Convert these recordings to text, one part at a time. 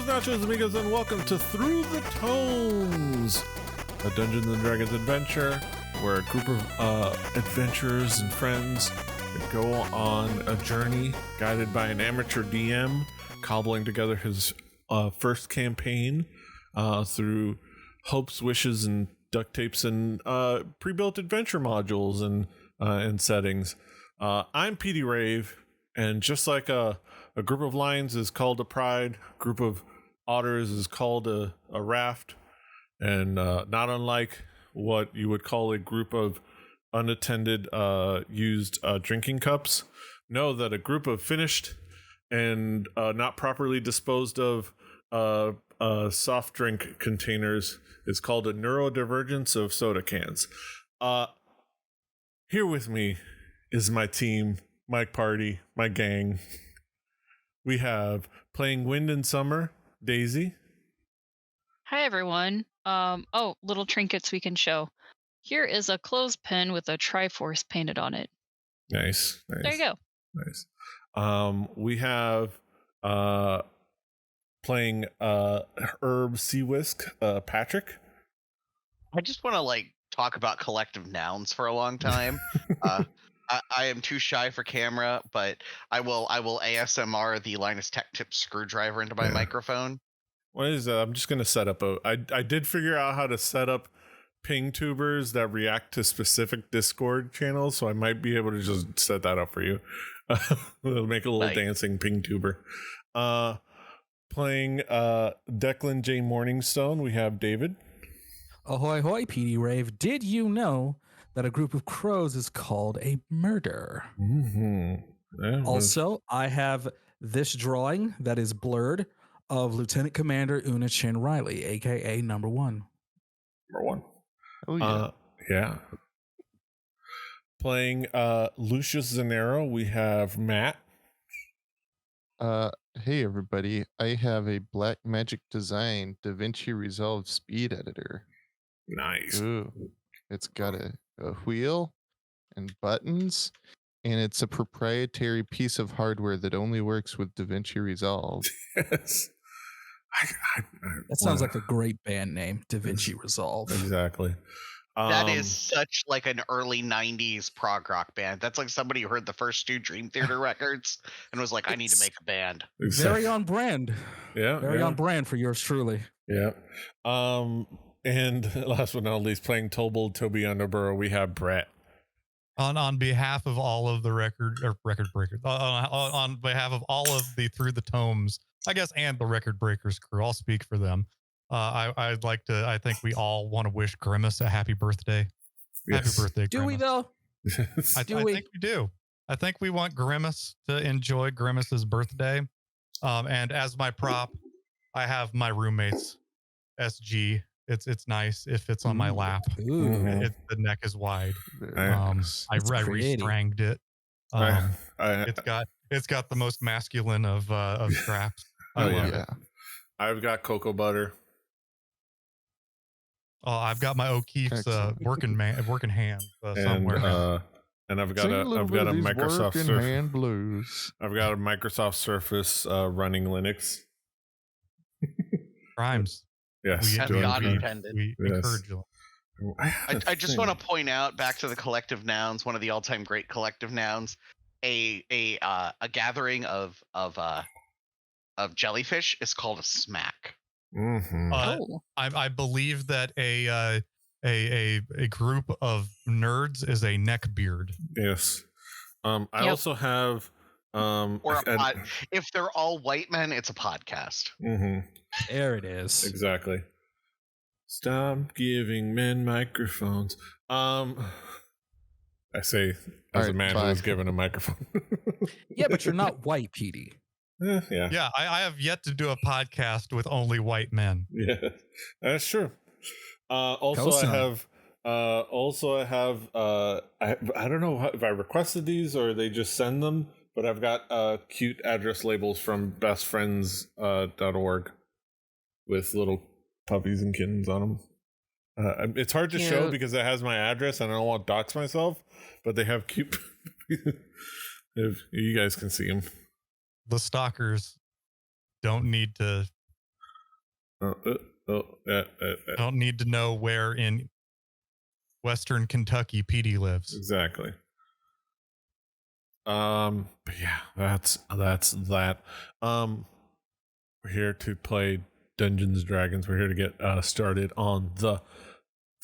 nachos, amigos, and welcome to Through the Tomes, a Dungeons and Dragons adventure where a group of adventurers and friends go on a journey guided by an amateur DM, cobbling together his first campaign through hopes, wishes, and duct tapes and pre-built adventure modules and settings. I'm PD Rave, and just like a group of lions is called a pride, a group of otters is called a raft, and not unlike what you would call a group of unattended used drinking cups, know that a group of finished and not properly disposed of soft drink containers is called a neurodivergence of soda cans. Here with me is my team, my party, my gang. We have playing Wind and Summer, Daisy. Hi, everyone. Little trinkets we can show. Here is a clothespin with a Triforce painted on it. Nice. There you go. Nice. We have playing Herb Sea Whisk, Patrick. I just want to talk about collective nouns for a long time. I am too shy for camera, but I will ASMR the Linus Tech Tip screwdriver into my microphone. What is that? I'm just going to set up I did figure out how to set up ping tubers that react to specific Discord channels, so I might be able to just set that up for you. We'll make a little dancing ping tuber. Playing Declan J. Morningstone, we have David. Ahoy, hoy, PD Rave. Did you know that a group of crows is called a murder? Mm-hmm. Yeah, also, I have this drawing that is blurred of Lieutenant Commander Una Chin Riley, a.k.a. Number One. Number One. Oh, yeah. Yeah. Playing Lucius Zanero, we have Matt. Hey, everybody. I have a Black Magic Design DaVinci Resolve Speed Editor. Nice. Ooh. It's got a wheel and buttons, and it's a proprietary piece of hardware that only works with DaVinci Resolve. Yes. That sounds like a great band name, DaVinci Resolve. Exactly. That is such an early 90s prog rock band. That's like somebody who heard the first two Dream Theater records and was like, I need to make a band. Very on brand. Yeah. Very on brand for yours truly. Yeah. And last but not least, playing Toby Underborough, we have Brett. On behalf of all of the record breakers, on behalf of all of the Through the Tomes, I guess, and the Record Breakers crew, I'll speak for them. I'd like to. I think we all want to wish Grimace a happy birthday. Yes. Happy birthday, Grimace. Do we though? I think we do. I think we want Grimace to enjoy Grimace's birthday. And as my prop, I have my roommate's SG. It's nice. It fits on my lap. The neck is wide. I restranged it. It's got the most masculine of straps. I love it. I've got cocoa butter. Oh, I've got my O'Keefe's working hand somewhere. And I've got a Microsoft Surface. Hand blues. I've got a Microsoft Surface running Linux. Rhymes. Yes, as God intended. We encourage you. I just want to point out, back to the collective nouns, one of the all-time great collective nouns, a gathering of jellyfish is called a smack. Mm-hmm. I believe that a group of nerds is a neckbeard. Yes. I also have if they're all white men, it's a podcast. Mm-hmm. There it is. Exactly. Stop giving men microphones. I say as a man who was given a microphone. Yeah, but you're not white, PD. Yeah. I have yet to do a podcast with only white men. Yeah, that's true. I don't know if I requested these or they just send them, but I've got cute address labels from bestfriends.org with little puppies and kittens on them. It's hard to show because it has my address and I don't want to dox myself, but they have cute if you guys can see them. The stalkers don't need to I don't need to know where in Western Kentucky PD lives. Exactly. But yeah, that's that. We're here to play Dungeons and Dragons. We're here to get started on the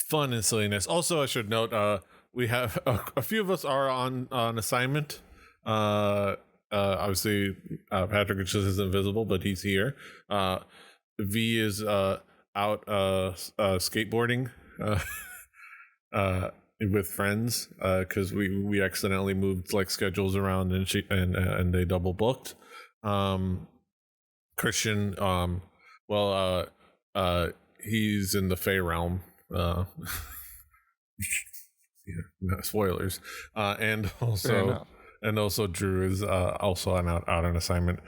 fun and silliness. Also, I should note, we have a few of us are on assignment. Obviously, Patrick just isn't visible, but he's here. V is out skateboarding with friends because we accidentally moved like schedules around and they double booked. Christian, he's in the Fey realm. Yeah, no spoilers. And also Drew is also out on assignment.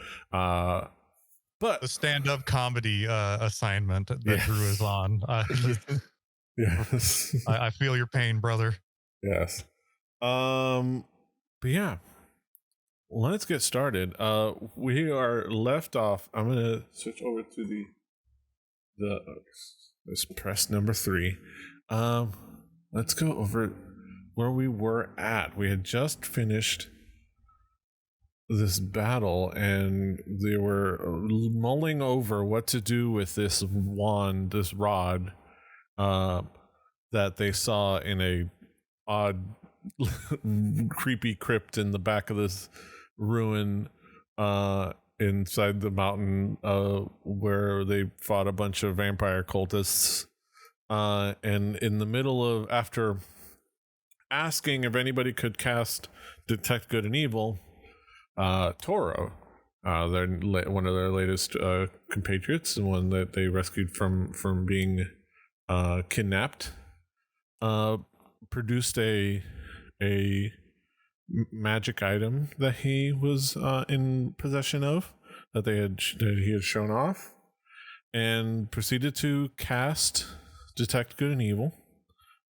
But the stand-up comedy assignment that Drew is on. Yes. I feel your pain, brother. Yes. But yeah, let's get started. We are left off. I'm gonna switch over to let's press number 3. Let's go over where we were at. We had just finished this battle, and they were mulling over what to do with this rod, that they saw in a odd, creepy crypt in the back of this ruin, inside the mountain, where they fought a bunch of vampire cultists. And in the middle of, after asking if anybody could cast Detect Good and Evil, Toro, one of their latest compatriots, the one that they rescued from being kidnapped, produced a magic item that he was in possession of, that he had shown off, and proceeded to cast Detect Good and Evil.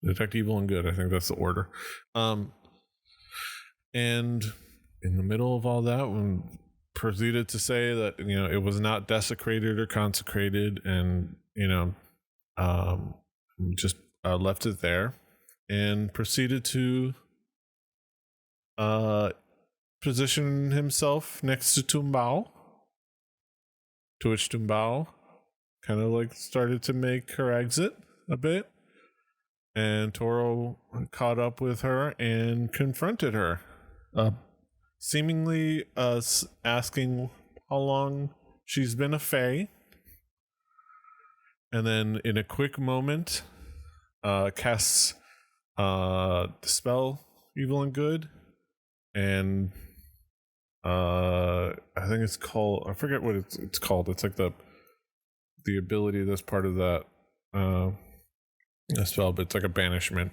Detect Evil and Good, I think that's the order. And in the middle of all that, when proceeded to say that it was not desecrated or consecrated, and just left it there, and proceeded to position himself next to Tumbao, to which Tumbao kind of like started to make her exit a bit, and Toro caught up with her and confronted her, seemingly asking how long she's been a Fae, and then in a quick moment casts Dispel Evil and Good, and I think it's called, I forget what it's called. It's like the ability that's part of that spell, but it's like a banishment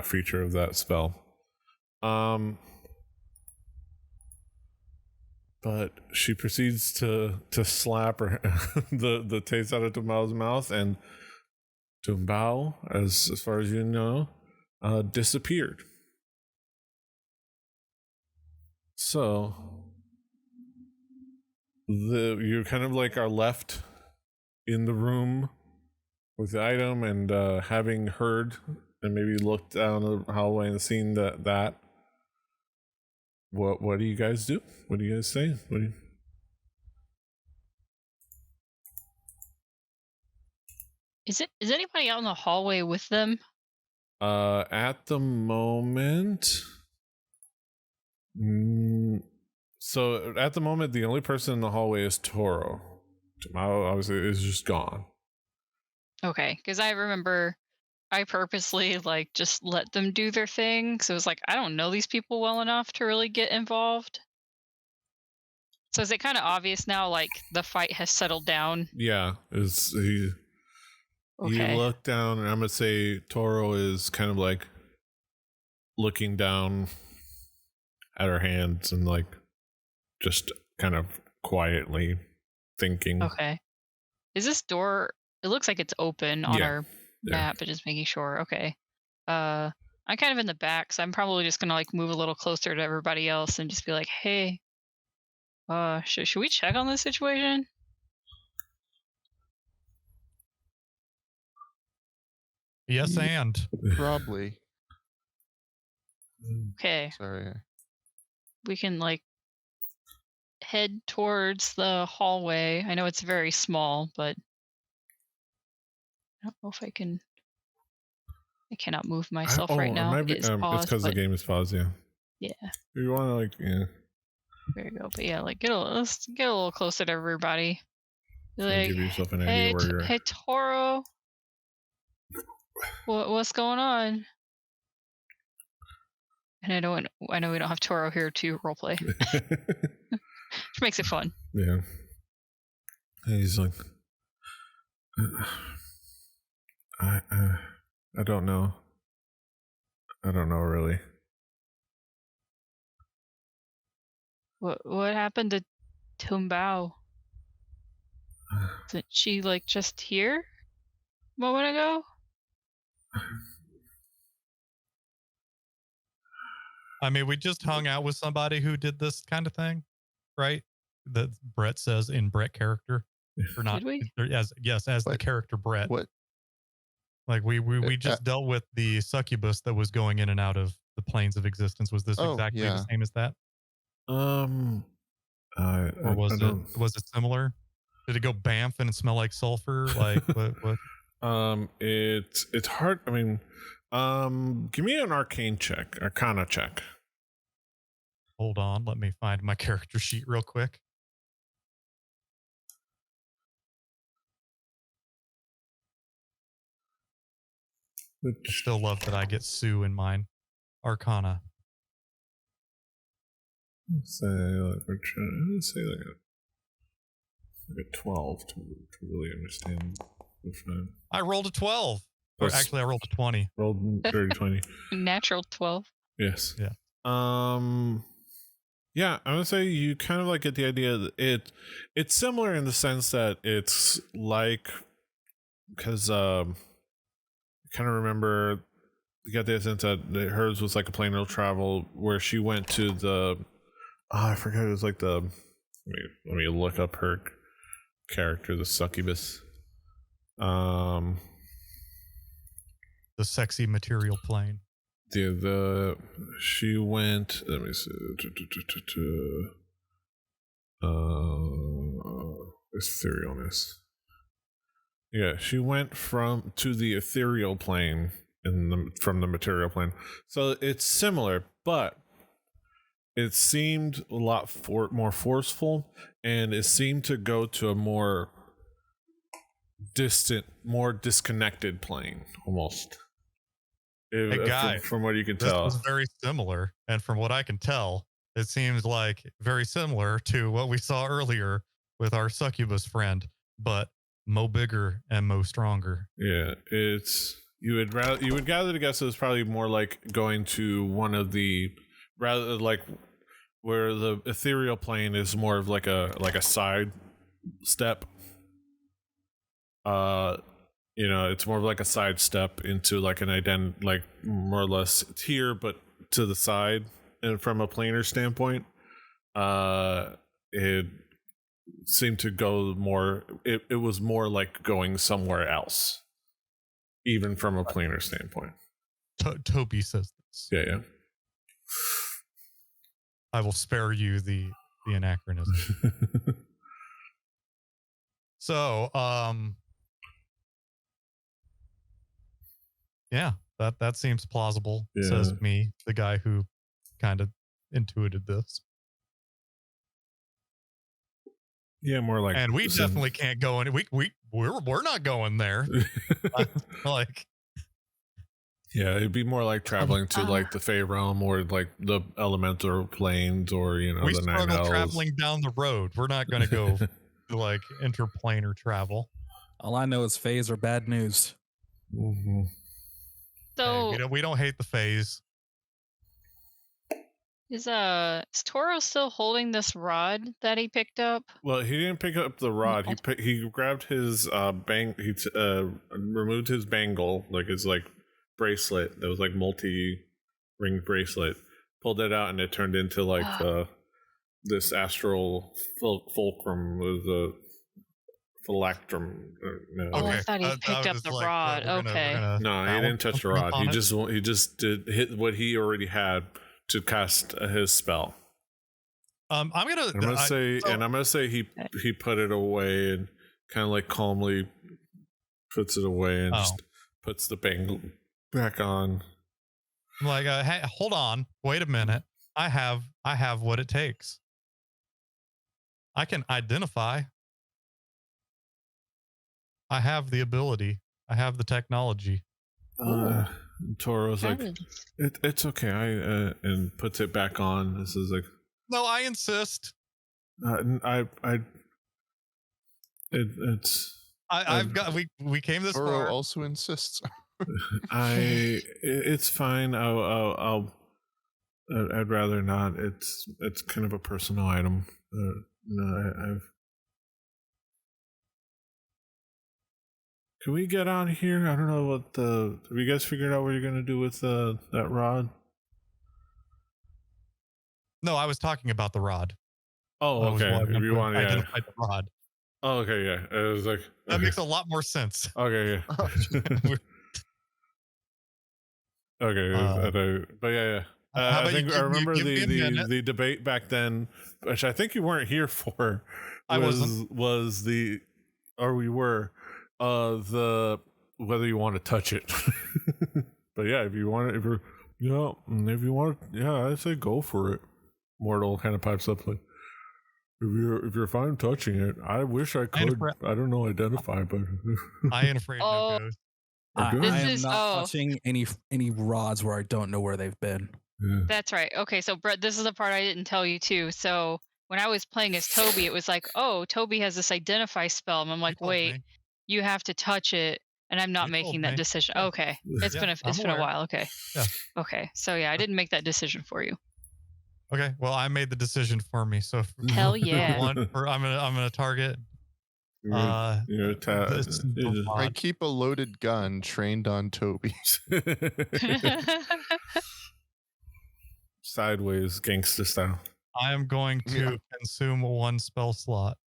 feature of that spell. But she proceeds to slap her the taste out of Tumbao's mouth, and Tumbao, as far as you know, disappeared. So you kind of like are left in the room with the item, and having heard and maybe looked down the hallway and seen that. What do you guys do? What do you guys say? Is anybody out in the hallway with them? At the moment, so at the moment, the only person in the hallway is Toro. Obviously, is just gone. Okay, because I remember I purposely like just let them do their thing. So it was like, I don't know these people well enough to really get involved. So is it kind of obvious now, like the fight has settled down? Yeah, you look down, and I'm gonna say Toro is kind of like looking down at her hands and like just kind of quietly thinking. Okay. Is this door, it looks like it's open on our map, but just making sure. Okay. I'm kind of in the back, so I'm probably just gonna like move a little closer to everybody else and just be like, hey, should we check on this situation? Yes, Yeah. and Probably. Okay, Sorry. we can like head towards the hallway. I know it's very small, but I don't know if I can. I cannot move myself right It now. might be. It is It's paused, because the but game is paused. Yeah. yeah, You want to like, yeah. there you go. But yeah, like let's get a little closer to everybody. Be Try and like, give yourself an idea hey, where you're. hey, Toro, what's going on? And I know we don't have Toro here to roleplay, which makes it fun. Yeah. And he's like, I don't know. I don't know really. What happened to Tumbao? Isn't she like just here a moment ago? I mean, we just hung out with somebody who did this kind of thing, right? That Brett says in Brett character, or not? Did we? As the What? character Brett. What? Like we just dealt with the succubus that was going in and out of the planes of existence. Was this Oh, exactly the yeah. same as that, Or or was it similar? Did it go bamf and smell like sulfur? Like what? It's hard. I mean, give me an arcana check. Hold on, let me find my character sheet real quick. I still love that I get Sue in mine. Arcana. Let's say like a 12 to really understand the fun. I rolled a 12. Or actually, I rolled a 20. Rolled dirty 20. Natural 12. Yes. Yeah. Yeah, I would say you kind of like get the idea that it's similar in the sense that it's like, because kind of remember you got the sense that hers was like a plain old travel where she went to the I forget, it was like the let me look up her character, the succubus. The sexy material plane. She went, let me see, etherealness. Yeah, she went to the ethereal plane from the material plane. So it's similar, but it seemed a lot more forceful, and it seemed to go to a more distant, more disconnected plane, almost. Hey, guy, from what you can this tell, was very similar, and from what I can tell, it seems like very similar to what we saw earlier with our succubus friend, but mo bigger and mo stronger. Yeah, you would gather to guess it was probably more like going to one of the, rather like where the ethereal plane is more of like a side step. It's more of like a side step into like an like more or less it's here but to the side, and from a planar standpoint, it seemed to go more, it was more like going somewhere else, even from a planar standpoint. Toby says this. Yeah. I will spare you the anachronism. So, yeah, that seems plausible, says me, the guy who kind of intuited this. Yeah, more like, and we definitely can't go in. We're not going there. Like, yeah, it'd be more like traveling to like the Fey realm or like the elemental planes, or we the struggle Nine Hells. traveling down the road. We're not going to go to like interplanar travel. All I know is Fays are bad news. Mm-hmm. So hey, we don't hate the phase. is Toro still holding this rod that he picked up? Well, he didn't pick up the rod. He grabbed his he removed his bangle, like his like bracelet that was like multi-ring bracelet, pulled it out, and it turned into like this astral fulcrum with a phylacterum. No. Oh, I Okay. thought he I picked up was the like, rod. we're gonna- Okay. No, he didn't touch the rod. He just did hit what he already had to cast his spell. I'm gonna say he put it away and kind of like calmly puts it away and just puts the bangle back on. I'm like, hey, hold on, wait a minute. I have what it takes. I can identify. I have the ability. I have the technology. Toro's like, it's okay. And puts it back on. This is like, no, I insist. We came this Toro far. also insists. It's fine. I'd rather not. It's kind of a personal item. Can we get out of here? I don't know what have you guys figured out what you're gonna do with that rod? No, I was talking about the rod. Oh, okay. If you want to identify the rod. Oh, okay, yeah. It was like that makes a lot more sense. Okay, yeah. Okay, but yeah. I think I remember the debate back then, which I think you weren't here for. We were the whether you want to touch it. But yeah, if you want it, I'd say go for it. Mortal kind of pipes up like, if you're fine touching it, I wish I could. I don't know, identify, but I ain't afraid no ghost. I am not touching any rods where I don't know where they've been. Yeah. That's right. Okay, so Brett, this is the part I didn't tell you too. So when I was playing as Toby, it was like, oh, Toby has this identify spell, and I'm like, wait, you have to touch it, and I'm not making that decision. Yeah. Okay, it's been a while. Okay, yeah. Okay, so yeah, I didn't make that decision for you. Okay, well, I made the decision for me. So hell yeah, I'm gonna target. I keep a loaded gun trained on Toby. Sideways gangster style. I am going to consume one spell slot.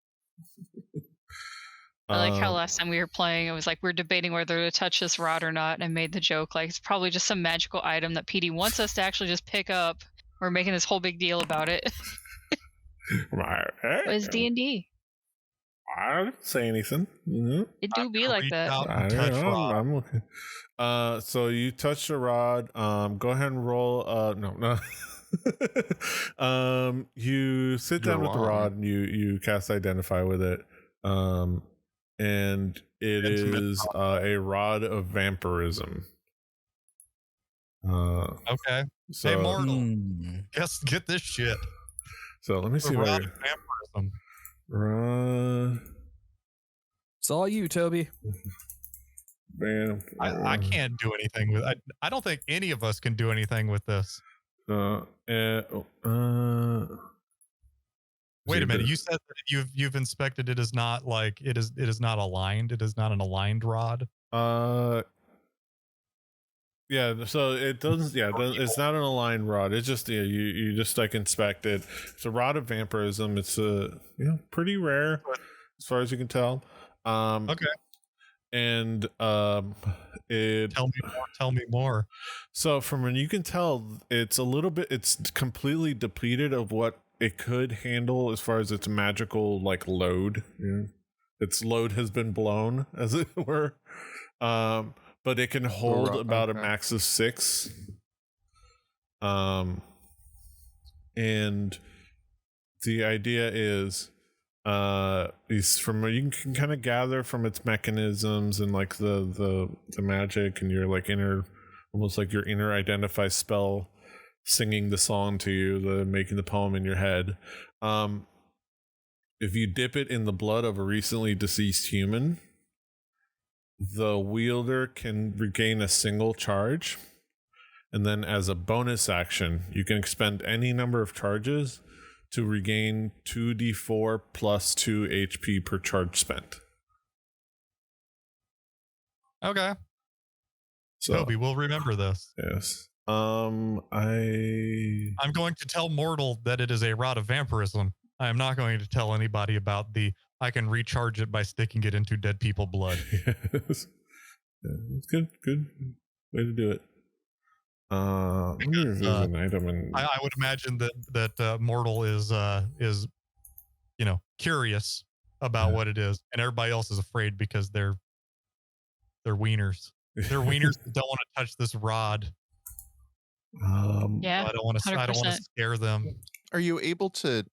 I like how last time we were playing, it was like we were debating whether to touch this rod or not, and I made the joke like it's probably just some magical item that PD wants us to actually just pick up. We're making this whole big deal about it. It's D&D. I didn't say anything. Mm-hmm. It do be like that. I'm okay. So you touch the rod. Go ahead and roll. No. You sit down with the rod and you cast identify with it. And it is a rod of vampirism. Okay. So, hey, mortal. Get this shit. So let me see what vampirism. It's all you, Toby. Man, I can't do anything with. I don't think any of us can do anything with this. Wait a minute. You said that you've inspected it is not like it is not aligned. It is not an aligned rod. Yeah, so it doesn't. Yeah, it's not an aligned rod. It's just you just like inspect it. It's a rod of vampirism. It's pretty rare, as far as you can tell. Okay. And tell me more. So from when you can tell, it's completely depleted of what it could handle as far as its magical like load. Yeah. Its load has been blown, as it were. But it can hold about a max of 6. And the idea is from what you can kind of gather from its mechanisms and like the magic and your like almost like your inner identify spell singing the song to you, making the poem in your head. If you dip it in the blood of a recently deceased human, the wielder can regain a single charge, and then as a bonus action, you can expend any number of charges to regain 2d4 plus 2 HP per charge spent. Okay. So, Toby, we'll remember this. Yes. I'm going to tell Mortal that it is a rod of vampirism. I am not going to tell anybody about the I can recharge it by sticking it into dead people blood. Yes. Yeah, it's good way to do it. There's an item in. I would imagine that Mortal is curious about what it is, and everybody else is afraid because they're wieners. They're wieners that don't want to touch this rod. Yeah, I don't want to 100%. scare them. Are you able to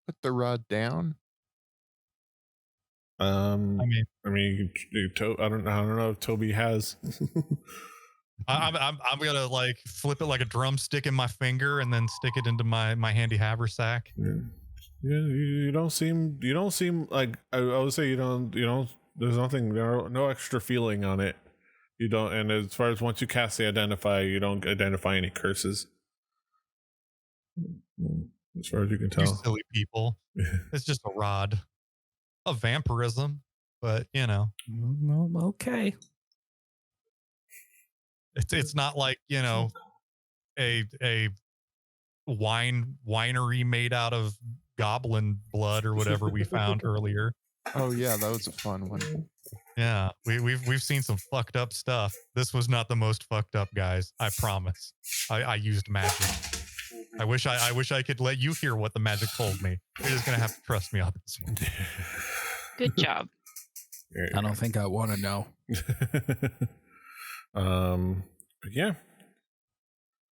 put the rod down? I mean, I don't know if Toby has. I'm gonna like flip it like a drumstick in my finger and then stick it into my handy haversack. Yeah, you don't seem like I would say you don't there's nothing, no extra feeling on it. You don't, and as far as once you cast the identify, you don't identify any curses. As far as you can tell. You silly people. It's just a rod of vampirism, but Okay. It's not like a winery made out of goblin blood or whatever we found earlier. Oh yeah, that was a fun one. Yeah, we've seen some fucked up stuff. This was not the most fucked up, guys. I promise. I used magic. I wish I could let you hear what the magic told me. You're just gonna have to trust me on this one. Good job. I don't think I want to know. But yeah.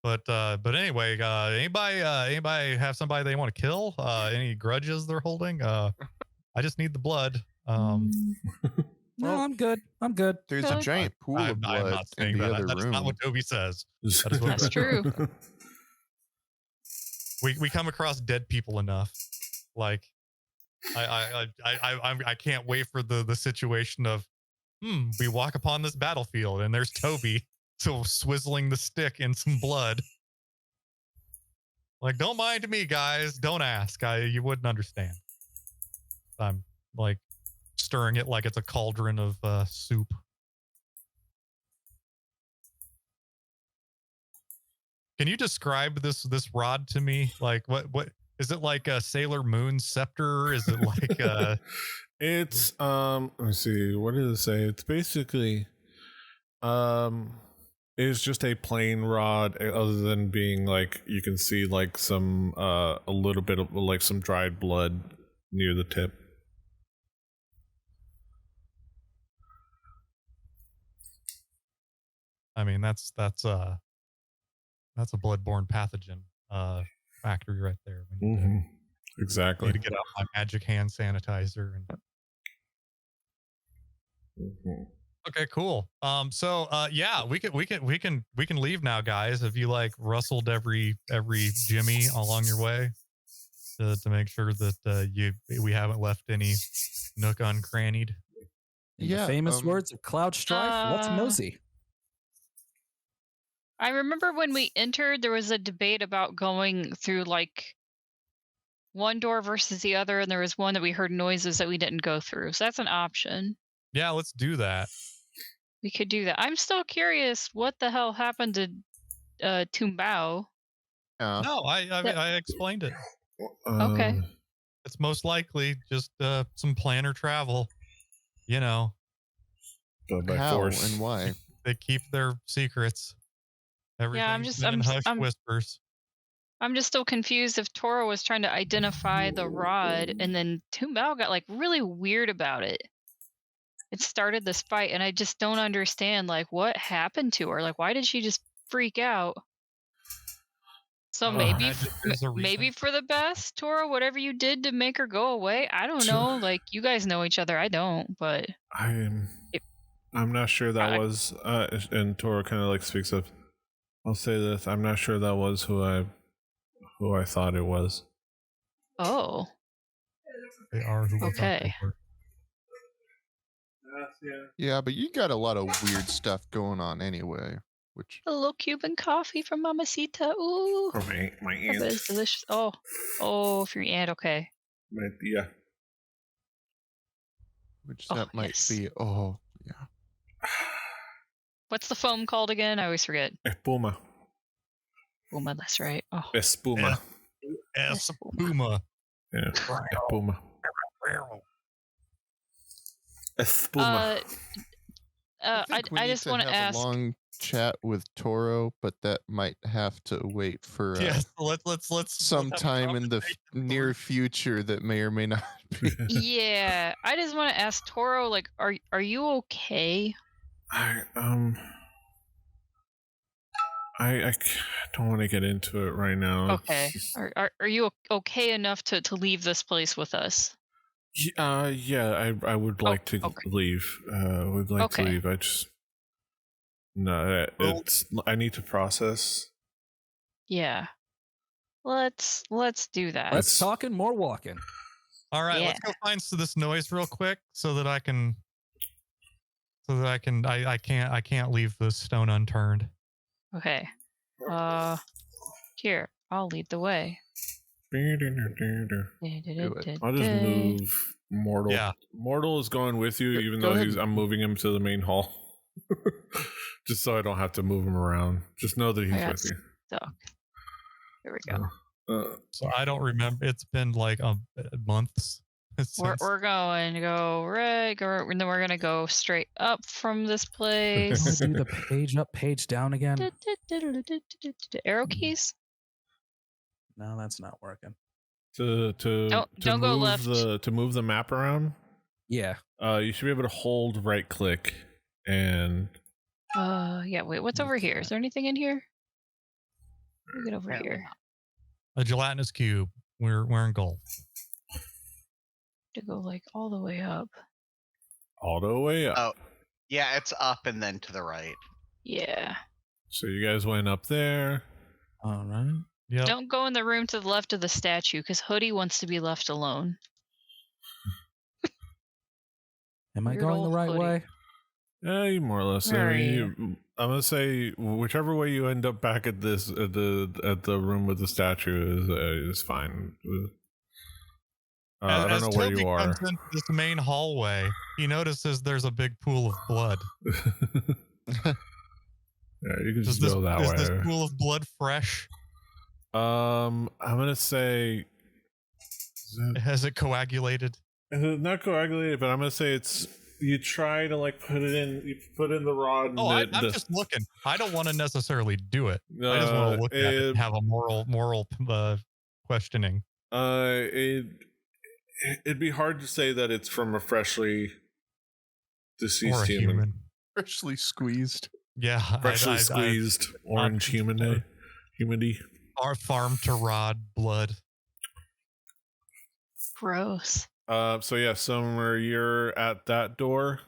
But anyway, anybody have somebody they want to kill? Any grudges they're holding? I just need the blood. No, I'm good. There's a giant pool of blood I'm not saying in the that. other That's room. not what Toby says. That's true. We come across dead people enough. Like, I can't wait for the situation of, we walk upon this battlefield and there's Toby, so swizzling the stick in some blood. Like, don't mind me, guys. Don't ask. You wouldn't understand. I'm like stirring it like it's a cauldron of soup. Can you describe this rod to me? Like, what is it, like a Sailor Moon scepter? Is it like it's let me see, what does it say? It's basically it's just a plain rod, other than being like, you can see like some a little bit of like some dried blood near the tip. I mean, that's a bloodborne pathogen factory right there. Exactly. Need to get out my magic hand sanitizer. Okay, cool. So yeah, we can leave now, guys. Have you like rustled every Jimmy along your way to make sure that we haven't left any nook uncrannied? In the famous words of Cloud Strife, let's mosey. I remember when we entered, there was a debate about going through like one door versus the other, and there was one that we heard noises that we didn't go through. So that's an option. Yeah, let's do that. We could do that. I'm still curious what the hell happened to Tumbao. No, I explained it. Okay. It's most likely just some planner travel. By How force. and why? They keep their secrets. Everything's in hushed whispers. I'm just still confused if Toro was trying to identify the rod, and then Tumbao got like really weird about it. It started this fight, and I just don't understand like what happened to her. Like, why did she just freak out? So maybe for the best, Toro, whatever you did to make her go away. I don't know. Like, you guys know each other. I don't, but I'm not sure that was and Toro kind of like speaks of, I'll say this, I'm not sure that was who I thought it was. Oh. They are who okay. Yeah, but you got a lot of weird stuff going on anyway. Which a little Cuban coffee from Mamacita. Ooh. From my aunt. That is delicious. Oh, for your aunt. Okay. Yeah. Which that might be. Oh, yeah. What's the foam called again? I always forget. Espuma. Espuma, that's right. Oh. Espuma. Espuma. Yeah. Espuma. Espuma. I just want to ask. a long chat with Toro, but that might have to wait for Yes, let's have a sometime in the conversation near first. future that may or may not be. Yeah, I just want to ask Toro, like, are you okay? I don't want to get into it right now. Okay. Are you okay enough to leave this place with us? Yeah, I would like to okay. leave. Would like to Okay. leave. I just no, it's I need to process. Yeah. Let's do that. Less talking, more walking. All right, Yeah. let's go find this noise real quick so that I can't leave this stone unturned. Okay. Here, I'll lead the way. I'll just move Mortal. Yeah. Mortal is going with you, even Go though ahead. I'm moving him to the main hall. Just so I don't have to move him around. Just know that he's got with you. stuck. Here we go. So I don't remember. It's been like months. We're going to go right, and then we're gonna go straight up from this place. Do the page up, page down again. Arrow keys. No, that's not working. To Don't go move left. to move the map around. Yeah. You should be able to hold right click and. Yeah. Wait, what's over here? Is there anything in here? Let me get over here. A gelatinous cube. We're in gold. To go like all the way up. All the way up. Oh, yeah, it's up and then to the right. Yeah. So you guys went up there. All right. Yep. Don't go in the room to the left of the statue, because Hoodie wants to be left alone. Am I Weird going the old right Hoodie. way? Yeah, you more or less. Where are I'm gonna say whichever way you end up back at this at the room with the statue is fine. I don't know where Toby you are. comes into this main hallway, he notices there's a big pool of blood. Yeah, you can just go that way. Is this pool of blood fresh? I'm gonna say. Has it coagulated? Not coagulated, but I'm gonna say it's. You try to like put it in. You put in the rod. And I'm just looking. I don't want to necessarily do it. I just want to look at it and have a moral questioning. It'd be hard to say that it's from a freshly deceased Or a human. Freshly squeezed. Yeah. Freshly squeezed orange humidity. Our farm to rod blood. Gross. So yeah, Summer, you're at that door.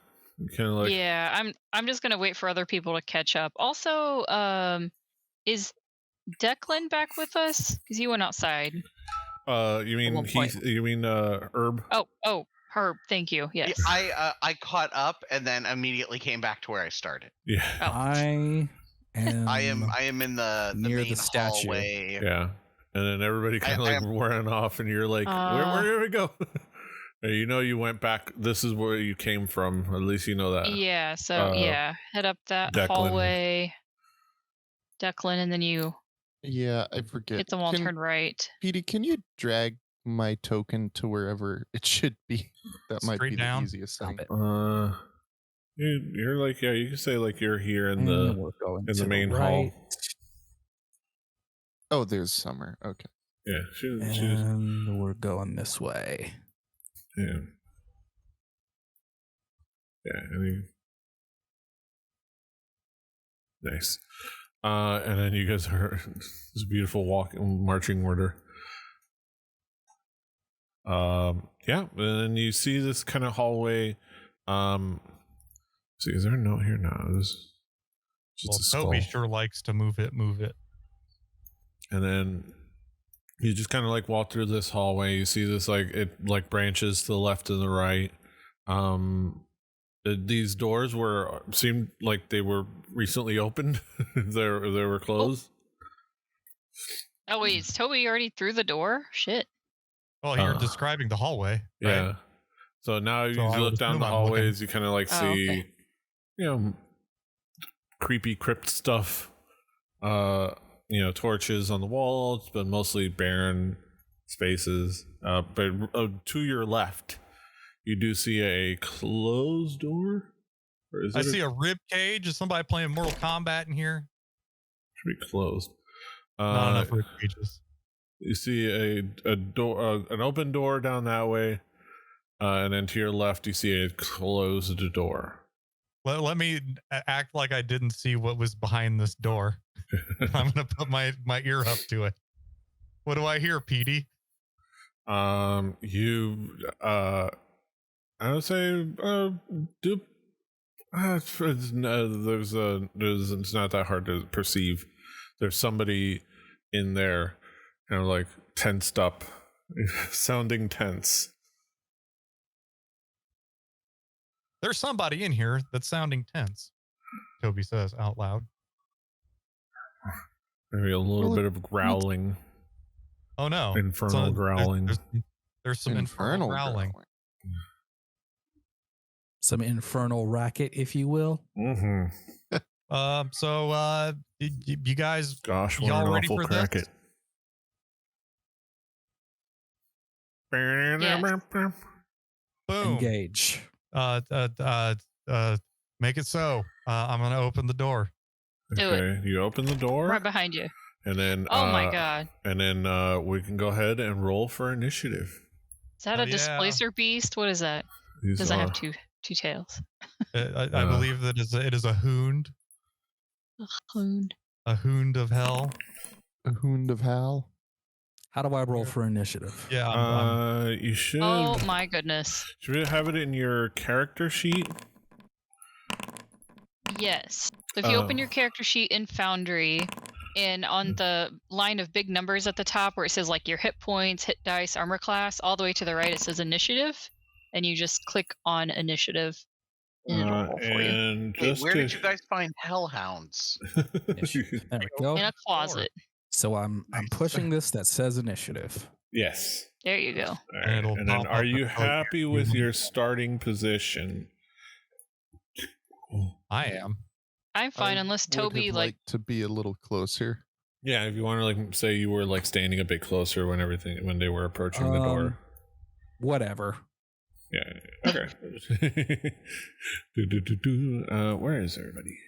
Kind of like Yeah, I'm just gonna wait for other people to catch up. Also, is Declan back with us? Because he went outside. you mean one point. Heath? You mean Herb? Oh, Herb. Thank you. Yes. Yeah, I caught up and then immediately came back to where I started. Yeah. Oh. I am in the near main the statue. hallway. Yeah. And then everybody kind of like ran off, and you're like, where do we go? You know, you went back. This is where you came from. At least you know that. Yeah. So head up that Declan. hallway, Declan, and then you Yeah, I forget. hit the wall, turn right. Petey, can you drag my token to wherever it should be? That might Straight be down? the easiest thing. You're like, yeah, you can say like you're here in And we're going the to main right. hall. Oh, there's Summer. Okay. Yeah, she's And we're going this way. yeah. Yeah, nice. And then you guys are this beautiful marching order. Yeah, and then you see this kind of hallway. See, is there a note here? No, this just a skull. Toby sure likes to move it. And then you just kind of like walk through this hallway. You see this it branches to the left and the right. These doors seemed like they were recently opened. they were closed. Oh wait, is Toby already through the door? Shit. Well, you're describing the hallway. Right? Yeah. So now you I look would down the assume I'm hallways. You kind of like see, okay. Creepy crypt stuff. Torches on the walls, but mostly barren spaces. But to your left, You do see a closed door? Or is I it see a rib cage. Is somebody playing Mortal Kombat in here? should be closed. Not enough rib cages. You see a door, an open door down that way, and then to your left you see a closed door. Let me act like I didn't see what was behind this door. I'm gonna put my ear up to it. What do I hear, Petey? I would say it's not that hard to perceive. There's somebody in there, kind of like tensed up, sounding tense. There's somebody in here that's sounding tense, Toby says out loud. Maybe a little bit of growling. Oh no. Infernal growling. There's some infernal growling. Some infernal racket, if you will. Mm-hmm. So you guys, gosh, what y'all an ready awful for crack this? it. Yes. Boom. Engage. Make it so. I'm gonna open the door. Do Okay, you open the door. Right behind you. And then Oh my god. And then we can go ahead and roll for initiative. Is that a displacer beast? What is that? These Does it have are- two tails? I believe that it is a hound. Hound. A hound of hell. A hound of hell. How do I roll for initiative? Yeah. you should. Oh my goodness. Should we have it in your character sheet? Yes. So if you open your character sheet in Foundry, and on the line of big numbers at the top where it says like your hit points, hit dice, armor class, all the way to the right it says initiative, and you just click on initiative and it'll roll for you. And Hey, just where to... did you guys find hellhounds? There we go. In a closet. So I'm pushing this that says initiative. Yes. There you go. All right. And then, are you happy with your starting position? I am. I'm fine unless would Toby have like liked to be a little closer. Yeah, if you want to like say you were like standing a bit closer when they were approaching the door. Whatever. Yeah. Okay. Where is everybody?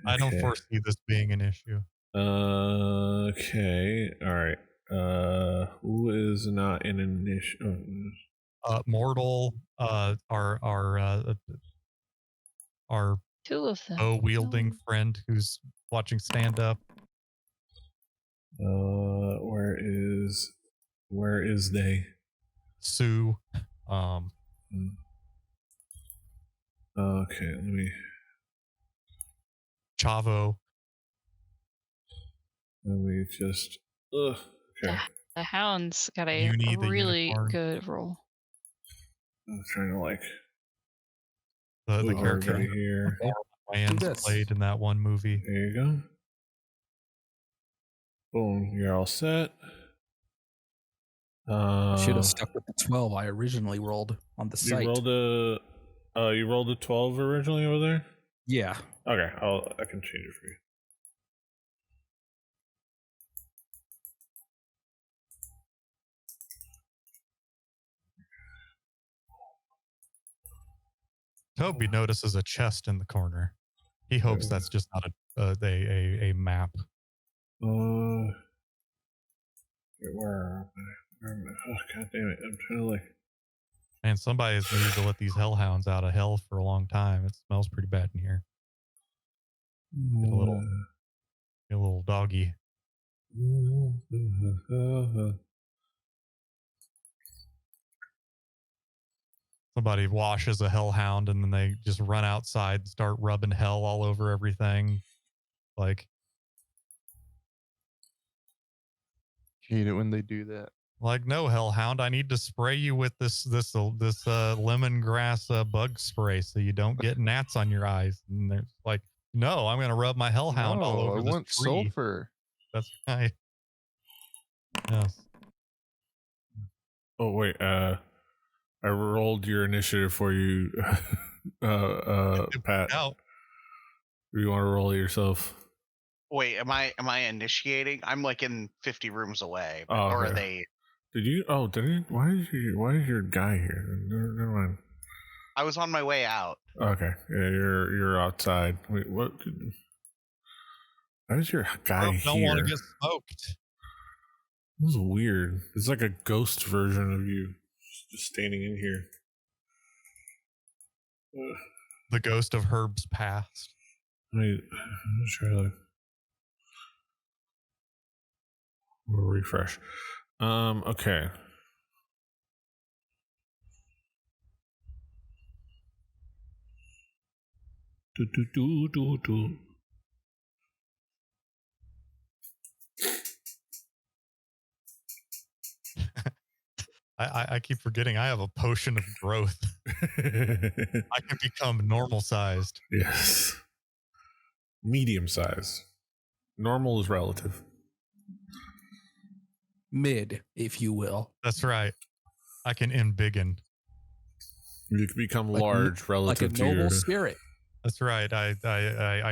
I don't foresee this being an issue. Okay. All right. Who is not in initiative? Mortal. Our two of them. bow wielding friend who's watching stand up. Where is they? Sue. Okay, let me. Chavo. Let me just. Okay. The hound's got a Uni, the really unicorn. good roll. I'm trying to like. The move character everybody here. Wayans this. played in that one movie. There you go. Boom, you're all set. Should have stuck with the 12 I originally rolled on the site. You rolled a 12 originally over there? Yeah. Okay, I can change it for you. Toby notices a chest in the corner. He hopes that's just not a map. Where am I? Oh, god damn it. I'm trying to like. And somebody has needed to let these hellhounds out of hell for a long time. It smells pretty bad in here. Get a little doggy. Somebody washes a hellhound and then they just run outside and start rubbing hell all over everything. Like, Hate it when they do that. no, hellhound, I need to spray you with this lemongrass bug spray so you don't get gnats on your eyes. And they're like, no, I'm gonna rub my hellhound all over I this want tree. sulfur. That's right. Yes. Oh wait, I rolled your initiative for you, Pat. Out. Do you want to roll it yourself? Wait, am I initiating? I'm like in 50 rooms away. Oh, or okay. are they? Did you? Oh, did you? Why is your guy here? Never mind. I was on my way out. Okay, yeah, you're outside. Wait, what? How is your guy Don't here? want to get smoked. This is weird. It's like a ghost version of you, just standing in here. The ghost of Herb's past. Let me try to refresh. Okay. Do. I keep forgetting I have a potion of growth. I can become normal sized. Yes. Medium size. Normal is relative. Mid, if you will. That's right. I can embiggen. You can become Like large relative like a to noble your... spirit. That's right. I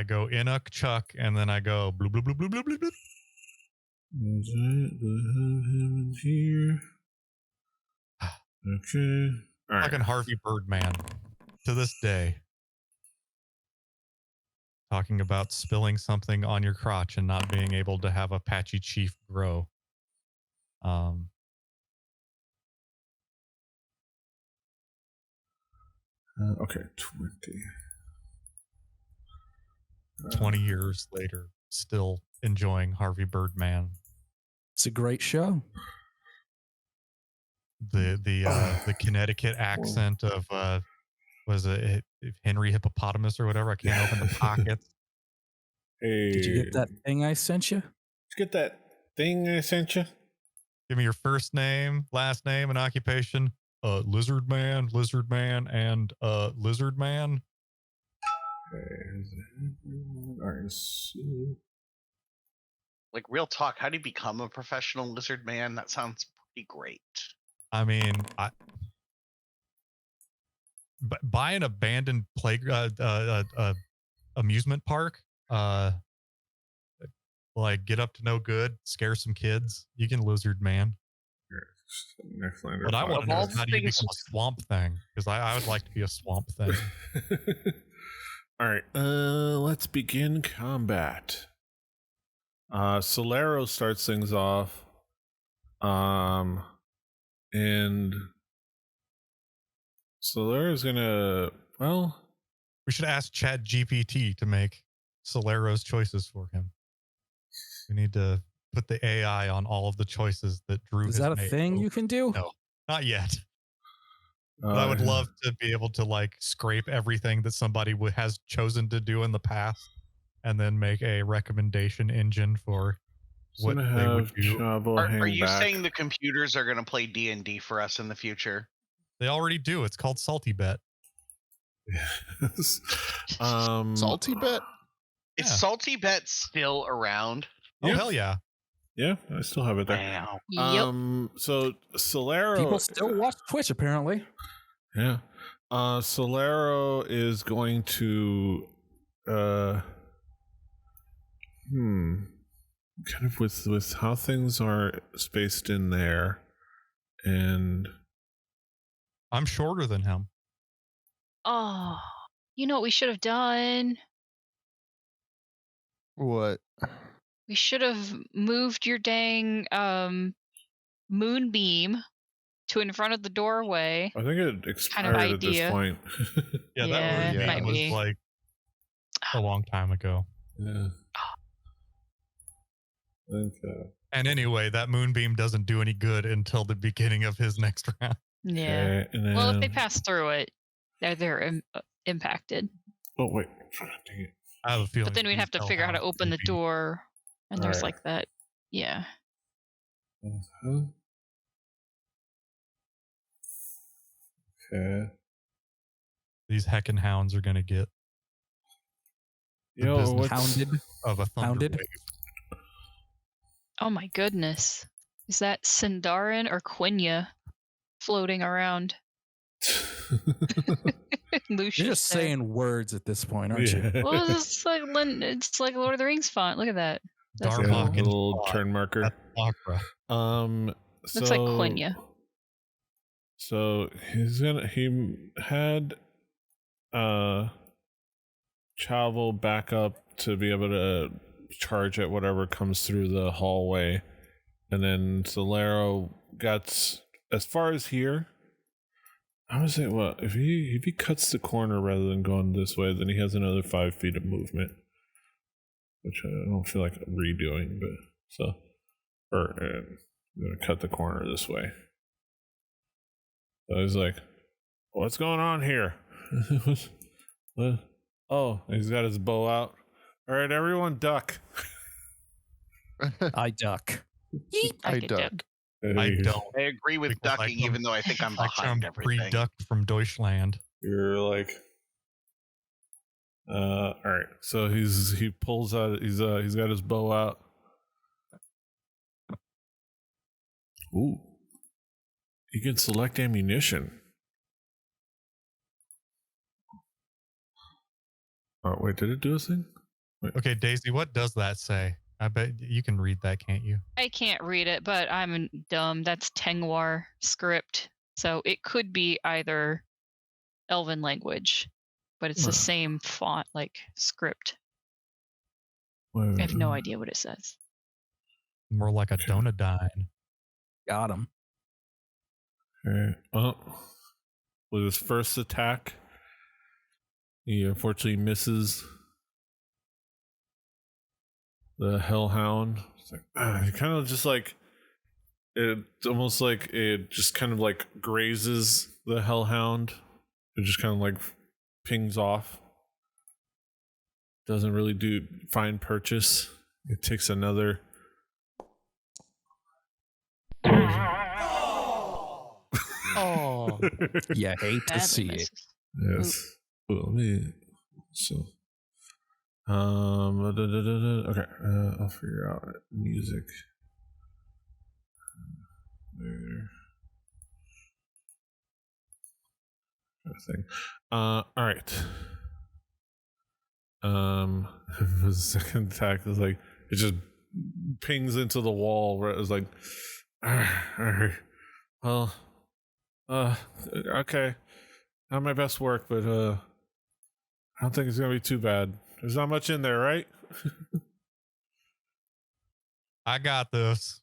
go Inuk Chuck and then I go blue blue blue blue blue blue blue. Is it? Do I have him in here? Okay. All right. Fucking Harvey Birdman. To this day. Talking about spilling something on your crotch and not being able to have Apache Chief grow. Okay, 20. 20 years later, still enjoying Harvey Birdman. It's a great show. The Connecticut accent of was it Henry Hippopotamus or whatever? I can't open the pockets. Hey. Did you get that thing I sent you? Did you get that thing I sent you? Give me your first name, last name, and occupation. Lizard man, and lizard man. Like, real talk, how do you become a professional lizard man? That sounds pretty great. I mean, buy an abandoned amusement park. Like get up to no good, scare some kids. You can lizard man. Next line. But I want to know how do you become a swamp thing? Because I would like to be a swamp thing. All right, let's begin combat. Solero starts things off. And Solero's gonna, well, we should ask Chat GPT to make Solero's choices for him. We need to put the AI on all of the choices that Drew Is has that a made. thing you can do? No, not yet. But I would love to be able to like scrape everything that somebody has chosen to do in the past and then make a recommendation engine for what they would do. Are you saying the computers are going to play D&D for us in the future? They already do. It's called Salty Bet. Yes. Salty Bet? Is Salty Bet still around? Oh, hell yeah. Yeah, I still have it there. Wow. Yep. So Solero... People still watch Twitch, apparently. Yeah. Solero is going to... kind of with how things are spaced in there, and... I'm shorter than him. Oh, you know what we should have done? What? We should have moved your dang moonbeam to in front of the doorway. I think it expired at this point. Yeah, Yeah, that was like a long time ago. Yeah. I think, and anyway, that moonbeam doesn't do any good until the beginning of his next round. Yeah. Okay, well, if they pass through it, they're impacted. Oh wait, dang it. I have a feeling. But then we'd have to figure out how to open the door, and there's Alright. like that. Yeah. Uh-huh. Okay. These heckin' hounds are gonna get Yo, what's... Hounded. of a thunder Hounded? wave. Oh my goodness. Is that Sindarin or Quenya floating around? Lucius You're just there. saying words at this point, aren't you? Well, it's like Lord of the Rings font. Look at that. That's Yeah, Darmok cool. and little Claw. turn marker. That's Opera. So, Looks like Quenya. So he had Chavo back up to be able to charge at whatever comes through the hallway, and then Solero gets as far as here. I would say, well, if he cuts the corner rather than going this way, then he has another 5 feet of movement, which I don't feel like redoing. But I'm gonna cut the corner this way. So he's like, "What's going on here?" What? Oh, he's got his bow out. All right, everyone, duck. I duck. I duck. I don't. I agree with Because I ducking, come- even though I think I'm I behind come everything. pre-ducked from Deutschland. You're like, all right. So he pulls out. He's got his bow out. Ooh, you can select ammunition. Oh wait, did it do a thing? Wait. Okay, Daisy, what does that say? I bet you can read that, can't you? I can't read it, but I'm dumb. That's Tengwar script. So it could be either Elven language, but it's the same font, like script. I have no idea what it says. More like a Donadine. Got him. Okay. Oh, with his first attack, he unfortunately misses the Hellhound. It's like, he kind of just like, it's almost like it just kind of like grazes the Hellhound. It just kind of like pings off. Doesn't really find purchase. It takes another. Oh, You hate to Badly see it. misses. Yes. Well, let me. So. Okay. I'll figure out music. There. Kind of thing. All right. The second attack is like it just pings into the wall. Where it was like, all right. Well, okay. Not my best work, but I don't think it's gonna be too bad. There's not much in there, right? I got this.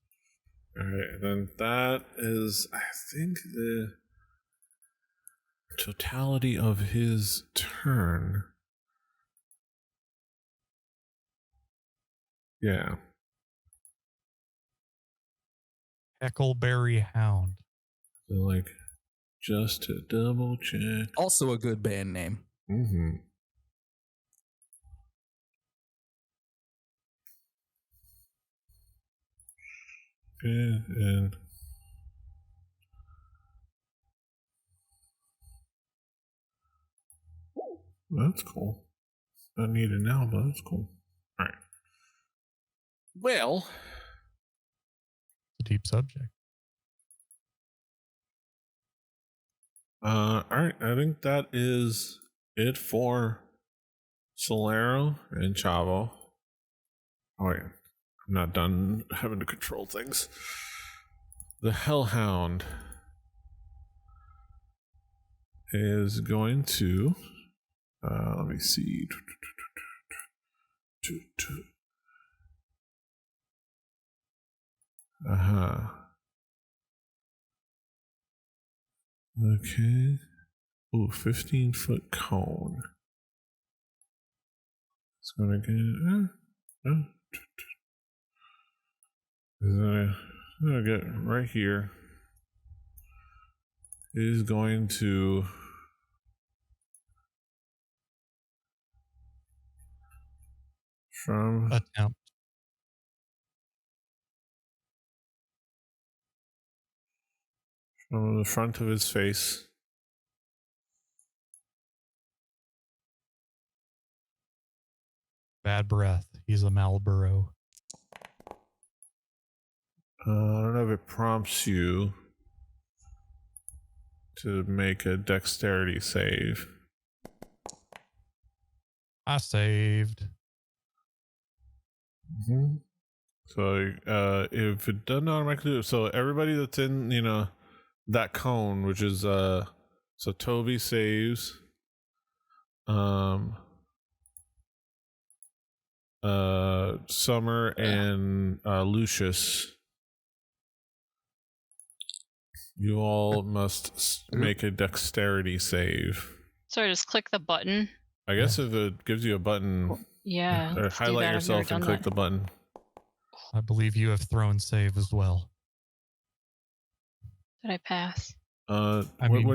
All right, then that is, I think, the totality of his turn. Yeah. Heckleberry Hound. So, like, just to double check. Also a good band name. Mm-hmm. Okay, and that's cool. Not needed now, but that's cool. All right. Well, It's a deep subject. all right. I think that is it for Solero and Chavo. Oh wait, I'm not done having to control things. The Hellhound is going to. Let me see. Okay. Ooh, 15-foot cone. It's gonna get. It's gonna get right here. He's going to. From Attempt. the front of his face. Bad breath. He's a Marlboro. I don't know if it prompts you to make a dexterity save. I saved. Mm-hmm. So if it doesn't automatically do it, so everybody that's in, that cone, which is so Toby saves, Summer and Lucius, you all must make a dexterity save. So I just click the button. I guess if it gives you a button, Yeah. let's do highlight that. I've never yourself and done click that. the button. I believe you have thrown save as well. Did I pass? What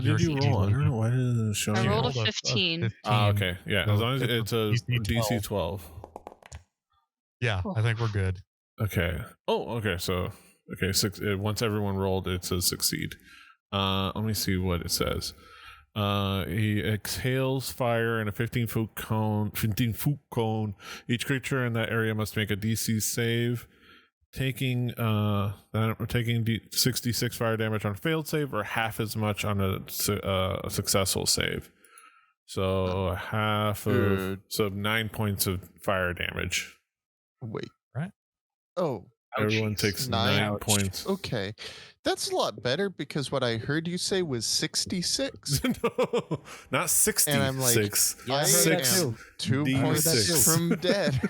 did you roll? I don't know. Why didn't it show I me? rolled a 15. Okay. Yeah, So as long as it's a DC 12. 12. Yeah, Cool. I think we're good. Okay. Oh, okay. So, six. Once everyone rolled, it says succeed. Let me see what it says. He exhales fire in a 15-foot cone. Each creature in that area must make a DC save, taking 66 fire damage on a failed save, or half as much on a successful save. So half of 9 points of fire damage. Wait. Right? Oh. Everyone takes 9 points. Okay. That's a lot better because what I heard you say was 66. No, not 60. And I'm like, Yeah, I heard that too. 2 D6. points from dead.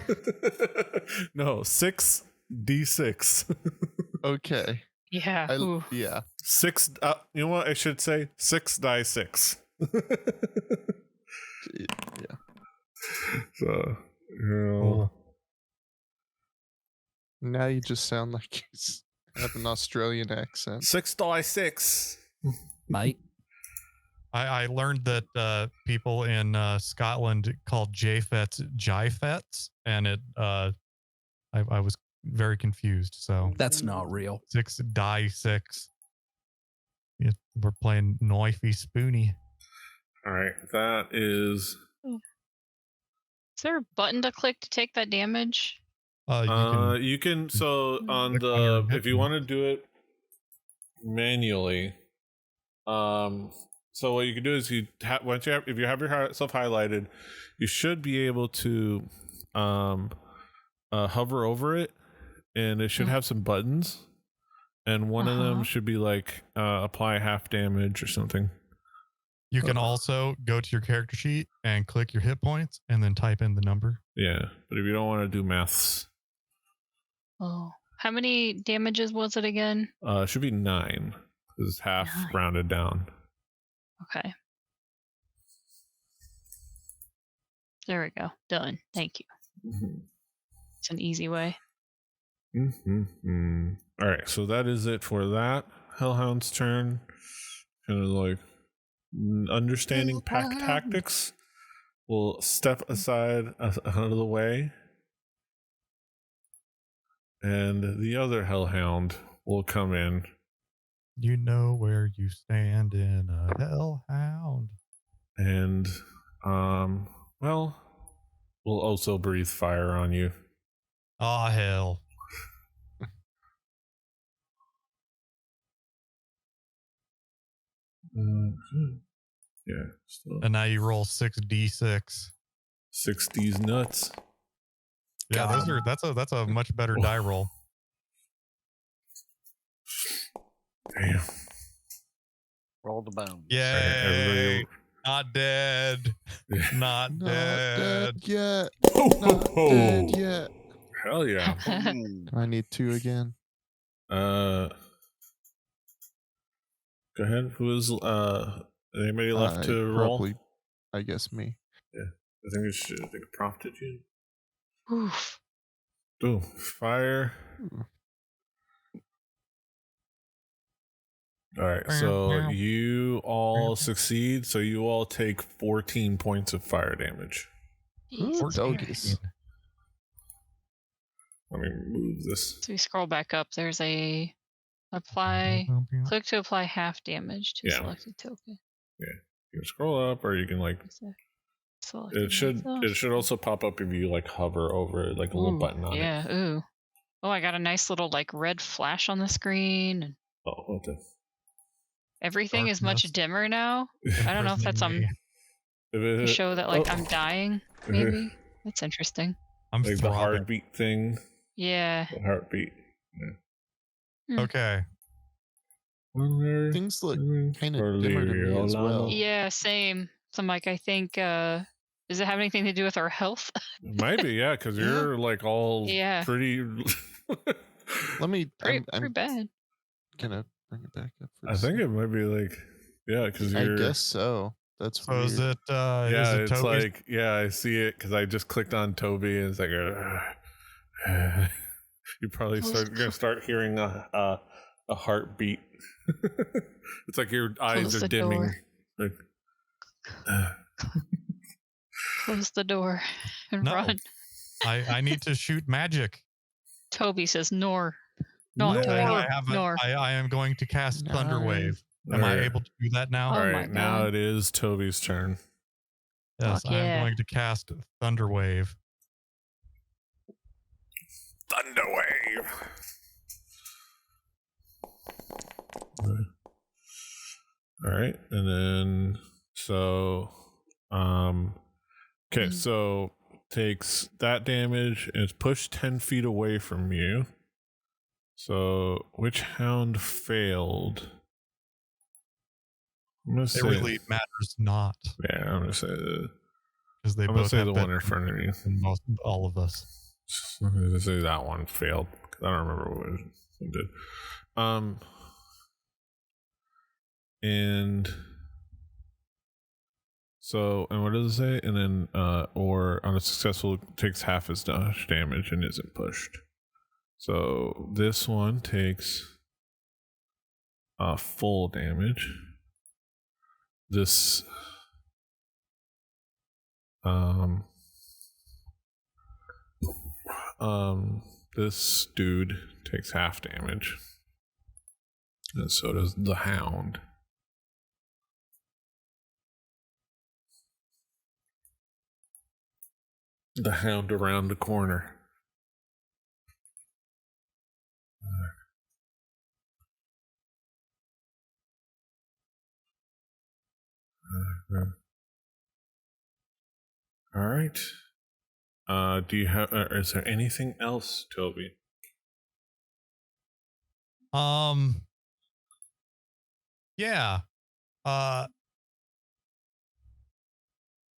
No, 6d6. Okay. Yeah. Ooh. Yeah. 6. You know what I should say? 6 die 6. Yeah. So, Cool. Now you just sound like you have an Australian accent. 6 die 6. Mate. I learned that people in Scotland called JFETs Jifets, and I was very confused. So That's not real. 6 die 6. Yeah, we're playing Knifey Spoony. All right, that is. Is there a button to click to take that damage? You can. So on click on your hit if you want to do it manually, so what you can do is once you have, if you have yourself highlighted, you should be able to hover over it, and it should have some buttons, and one of them should be like apply half damage or something. You can also go to your character sheet and click your hit points and then type in the number. Yeah, but if you don't want to do maths, how many damages was it again? it should be 9 because it's half 9. rounded down. Okay. There we go. Done. Thank you. Mm-hmm. It's an easy way. Mm-hmm. All right, so that is it for that. Hellhound's turn. Kind of like understanding pack tactics. We'll step aside out of the way, and the other Hellhound will come in. You know where you stand in a hellhound. And, well, we'll also breathe fire on you. Aw, hell. Yeah. Still. And now you roll 6d6. 60's nuts. Yeah, that's a much better die roll. Damn. Roll the bone. Yay! Not dead. Not dead. yet. Ho, ho, Not ho. dead yet. Hell yeah. I need 2 again. Go ahead. Who is anybody left to roll? Probably, I guess me. I think it prompted you. Oof. Boom. Fire. All right, so you all succeed, so you all take 14 points of fire damage. Ooh, doggies. Let me move this. So we scroll back up. There's a click to apply half damage to selected token. Yeah, you can scroll up, or you can like. It should also pop up if you like hover over it, like a little button on it. Yeah. Ooh. Oh, I got a nice little like red flash on the screen. And Oh, what the? everything is much dimmer now. I don't know if that's to show that like I'm dying. Maybe that's interesting. I'm like the heartbeat thing. Yeah. The heartbeat. Yeah. Okay. Things look kind of dimmer to me as well. Yeah, same. So I'm like, I think Does it have anything to do with our health? It might be, yeah, because Yeah. you're like all Yeah. pretty. Let me. Pretty I'm bad. gonna bring it back up. For I think it might be like, yeah, because I you're. guess so. That's So weird. is it? Yeah, is it it's Toby's? like, yeah, I see it because I just clicked on Toby and it's like, you probably gonna start hearing a heartbeat. It's like your eyes Close are the dimming. door. Like, Close the door and No. run. I need to shoot magic. Toby says, "Nor." Nor. Nor. I am going to cast Thunder Nor. Wave. Am I able to do that now? All Oh right, my now God. it is Toby's turn. Yes, Fuck I am yeah. going to cast Thunder Wave. Thunder wave. All right, and then okay, so takes that damage and it's pushed 10 feet away from you. So which hound failed? I'm gonna It say, really matters not yeah, I'm gonna say because they I'm gonna both say have the better one in front of you. than most all of us. I'm gonna say that one failed. I don't remember what it did. And so, and what does it say? And then, or on a successful, takes half as much damage and isn't pushed. So this one takes full damage. This, this dude takes half damage, and so does the hound. The hound around the corner. All right. Do you have? Is there anything else, Toby? Yeah.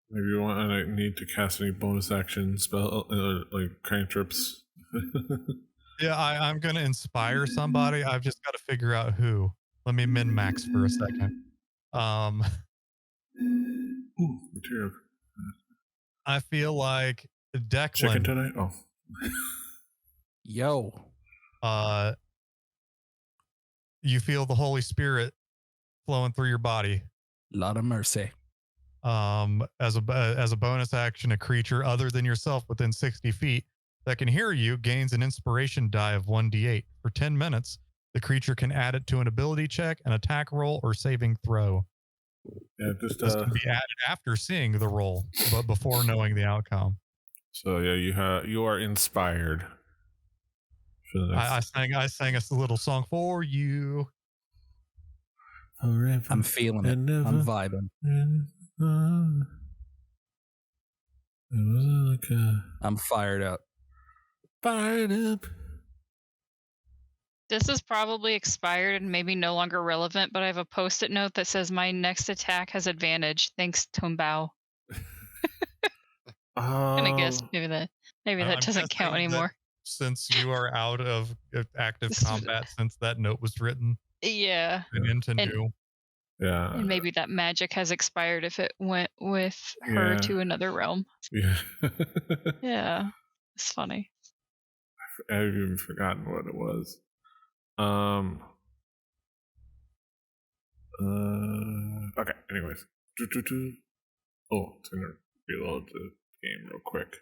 Maybe you want to need to cast any bonus action spell, like cantrips. Yeah, I'm gonna inspire somebody. I've just got to figure out who. Let me min max for a second. Ooh, material. I feel like Chicken Declan. tonight? Oh. Yo. You feel the Holy Spirit flowing through your body. Lot of mercy. As a bonus action, a creature other than yourself within 60 feet that can hear you gains an inspiration die of 1d8 for 10 minutes. The creature can add it to an ability check, an attack roll, or saving throw. Yeah, just This can be added after seeing the roll, but before knowing the outcome. So yeah, you are inspired. I sang a little song for you. Forever I'm feeling it. and never. I'm vibing. It was like I'm fired up. fired up. This is probably expired and maybe no longer relevant, but I have a post-it note that says my next attack has advantage. Thanks, Tombao. And I guess maybe that I'm doesn't count guessing that anymore. Since you are out of active This is- combat since that note was written Yeah. and into new. Yeah. And maybe that magic has expired if it went with her Yeah. to another realm. Yeah. Yeah. It's funny. I've even forgotten what it was. Okay, anyways. Oh, it's gonna reload the game real quick.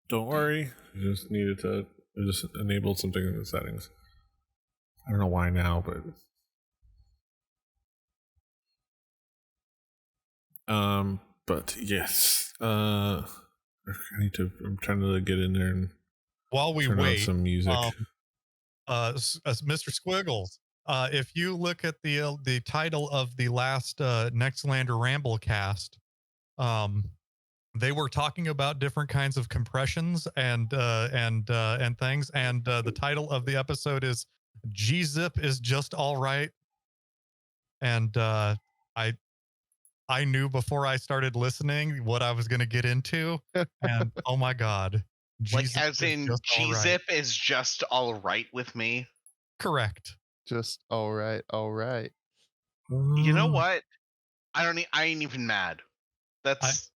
Don't worry. I just needed to I just enabled something in the settings. I don't know why now, but yes. I'm trying to get in there and While we turn on wait, some music. Mr. Squiggles, if you look at the title of the last Nextlander Ramble cast, they were talking about different kinds of compressions and things, and the title of the episode is "G-Zip is just all right." And I I knew before I started listening what I was going to get into, and oh my god, Like, as in, G-Zip is just all right with me. correct. Just all right. You know what? I ain't even mad. That's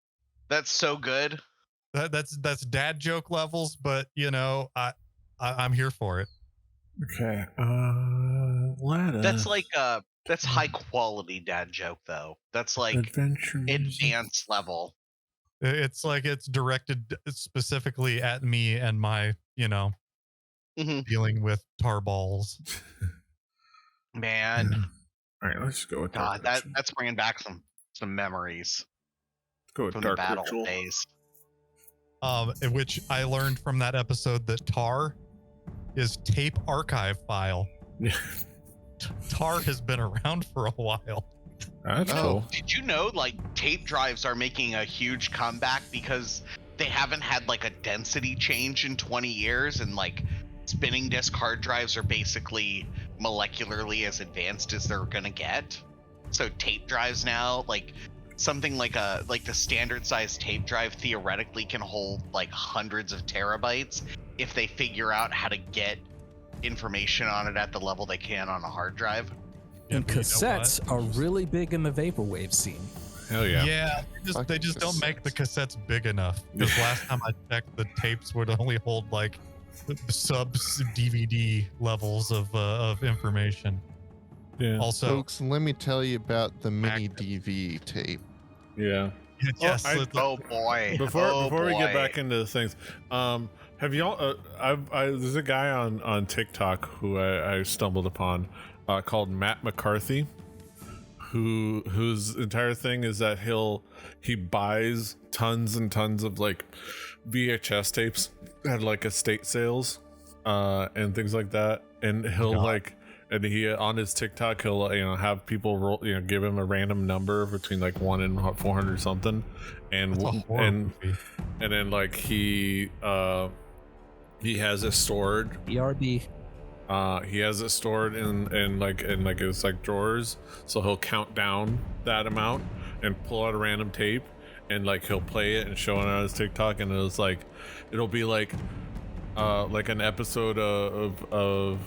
so good. That's dad joke levels, but you know, I'm here for it. Okay. That's like that's high quality dad joke though. That's like adventure advanced level. It's like it's directed specifically at me and my, dealing with tar balls. Man, all right, let's go with God, that's bringing back some memories. Let's go with from Dark the battle Ritual. days. In which I learned from that episode that tar is tape archive file. Yeah. Tar has been around for a while. That's cool. Did you know like tape drives are making a huge comeback because they haven't had like a density change in 20 years, and like spinning disk hard drives are basically molecularly as advanced as they're gonna get. So tape drives now, like something like the standard size tape drive theoretically can hold like hundreds of terabytes if they figure out how to get information on it at the level they can on a hard drive. And cassettes are really big in the vaporwave scene. Hell yeah. Yeah, they just don't make the cassettes big enough. Because last time I checked, the tapes would only hold like sub DVD levels of information. Yeah. Also, folks, let me tell you about the mini DV tape. Yeah. Yes. Oh boy. Before we get back into things, have y'all? There's a guy on TikTok who I stumbled upon called Matt McCarthy, whose entire thing is that he buys tons and tons of like VHS tapes at like estate sales and things like that, and he'll and he on his TikTok he'll have people roll, give him a random number between like 1 and 400 something, and then like he has it stored. ERB. He has it stored in his like drawers, so he'll count down that amount and pull out a random tape, and like he'll play it and show it on his TikTok, and it'll be like an episode of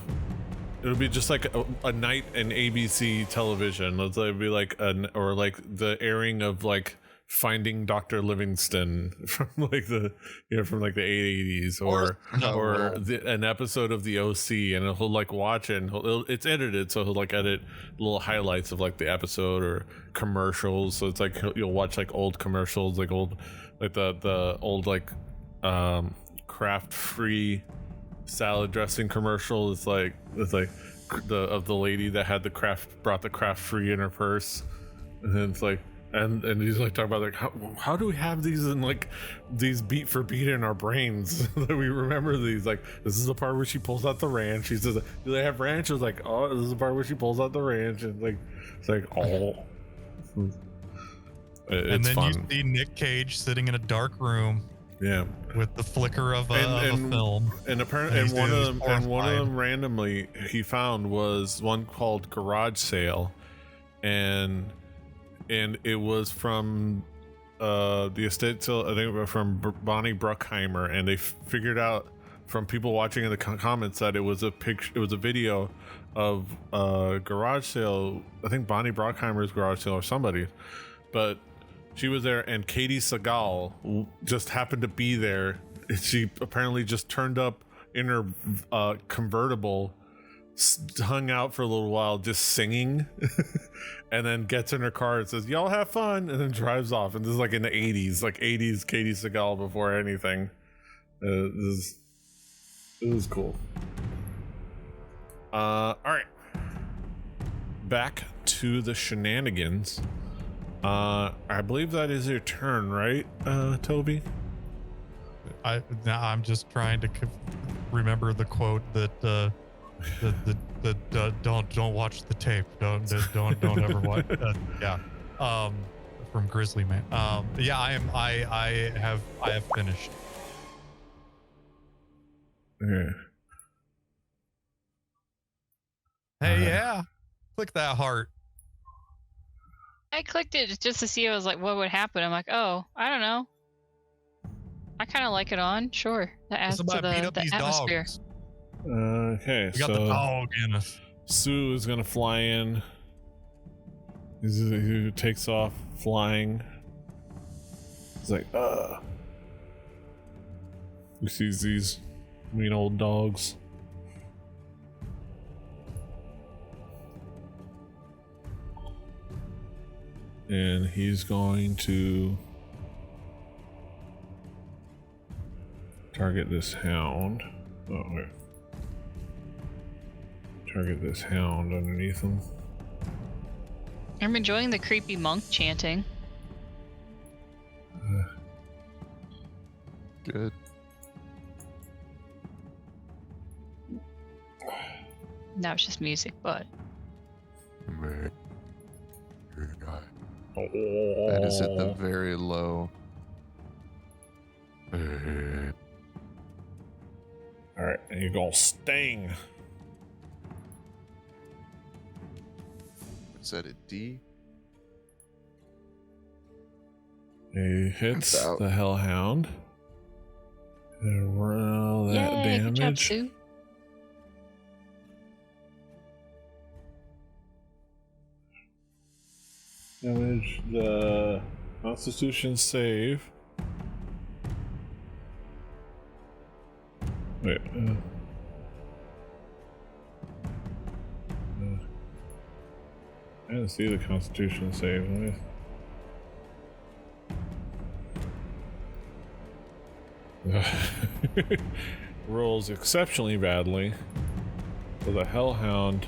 it'll be just like a night in ABC television. It'll be like the airing of like Finding Dr. Livingston from like the 80s, or an episode of the OC, and he'll like watch it, and it's edited, so he'll like edit little highlights of like the episode or commercials. So it's like you'll watch like old commercials, like old like the old like craft free salad dressing commercial. It's like the lady that had brought the craft free in her purse, and then it's like and he's like talking about like how do we have these in like these beat for beat in our brains that we remember these, like this is the part where she pulls out the ranch. He says, do they have ranch? I was like, oh, this is the part where she pulls out the ranch, and it's like oh and then fun. You see Nick Cage sitting in a dark room. Yeah, with the flicker of a film, and apparently, one of them randomly he found was one called Garage Sale, and it was from the estate sale, I think from Bonnie Bruckheimer, and they figured out from people watching in the comments that it was a video of garage sale. I think Bonnie Bruckheimer's garage sale or somebody, but she was there, and Katie Seagal just happened to be there. She apparently just turned up in her convertible, hung out for a little while just singing, and then gets in her car and says, y'all have fun, and then drives off. And this is like in the 80s, like 80s Katie Seagal before anything. It was cool. All right. Back to the shenanigans. I believe that is your turn, right, Toby? I'm just trying to remember the quote that don't watch the tape. Don't ever watch. Yeah, from Grizzly Man. Yeah, I have finished. Yeah. Hey, yeah, click that heart. I clicked it just to see. I was like, what would happen? I'm like, oh, I don't know. I kind of like it on. Sure, that adds to Somebody beat up the these atmosphere. dogs. Okay, We got the so dog in us. Sue is gonna fly in. He takes off flying. He's like, He sees these mean old dogs. And he's going to target this hound. Oh, wait. Target this hound underneath him. I'm enjoying the creepy monk chanting. Good. Now it's just music, but That is at the very low. Alright, and you go sting. Is that a D? He hits About. the hellhound. And roll that yay, good job, damage. Sue. Damage the Constitution save. Wait. I didn't see the Constitution save. Rolls exceptionally badly. So the Hellhound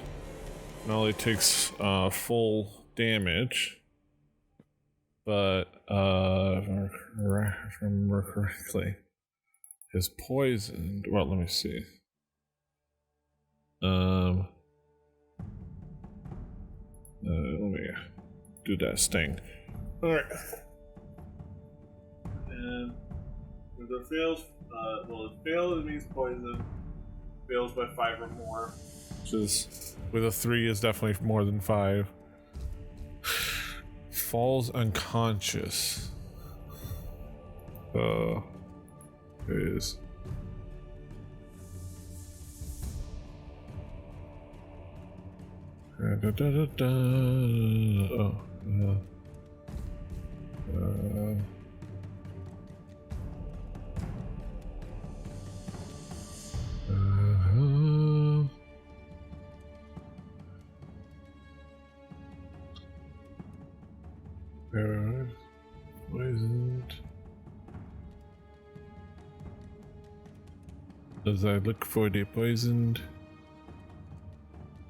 not only takes full damage, but if I remember correctly, is poisoned. Well, let me see. Let me do that sting. Alright. And if it fails, well, it fails, it means poison. Fails by 5 or more. Which is, with a 3, is definitely more than 5. Falls unconscious. Is. Oh, poisoned. As I look for the poisoned.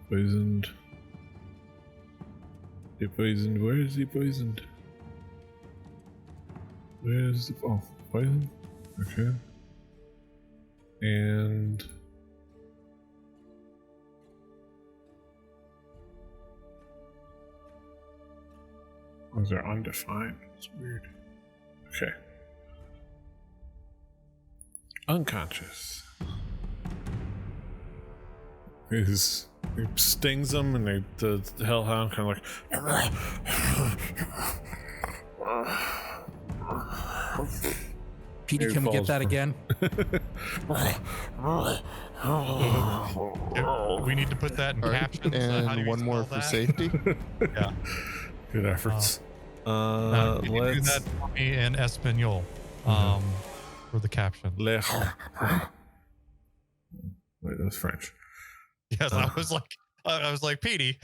Poisoned. The poisoned. Where is he poisoned? Where is the poison? Okay. And those are undefined. It's weird. Okay. Unconscious. He stings them, and the hellhound kind of like. Petey, can we get that again? We need to put that in captions. How do And you one more spell for that? safety. Yeah. Good efforts. Can you do Let's. that for me in Espanol for the caption? Wait, that's French. Yes, I was like, Petey,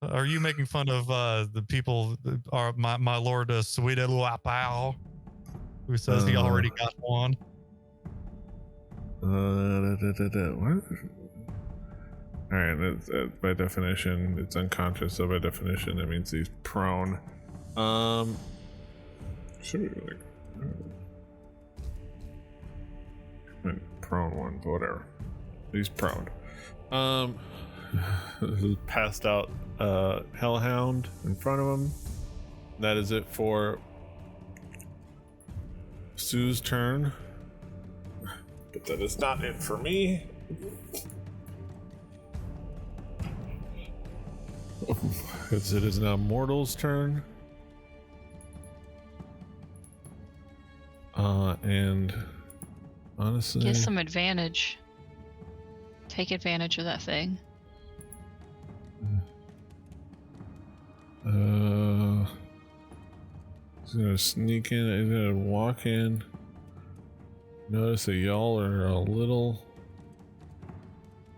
are you making fun of the people, my lord Sweet Luapao, who says he already got one? Alright, that's, by definition, it's unconscious, so by definition, that means he's prone. Should we prone one, but whatever. He's prone. Passed out hellhound in front of him. That is it for Sue's turn. But that is not it for me. Because it is now Mortal's turn. And honestly, Get some advantage. Take advantage of that thing. He's gonna sneak in. He's gonna walk in. Notice that y'all are a little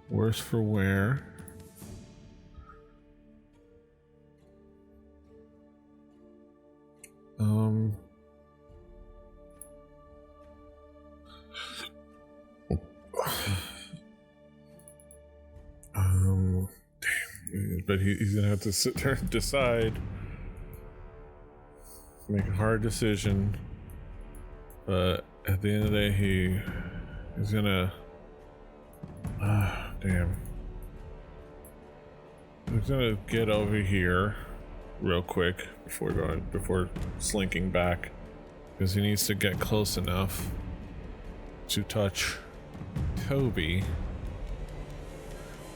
worse for wear. But he's gonna have to sit there and decide, make a hard decision. But at the end of the day, he's gonna. Damn. He's gonna get over here real quick before slinking back, because he needs to get close enough to touch Toby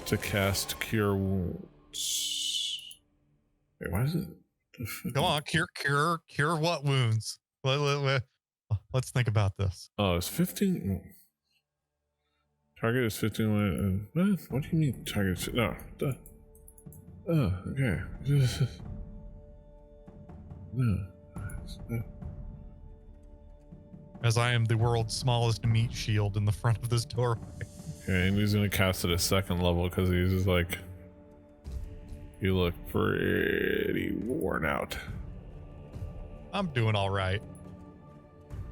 to cast Cure Wounds. Wait, why is it? Go on, cure what wounds? Let's think about this. Oh, it's 15. Target is 15. What do you mean target is? No. Oh, okay. No. As I am the world's smallest meat shield in the front of this doorway. Okay, and he's gonna cast it at second level because he's just like, you look pretty worn out. I'm doing all right.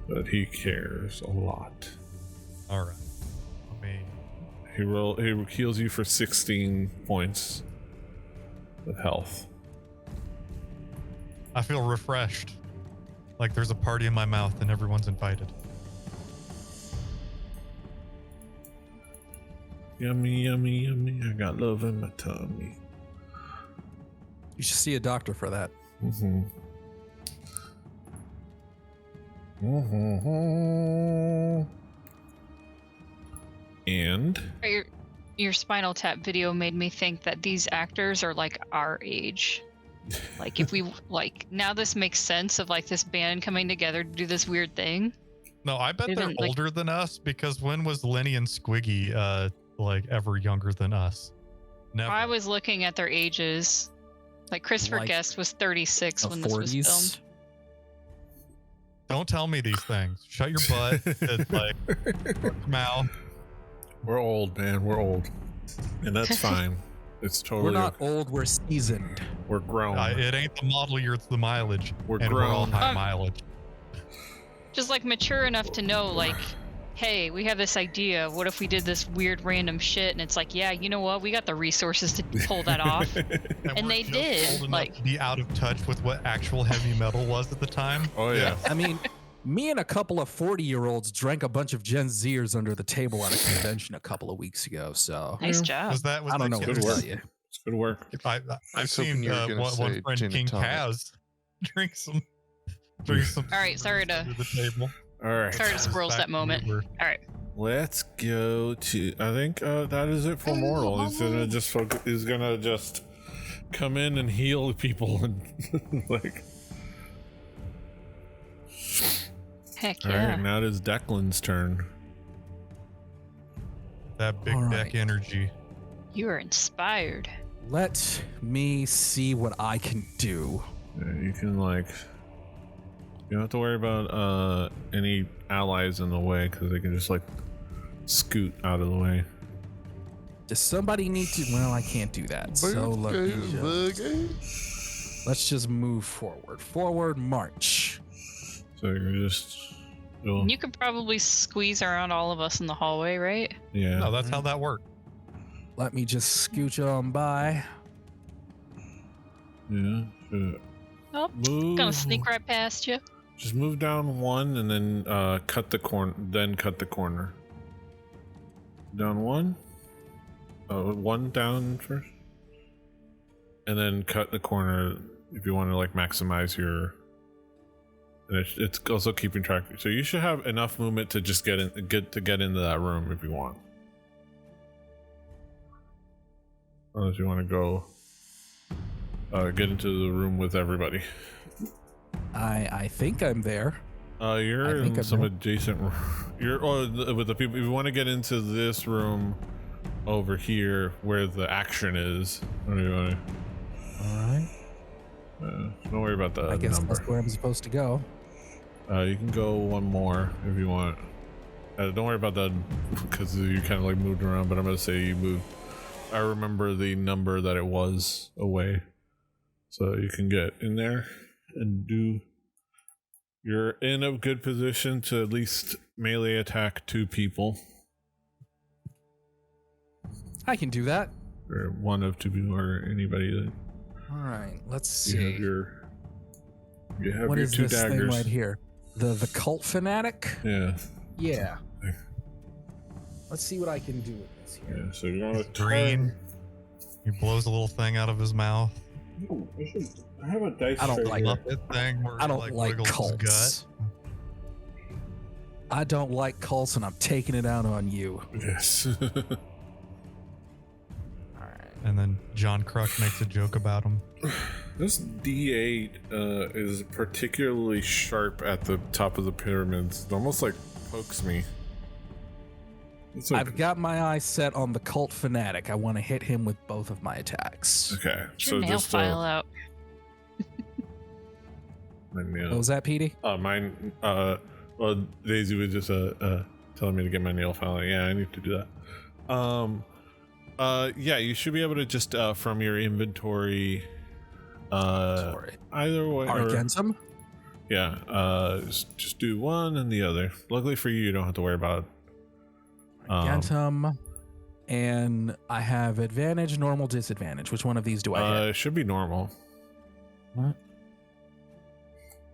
But he cares a lot. All right. I mean, He heals you for 16 points of health. I feel refreshed. Like there's a party in my mouth and everyone's invited. Yummy, yummy, yummy. I got love in my tummy. You should see a doctor for that. Mm-hmm. Mm-hmm. And Your Spinal Tap video made me think that these actors are like our age. Like if we like now this makes sense of like this band coming together to do this weird thing. No, I bet They've they're been, like- older than us, because when was Lenny and Squiggy like ever younger than us? Never. I was looking at their ages. Like Christopher Like Guest was 36 The when this was 40s. filmed. Don't tell me these things. Shut your butt. It's like your mouth. we're old, man. We're old. And that's fine. It's totally. We're not old, we're seasoned. We're grown. It ain't the model year, it's the mileage. We're and we're all grown. high mileage. Just like mature enough to know like, hey, we have this idea. What if we did this weird random shit? And it's like, yeah, you know what? We got the resources to pull that off. And we're they just did, old enough like- to be out of touch with what actual heavy metal was at the time. Oh yeah. I mean, me and a couple of 40-year-olds drank a bunch of Gen Zers under the table at a convention a couple of weeks ago. So Nice Yeah. job. Was that? Was I don't that know what good to work. tell you. It's good work. I've was hoping seen you were gonna one say friend gin King and tonic. Kaz drink some. All right, sorry to- under the table. All right. Sorry to spoil Back that to moment. Uber. All right. Let's go to. I think that is it for Mortal. He's gonna just focus. He's gonna just come in and heal people and like. Heck All yeah. right, now it is Declan's turn. That big All deck right. energy. You are inspired. Let me see what I can do. Yeah, you can like. You don't have to worry about any allies in the way because they can just like scoot out of the way. Does somebody need to? Well, I can't do that. So let's just move forward. Forward march. So you're just. You'll, You could probably squeeze around all of us in the hallway, right? yeah. No, that's how that worked. Let me just scooch on by. Yeah. Oh, Move. gonna sneak right past you. Just move down one and then cut the corner. Then cut the corner. Down one. One down first, and then cut the corner if you want to like maximize your. And it's also keeping track. So you should have enough movement to just get into that room if you want. Unless you want to go get into the room with everybody. I think I'm there. You're in some adjacent. You're with the people. If you want to get into this room over here where the action is, what do you want? All right. Don't worry about that. I guess number. that's where I'm supposed to go. You can go one more if you want. Don't worry about that because you kind of like moved around. But I'm gonna say you moved. I remember the number that it was away, so you can get in there and do. You're in a good position to at least melee attack 2 people. I can do that. Or one of 2 people, or anybody that. All right, let's see. You have what your is 2 this daggers. thing right here? The cult fanatic? Yeah. Yeah. Let's see what I can do with this here. Yeah, so you're on a green. He blows a little thing out of his mouth. Ooh, I have a dice. I don't like That thing where I he, don't like wiggles his cults. gut. I don't like cults, and I'm taking it out on you. Yes. All right. And then John Kruk makes a joke about him. This D8 is particularly sharp at the top of the pyramids. It almost like pokes me. It's like, I've got my eyes set on the cult fanatic. I want to hit him with both of my attacks. okay, Get your nail file out. My nail. What was that, Petey? Mine. Well, Daisy was just telling me to get my nail file out. Yeah, I need to do that. Yeah, you should be able to just from your inventory. Either way. Argentum? Yeah. Just do one and the other. Luckily for you, you don't have to worry about. Argentum. And I have advantage, normal, disadvantage. Which one of these do I hit? It should be normal. What?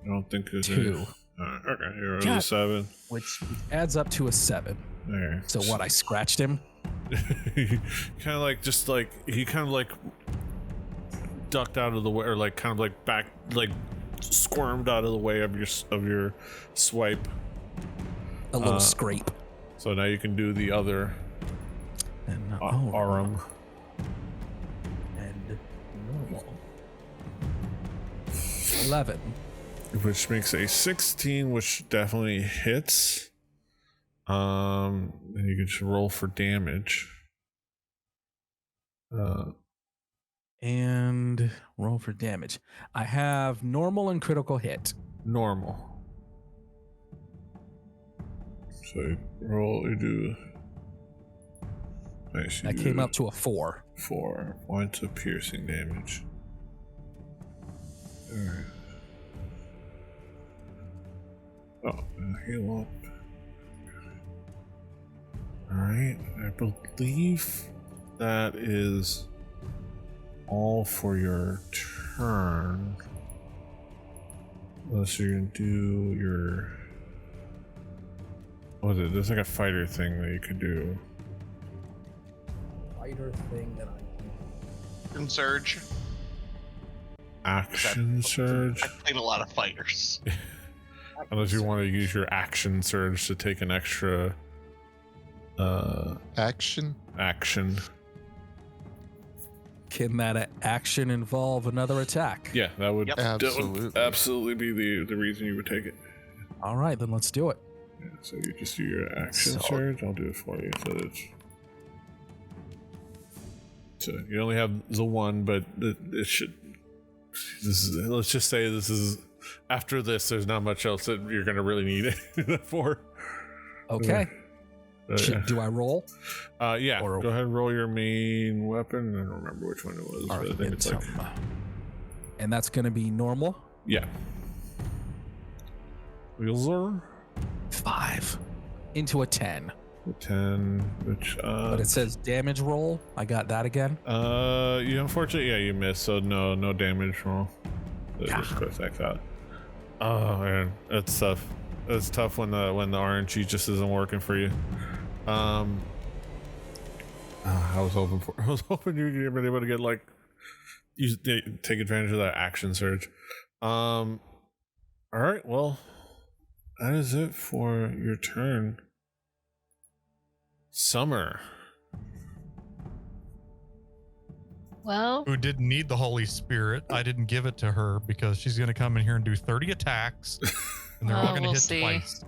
I don't think it's 2. Okay, you're on a 7. Which adds up to a 7. There. So what? I scratched him. Kind of like he kind of like ducked out of the way, or like kind of like back, like squirmed out of the way of your swipe. A little scrape. So now you can do the other And arm. And normal. 11. Which makes a 16, which definitely hits. And you can just roll for damage. And roll for damage. I have normal and critical hit. Normal. So you do. Nice. That came up to a 4. 4 points of piercing damage. Alright. Oh, heal up. Alright, I believe that is all for your turn. Unless you're gonna do your. What is it? There's like a fighter thing that you could do. Fighter thing that I And Surge. Action surge. I played a lot of fighters. Unless you want to use your action surge to take an extra Action. Can that action involve another attack? Yeah, that would, Yep. that would Absolutely. absolutely be the reason you would take it. All right, then let's do it. Yeah, so you just do your action So- surge. I'll do it for you. So you only have the one, but it should. Let's just say this is after this. There's not much else that you're gonna really need it for. Okay. Yeah. Do I roll? Yeah. Or- Go ahead and roll your main weapon. I don't remember which one it was. All But I right, think it's like and that's going to be normal. yeah. Wheelzer 5 into a 10. 10, which But it says damage roll. I got that again. you unfortunately you missed, so no damage roll. So Yeah. just cross X out. Oh man, that's tough. It's tough when the RNG just isn't working for you. I was hoping you were gonna be able to get like take advantage of that action surge. All right, well, that is it for your turn. Summer. Well, who didn't need the Holy Spirit. I didn't give it to her because she's going to come in here and do 30 attacks, and they're all going to we'll hit see. twice.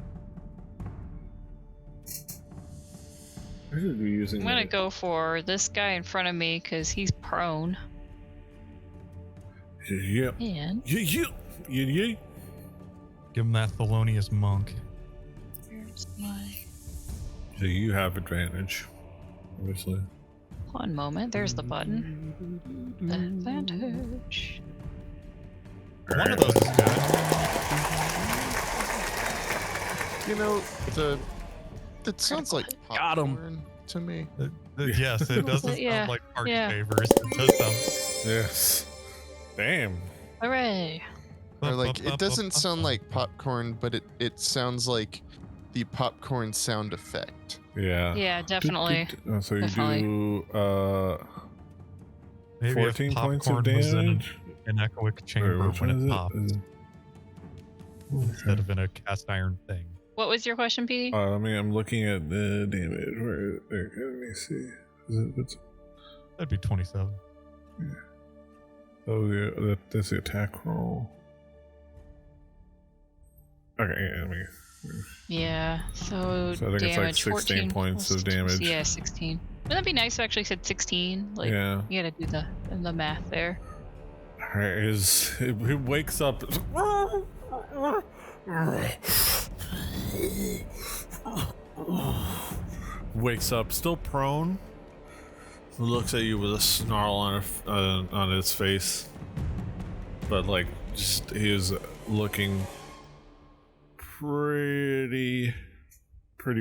I should be using. I'm gonna go for this guy in front of me because he's prone. Yeah. And Yeah. Give him that Thelonious Monk. where's my... So you have advantage, obviously. One moment. There's the button. Advantage. One of those is good. You know, that sounds like Got 'em. popcorn to me. Yes, it doesn't Yeah, sound like Park yeah. Favors. It does sound. Yes. Damn. Hooray! Or like, it doesn't sound like popcorn, but it sounds like the popcorn sound effect. Yeah. Yeah, definitely. So you Definitely. do Maybe if 14 points of popcorn was in damage. an echoic chamber which when one is it it? pops, instead of in a cast iron thing. What was your question, P? I mean, I'm looking at the damage. Where, let me see. That'd be 27. Oh, yeah, that's the attack roll. Okay, yeah, let me. Yeah. So So I think it's like damage 16 14 points plus of 2. damage. Yeah, 16. Wouldn't that be nice if I actually said 16? Like, Yeah. you gotta do the math there. Alright, he wakes up. Wakes up, still prone. Looks at you with a snarl on his face, but like, just he is looking pretty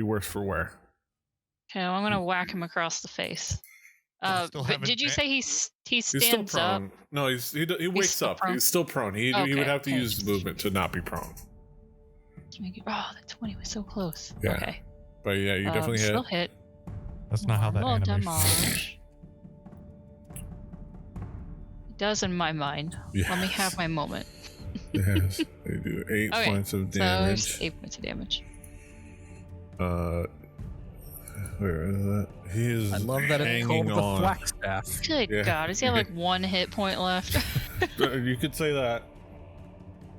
worse for wear. Okay, well, I'm gonna whack him across the face. still But have did you say he He's still stands up? prone. No, he wakes still up. prone? He's still prone. He Okay, would have to okay. use movement to not be prone. Oh, the 20 was so close. Yeah. Okay. But yeah, you definitely still hit. hit. That's not how that Normal animation works. damage. It does in my mind. Let me have my moment. Yes, they do 8 Okay, points of So damage. it's 8 points of damage. Where is that? He is I love that it's hanging called the on. thwack staff. Good Yeah. God, does he have like 1 hit point left? You could say that.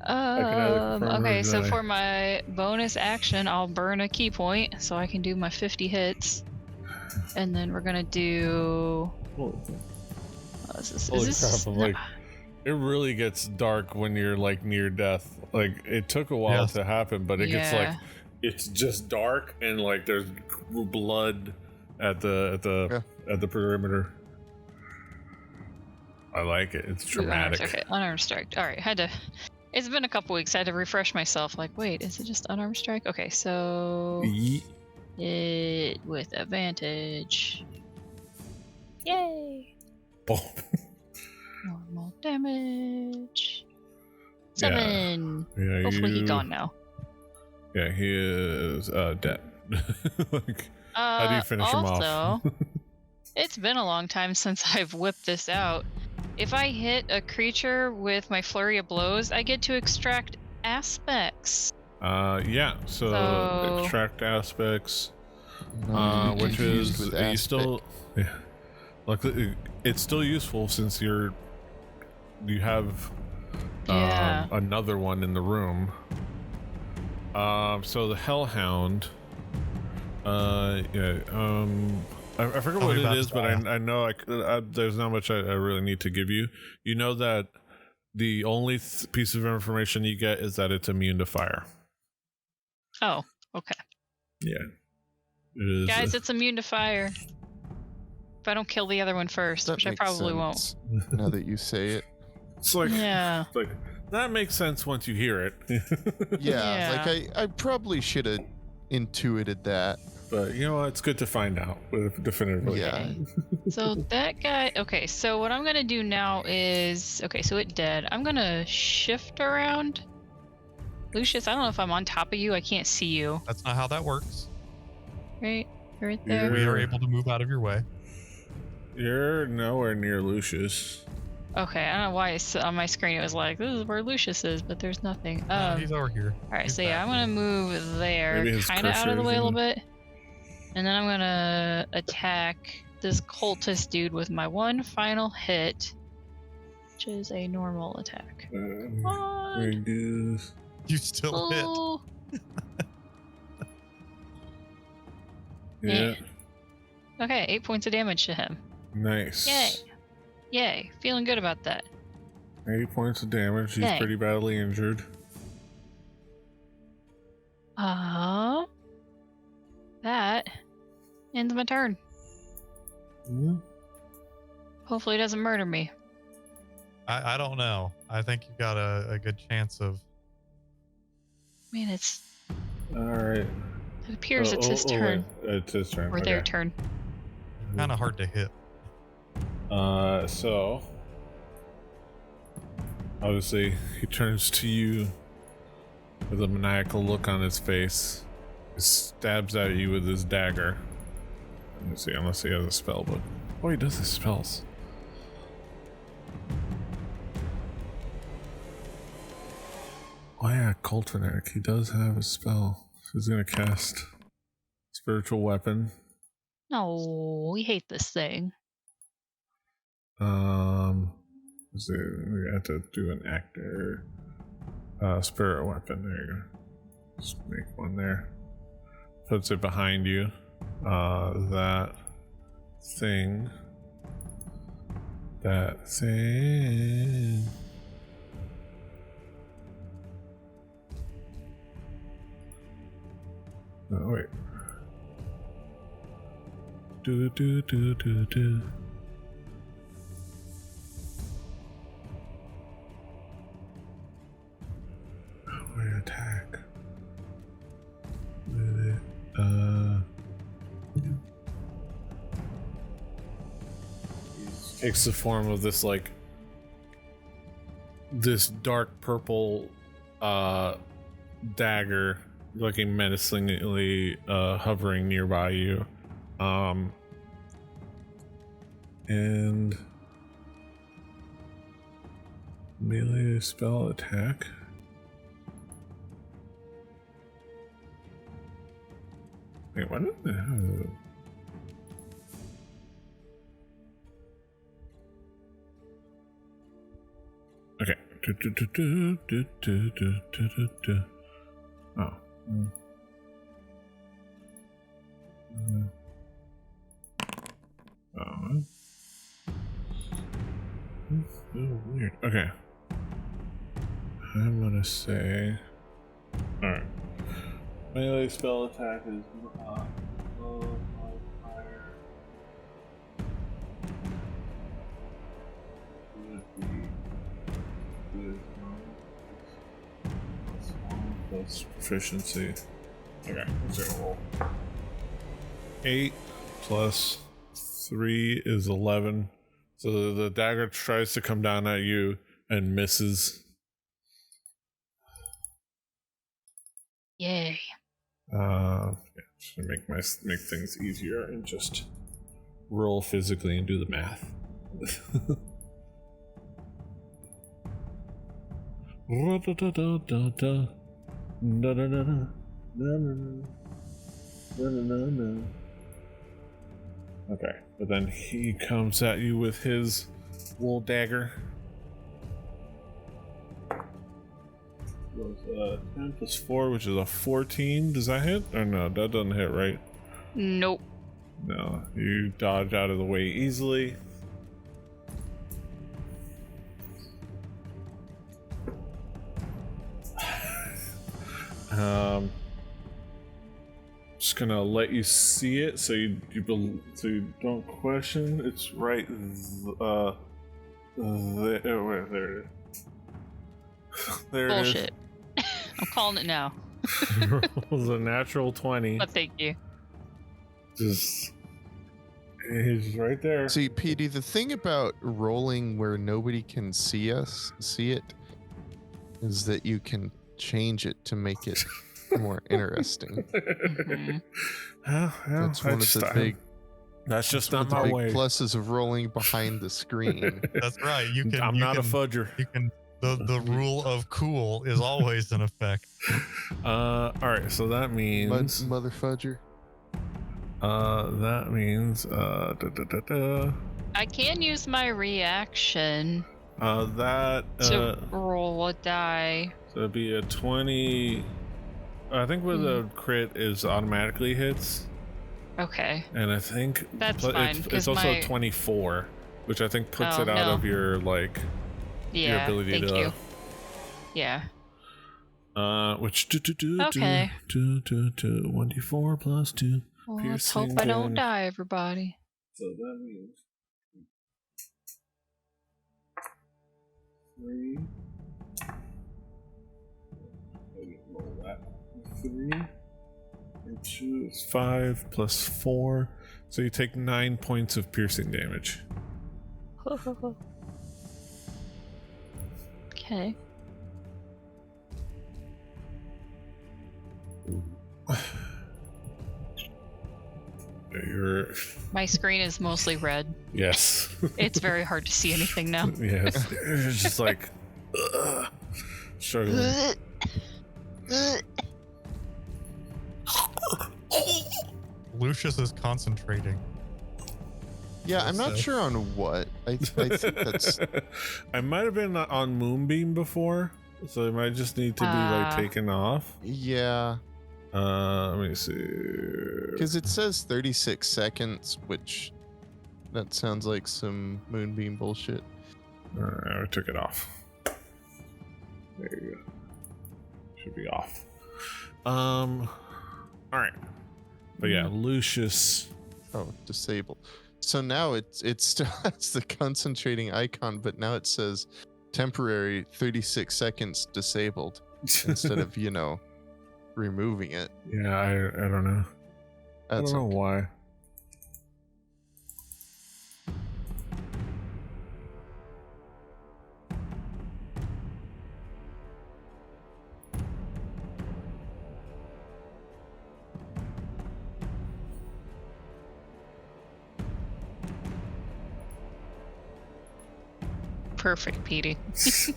can either confirm or Okay, so deny. for my bonus action, I'll burn a key point so I can do my 50 hits. And then we're gonna do. Holy Is this, crap! I'm no, like, it really gets dark when you're like near death. Like it took a while Yes. to happen, but it gets like Yeah. it's just dark and like there's blood at the perimeter. I like it. It's dramatic. Okay, unarmed strike. All right, had to. It's been a couple weeks. I had to refresh myself. Like, wait, is it just unarmed strike? Okay, so it with advantage. Yay! Oh. Normal damage. Yeah. 7. Yeah, Hopefully he's gone now. Yeah, he is dead. Like, how do you finish him off? Also, it's been a long time since I've whipped this out. If I hit a creature with my flurry of blows, I get to extract aspects. Yeah. So extract aspects, which is you still, yeah. Like it's still useful since you have Yeah. another one in the room. So the Hellhound. I forget what it is, but I know there's not much I really need to give you. You know that the only piece of information you get is that it's immune to fire. Oh, okay. Yeah. It is. Guys, it's immune to fire. If I don't kill the other one first, That which I makes probably sense, now that you say it. It's like, Yeah. it's like that makes sense once you hear it. Yeah, Yeah. like I probably should have intuited that. But you know what? It's good to find out definitively. Yeah. Okay. So that guy. Okay, so what I'm gonna do now is. Okay, so it dead. I'm gonna shift around. Lucius, I don't know if I'm on top of you. I can't see you. That's not how that works. Right there. We are able to move out of your way. You're nowhere near Lucius. Okay, I don't know why it's on my screen it was like, this is where Lucius is, but there's nothing. He's over here. Alright, He's so yeah, back I'm gonna here. move there, Maybe his kinda out of the cursor's way a little in- bit. And then I'm gonna attack this cultist dude with my one final hit, which is a normal attack. Very good. You still hit. Oh, Yeah. okay, 8 points of damage to him. Nice. Yay, feeling good about that. 80 points of damage. He's Yay. pretty badly injured. That ends my turn. Hopefully it doesn't murder me. I don't know. I think you got a good chance of. I mean, it's. All right. It appears it's his turn. Wait. It's his turn. Or their turn. Kind of hard to hit. So obviously he turns to you with a maniacal look on his face. He stabs at you with his dagger. Let me see, unless he has a spell book. Oh, he does his spells. Oh yeah, Cult Fanatic. He does have a spell. He's gonna cast Spiritual Weapon. No, we hate this thing. So we have to do an actor. Spirit Weapon. There you go. Just make one there. Puts it behind you. That thing. Oh, wait. Do. How do I attack? With it. Takes the form of this this dark purple dagger, looking menacingly, hovering nearby you. And melee spell attack. Wait, what? Okay. Oh. Oh. Oh, weird. Okay. I'm gonna say. Alright. Melee spell attack is low modifier. Would be plus proficiency. Okay, let's roll. 8 plus 3 is 11. So the dagger tries to come down at you and misses. Yay. Just to make things easier and just roll physically and do the math. Okay, but then he comes at you with his wool dagger. Was 10 plus 4, which is a 14. Does that hit? Or no, that doesn't hit, right? Nope. No, you dodge out of the way easily. Just gonna let you see it, so you don't question. It's right there. There it is. There Bullshit. I'm calling it now. It rolls a natural 20. But thank you. He's right there. See, PD, the thing about rolling where nobody can see it, is that you can change it to make it more interesting. Mhm. That's one of the big. That's just one not of the my big way. pluses of rolling behind the screen. That's right. I'm not a fudger. You can. The rule of cool is always in effect. All right, so that means Mother fudger. That means I can use my reaction that to roll a die. so it'd be a 20. I think where the crit is automatically hits, Okay. and I think That's fine, it's 'cause also my- 24, which I think puts Oh, it out no. of your your Yeah, ability thank to you. Yeah. which Okay. 1d4 plus 2 Well, let's piercing hope I don't damage. die, everybody. So that means 3. Roll that. 3 and 2 is 5 plus 4. So you take 9 points of piercing damage. Okay. You're My screen is mostly red. yes. It's very hard to see anything now. Yes. You're just like struggling. Lucius is concentrating. Yeah, I'm not So- sure on what. I think that's I might have been on Moonbeam before, so it might just need to be like taken off. yeah, Let me see. because it says 36 seconds, which that sounds like some Moonbeam bullshit. I took it off. There you go. Should be off. All right. But yeah, Lucius. Oh, disable. So now it still has the concentrating icon, but now it says temporary 36 seconds disabled instead of removing it. Yeah, I don't know. I That's don't know okay. why. Perfect, Petey. Its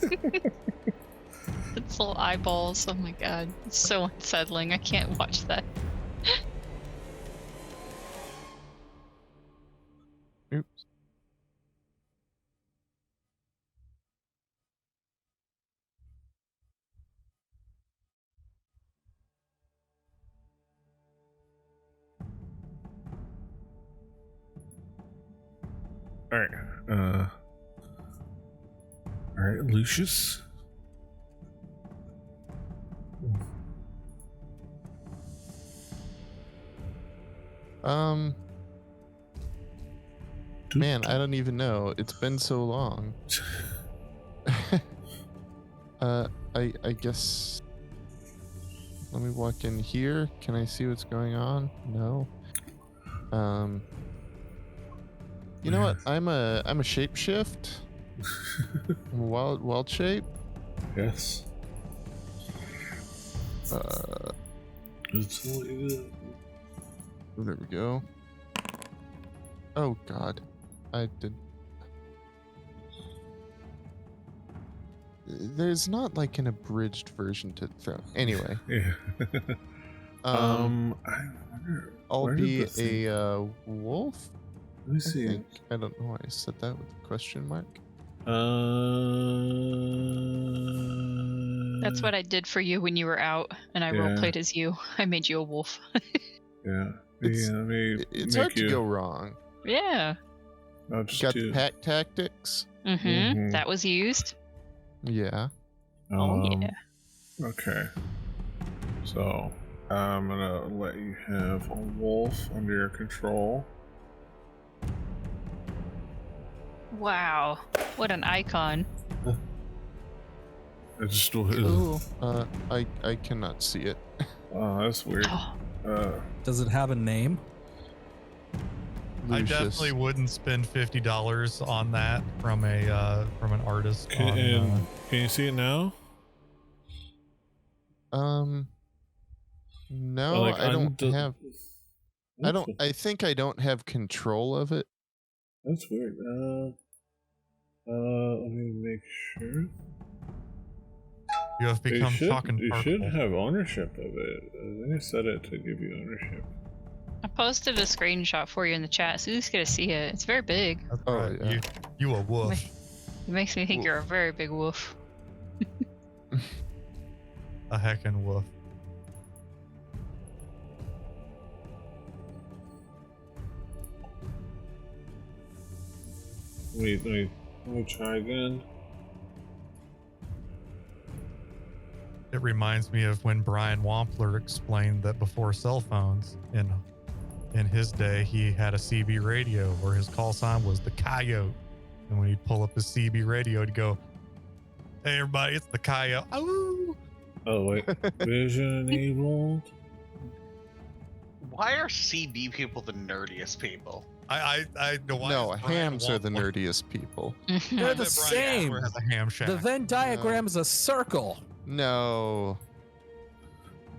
little eyeballs. Oh my god. It's so unsettling. I can't watch that. Oops. All right. All right, Lucius. Man, I don't even know. It's been so long. I guess. Let me walk in here. Can I see what's going on? No. You know what? I'm a shapeshift. I'm a wild shape. Yes. There we go. Oh God, I did. There's not like an abridged version to throw. Anyway, Yeah. I wonder. I'll where did be the thing- a wolf. Let me I see. think. I don't know why I said that with a question mark. That's what I did for you when you were out, and I Yeah. roleplayed as you. I made you a wolf. Yeah. It's- Yeah. Let me It's make hard to go wrong. Yeah. I'll just Got do. the pack tactics. Mm-hmm. Mhm. That was used. Yeah. Oh, yeah. Okay. So I'm gonna let you have a wolf under your control. Wow. What an icon. I just. Ooh. I cannot see it. Oh, that's weird. Oh, Does it have a name? I Lucius. definitely wouldn't spend $50 on that from an artist. Can you see it now? No, Like, I don't have. I That's don't. I think I don't have control of it. That's weird. Let me make sure. You have You become should, chalk and you purple. should have ownership of it. I think I set it to give you ownership. posted a screenshot for you in the chat, so you just get to see it. It's very big. That's Oh, right. yeah. You a wolf. It makes me think Wolf. you're a very big wolf. A heckin' wolf. Wait, let me try again. It reminds me of when Brian Wampler explained that before cell phones, in his day, he had a CB radio where his call sign was the Coyote. And when he'd pull up his CB radio, he'd go, "Hey, everybody, it's the Coyote." Ooh. Oh wait, vision enabled. Why are CB people the nerdiest people? I know why. No, is Brian hams are the Wampler- nerdiest people. Why They're is the it Brian same. Wampler has a ham shack? The Venn diagram is a circle. No.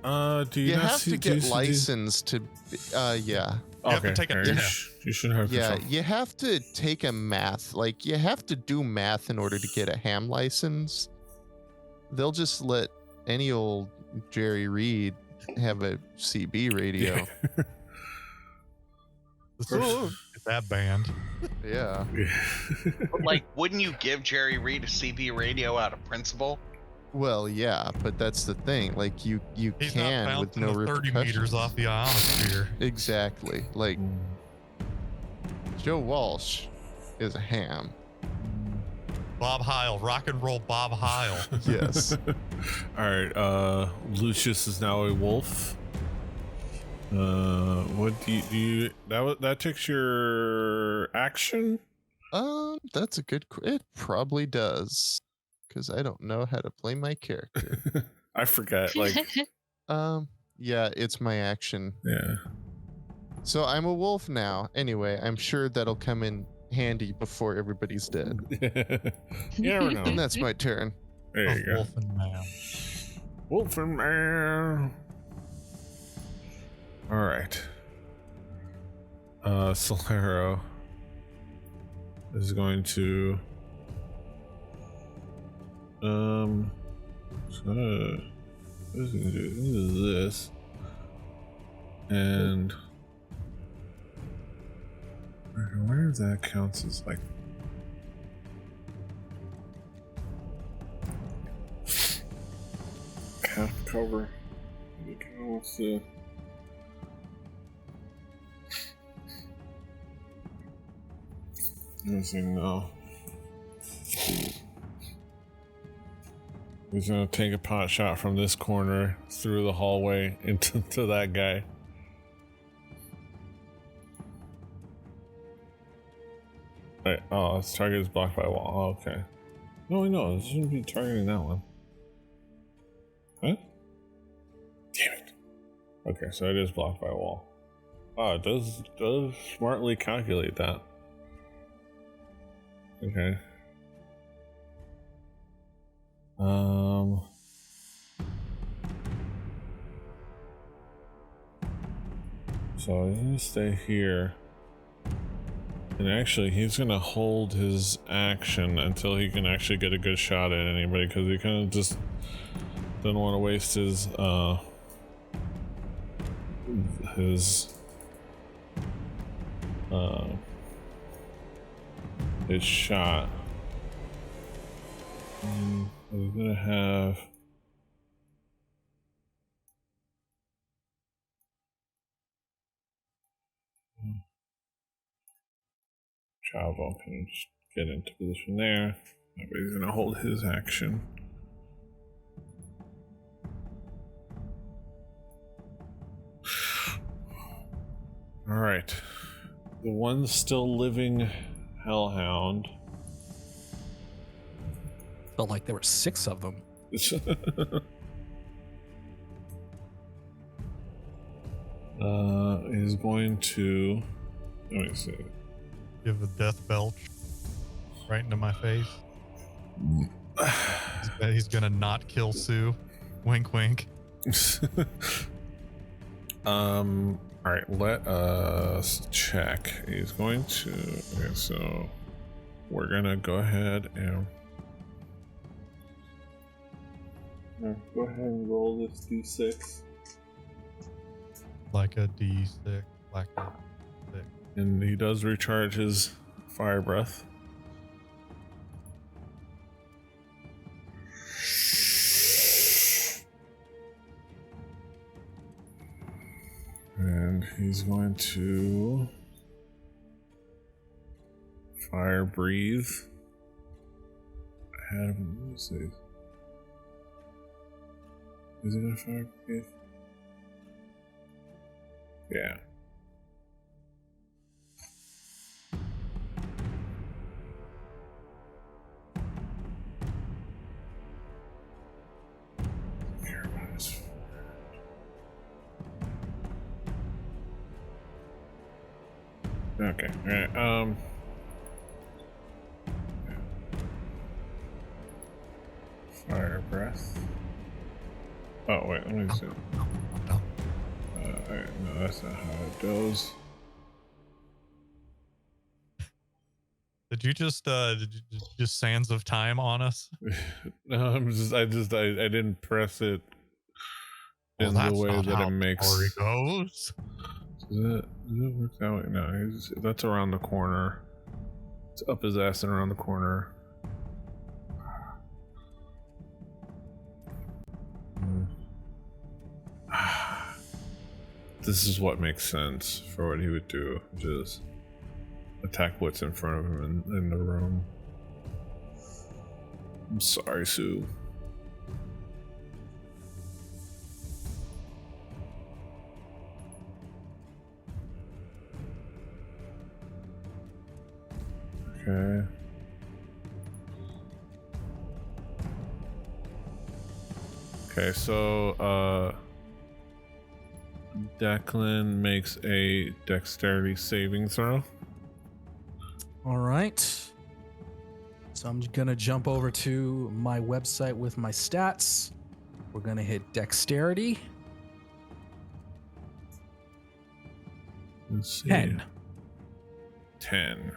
Do you, You not have see, to do you get see- licensed to, yeah. You have to Okay, take a alright, you, test. you should have Yeah, control. you have to take a math. Like, you have to do math in order to get a ham license. They'll just let any old Jerry Reed have a CB radio. It's that band. Yeah. But, like, wouldn't you give Jerry Reed a CB radio out of principle? Well, yeah, but that's the thing. Like, you He's can not with bouncing no the 30 repercussions. meters off the ionosphere. Exactly. Like, Joe Walsh is a ham. Bob Heil, rock and roll Bob Heil. Yes. All right. Lucius is now a wolf. What do you that takes your action? That's a good. It probably does, because I don't know how to play my character. I forget. Like, Yeah, it's my action. yeah. So I'm a wolf now. Anyway, I'm sure that'll come in handy before everybody's dead. You never know. And that's my turn. There you go. Wolf and man. Wolf and man. All right. Solero is going to so what is he gonna do? He's gonna do this, and I wonder if that counts as like half cover. It counts. Using no. He's gonna take a pot shot from this corner through the hallway into to that guy. Right. Oh, this target is blocked by a wall. Oh, okay. No, I know. This shouldn't be targeting that one. Huh? Damn it. Okay, so it is blocked by a wall. Oh, it does smartly calculate that. Okay. So he's gonna stay here. And actually, he's gonna hold his action until he can actually get a good shot at anybody, because he kind of just doesn't want to waste his shot. He's gonna have Chavo can just get into position there. Everybody's gonna hold his action. Alright. The one still living Hellhound. Felt like there were 6 of them. Is going to, let me see. Give a death belch right into my face. He's gonna not kill Sue. Wink, wink. All right, let us check. He's going to, okay, so we're gonna go ahead and go ahead and roll this d6. Like a D6. Black Death. And he does recharge his fire breath. And he's going to fire breathe. I had him. Let's see. Is it a fire breathe? Yeah. Okay. All right. Fire breath. Oh wait, let me see. Alright, no, that's not how it goes. Did you just sands of time on us? No, I didn't press it in the way that it makes. Story goes. Does it work that way? No, that's around the corner. It's up his ass and around the corner. This is what makes sense for what he would do, which is attack what's in front of him in the room. I'm sorry, Sue. Okay. Okay, so Declan makes a dexterity saving throw. All right. So I'm gonna jump over to my website with my stats. We're gonna hit dexterity. Let's see. 10. 10.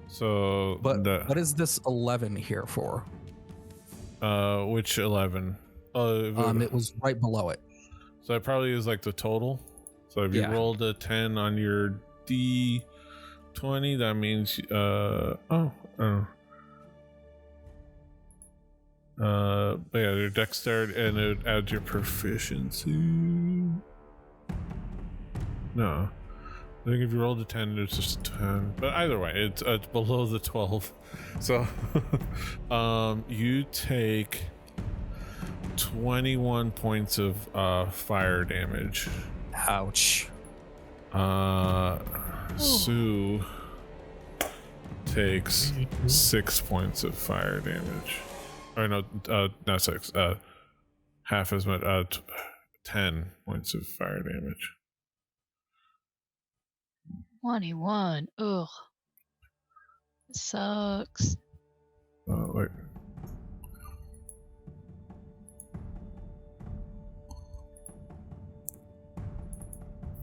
So But what is this 11 here for? Which 11? It was right below it. So that probably is like the total. So if you rolled a 10 on your D20, that means but yeah, your dexterity, and it would add your proficiency. No, I think if you rolled a 10, it's just 10. But either way, it's below the 12. So, you take 21 points of fire damage. Ouch. Sue takes 6 points of fire damage. Or no, not 6. Half as much. 10 points of fire damage. 21. Ugh. It sucks. Wait.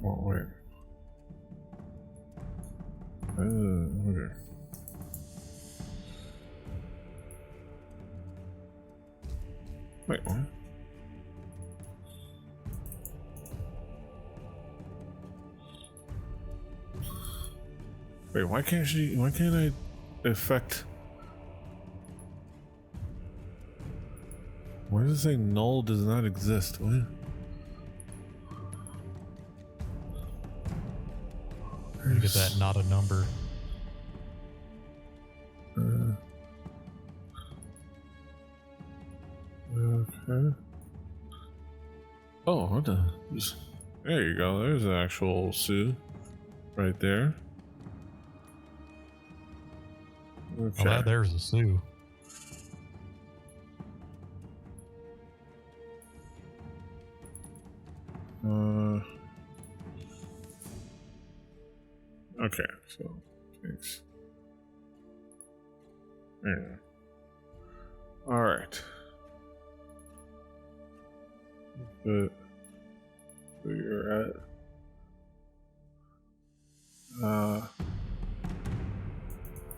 Oh, wait. Okay. Wait, what? Wait, why can't I affect? Why does it say null does not exist? What? You get that not a number. Okay. Oh, what the? There you go. There's an actual Sue right there. Okay. Well, there's a Sue. Okay, so thanks. Yeah. All right. But where you're at?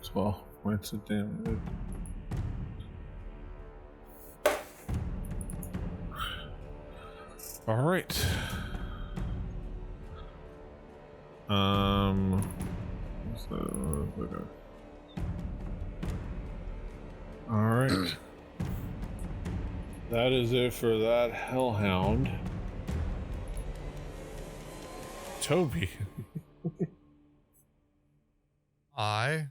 12 points of damage. All right. All right. That is it for that hellhound. Toby. I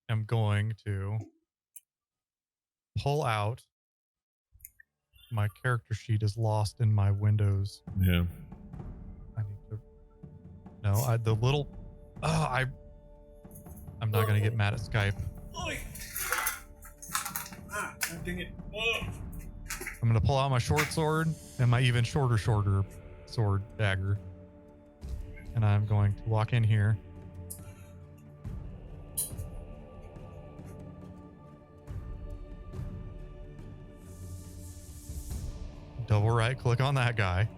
am going to pull out. My character sheet is lost in my Windows. Yeah. I need to. No, I'm not gonna get mad at Skype. Dang it. I'm gonna pull out my short sword and my even shorter sword dagger, and I'm going to walk in here. Double right click on that guy.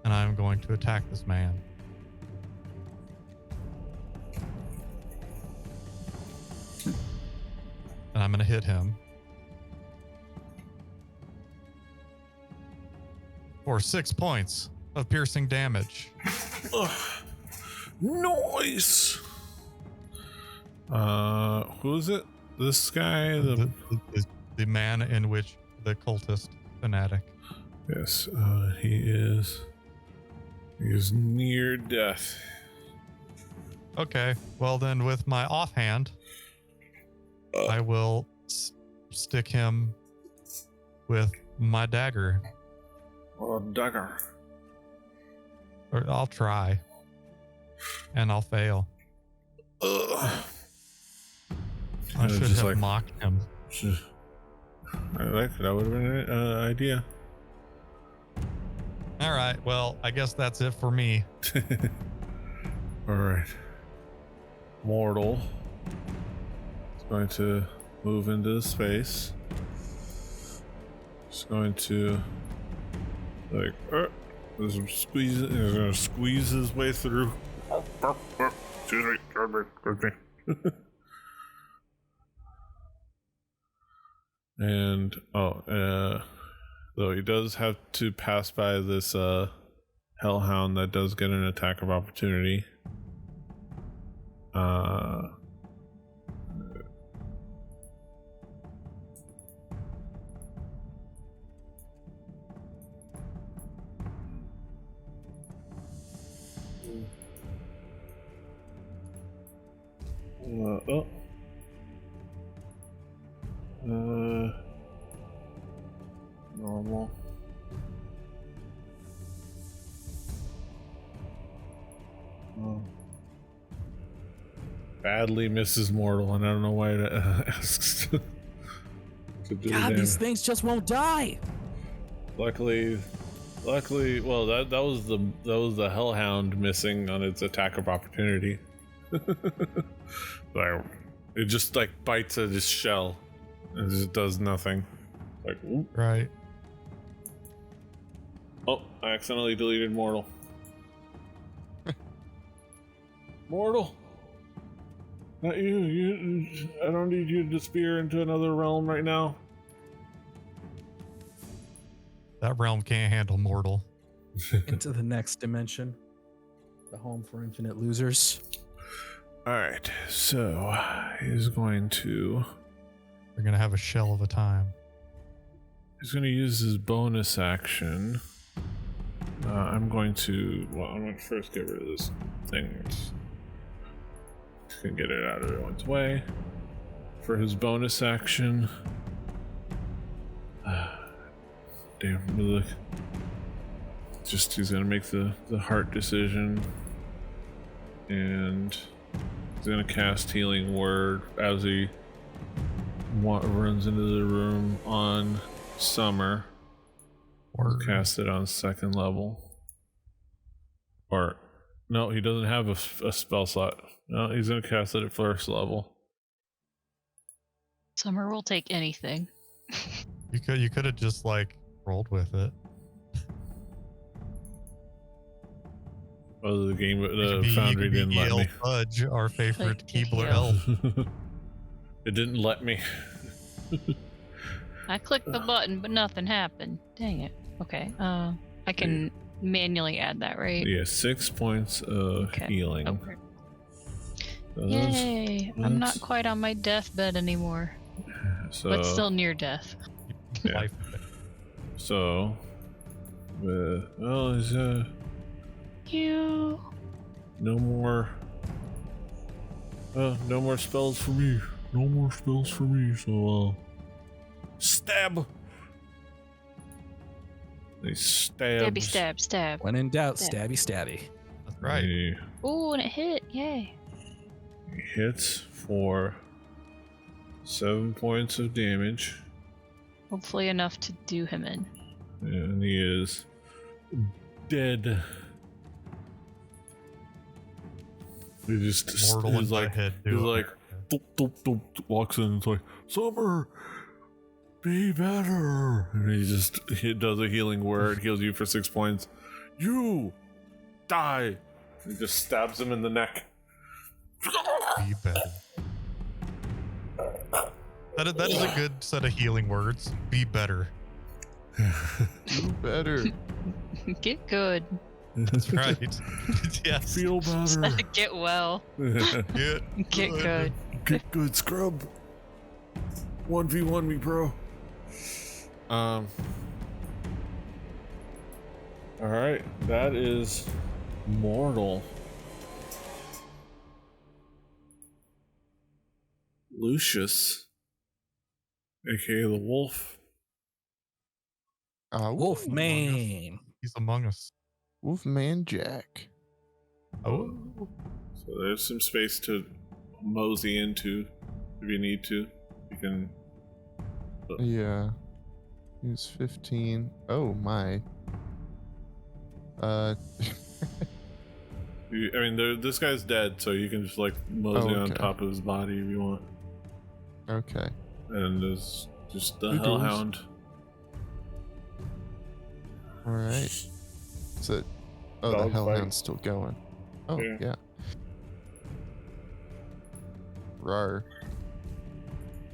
And I'm going to attack this man. And I'm going to hit him. For 6 points of piercing damage. Nice. Who is it? This guy, The man in which the cultist fanatic. Yes, he is near death. Okay, well then with my offhand, I will stick him with my dagger. Dagger. Or I'll try. And I'll fail. I should have mocked him. I like that. That would have been an idea. All right. Well, I guess that's it for me. All right. Mortal is going to move into the space. He's going to he's going to squeeze his way through. Excuse me. And though he does have to pass by this hellhound that does get an attack of opportunity. Normal. Badly misses mortal, and I don't know why it asks to do God, that. these things just won't die. Luckily, well, that was the hellhound missing on its attack of opportunity. Like, it just like bites at his shell and just does nothing. Like, whoop. Right. Oh, I accidentally deleted mortal. Mortal, not you. I don't need you to spear into another realm right now. That realm can't handle mortal. Into the next dimension. The home for infinite losers. Alright, so he's going to We're going to have a shell of a time. He's going to use his bonus action. I'm going to first get rid of this thing. Just gonna get it out of everyone's way. For his bonus action, damn, look. He's gonna make the heart decision, and he's gonna cast Healing Word as he runs into the room on Summer. Or Cast it on second level. Or no, he doesn't have a spell slot. No, he's gonna cast it at first level. Summer will take anything. you could have just like rolled with it. Oh, the Foundry didn't let me. Fudge, our favorite Like, Keebler yeah. elf. It didn't let me. I clicked the button, but nothing happened. Dang it. Okay. I can manually add that, right? Yeah, 6 points of Okay. healing. Okay. So those- Yay! I'm not that's- quite on my deathbed anymore, So, but still near death. Yeah. Life. So, well, is You. no more. No more spells for me. No more spells for me. So, stab. They Stabby stab stab. When in doubt, Stab. stabby. That's right. He Ooh, and it hit! Yay! hits for 7 points of damage, Hopefully enough to do him in. and he is dead. He just Mortal he's and like head. he's like doop, doop, doop, walks in and it's like, Summer, be better. And he does a healing word, heals you for 6 points. You die. He just stabs him in the neck. Be better. That is a good set of healing words. Be better. Do better. Get good. That's right. Yes. Feel better. Get well. Get Good. Get good, scrub. 1v1 me, bro. All right, that is mortal. Lucius, aka the wolf. Wolfman. He's among us. Wolfman Jack. Oh. So there's some space to mosey into if you need to. You can. Yeah. He's 15. Oh my. I mean, this guy's dead, so you can just like mosey on okay. top of his body if you want. Okay. And there's just the Who goes? hellhound. All right. So, oh, Dog the fight. hellhound's still going. Oh Yeah. yeah. Rar.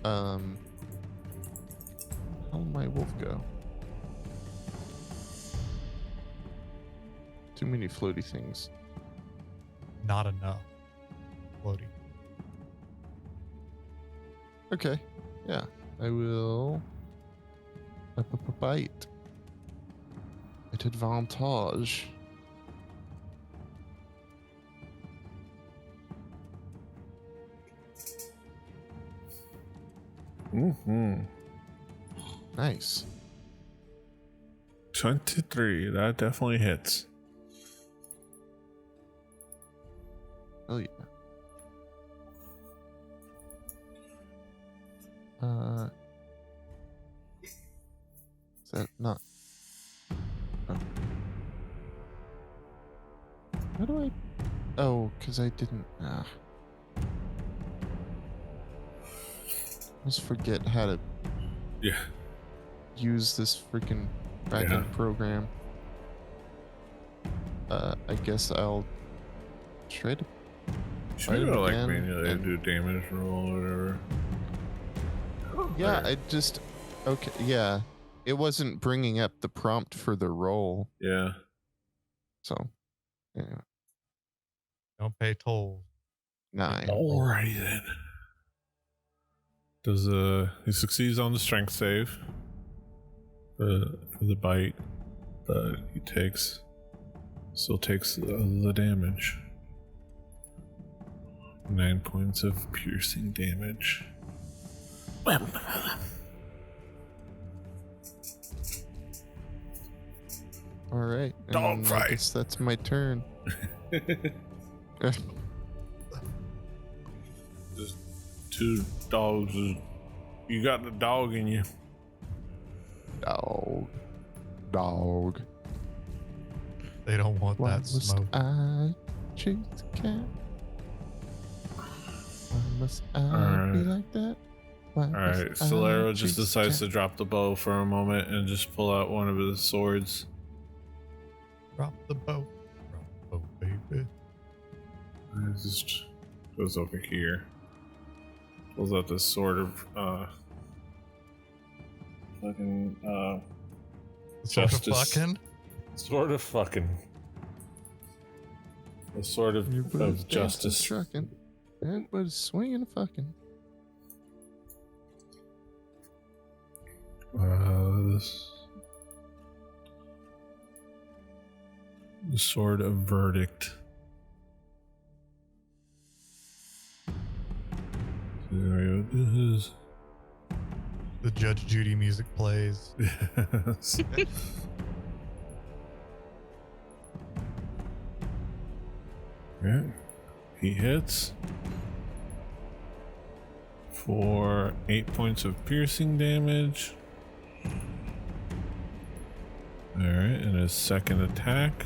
How did my wolf go? Too many floaty things. Not enough. Floaty. Okay. Yeah. I will. Bite. At advantage. Mm-hmm. Nice. 23. That definitely hits. Hell yeah. Is that not? Oh. How do I? Oh, because I didn't. I just forget how to Yeah. use this freaking backend program. I guess I'll try to. Should Fight him like again manually and- do damage roll or whatever. Yeah, There. I just. Okay, yeah. It wasn't bringing up the prompt for the roll, Yeah. so. Anyway, Don't pay toll. 9. Alrighty then. Does he succeeds on the strength save for the bite, but he still takes the damage. 9 points of piercing damage. All right. Dog and fight. I guess that's my turn. Just 2 dogs. You got the dog in you. Dog. They don't want Why that must smoke. I choose the cat? Why must I be Alright. like that? Why Alright, must I Solero just choose the decides to cat? drop the bow for a moment and just pull out one of his swords. Drop the boat. Drop the boat, baby. And it just goes over here. Pulls out this sword of fucking Sort of Justice. fucking. Sort of fucking. A sort of Everybody's justice. Trucking. Everybody's swinging and fucking. The sort of verdict. Scenario. This is. The Judge Judy music plays. Yes. Yeah. He hits for 8 points of piercing damage. Alright, and his second attack.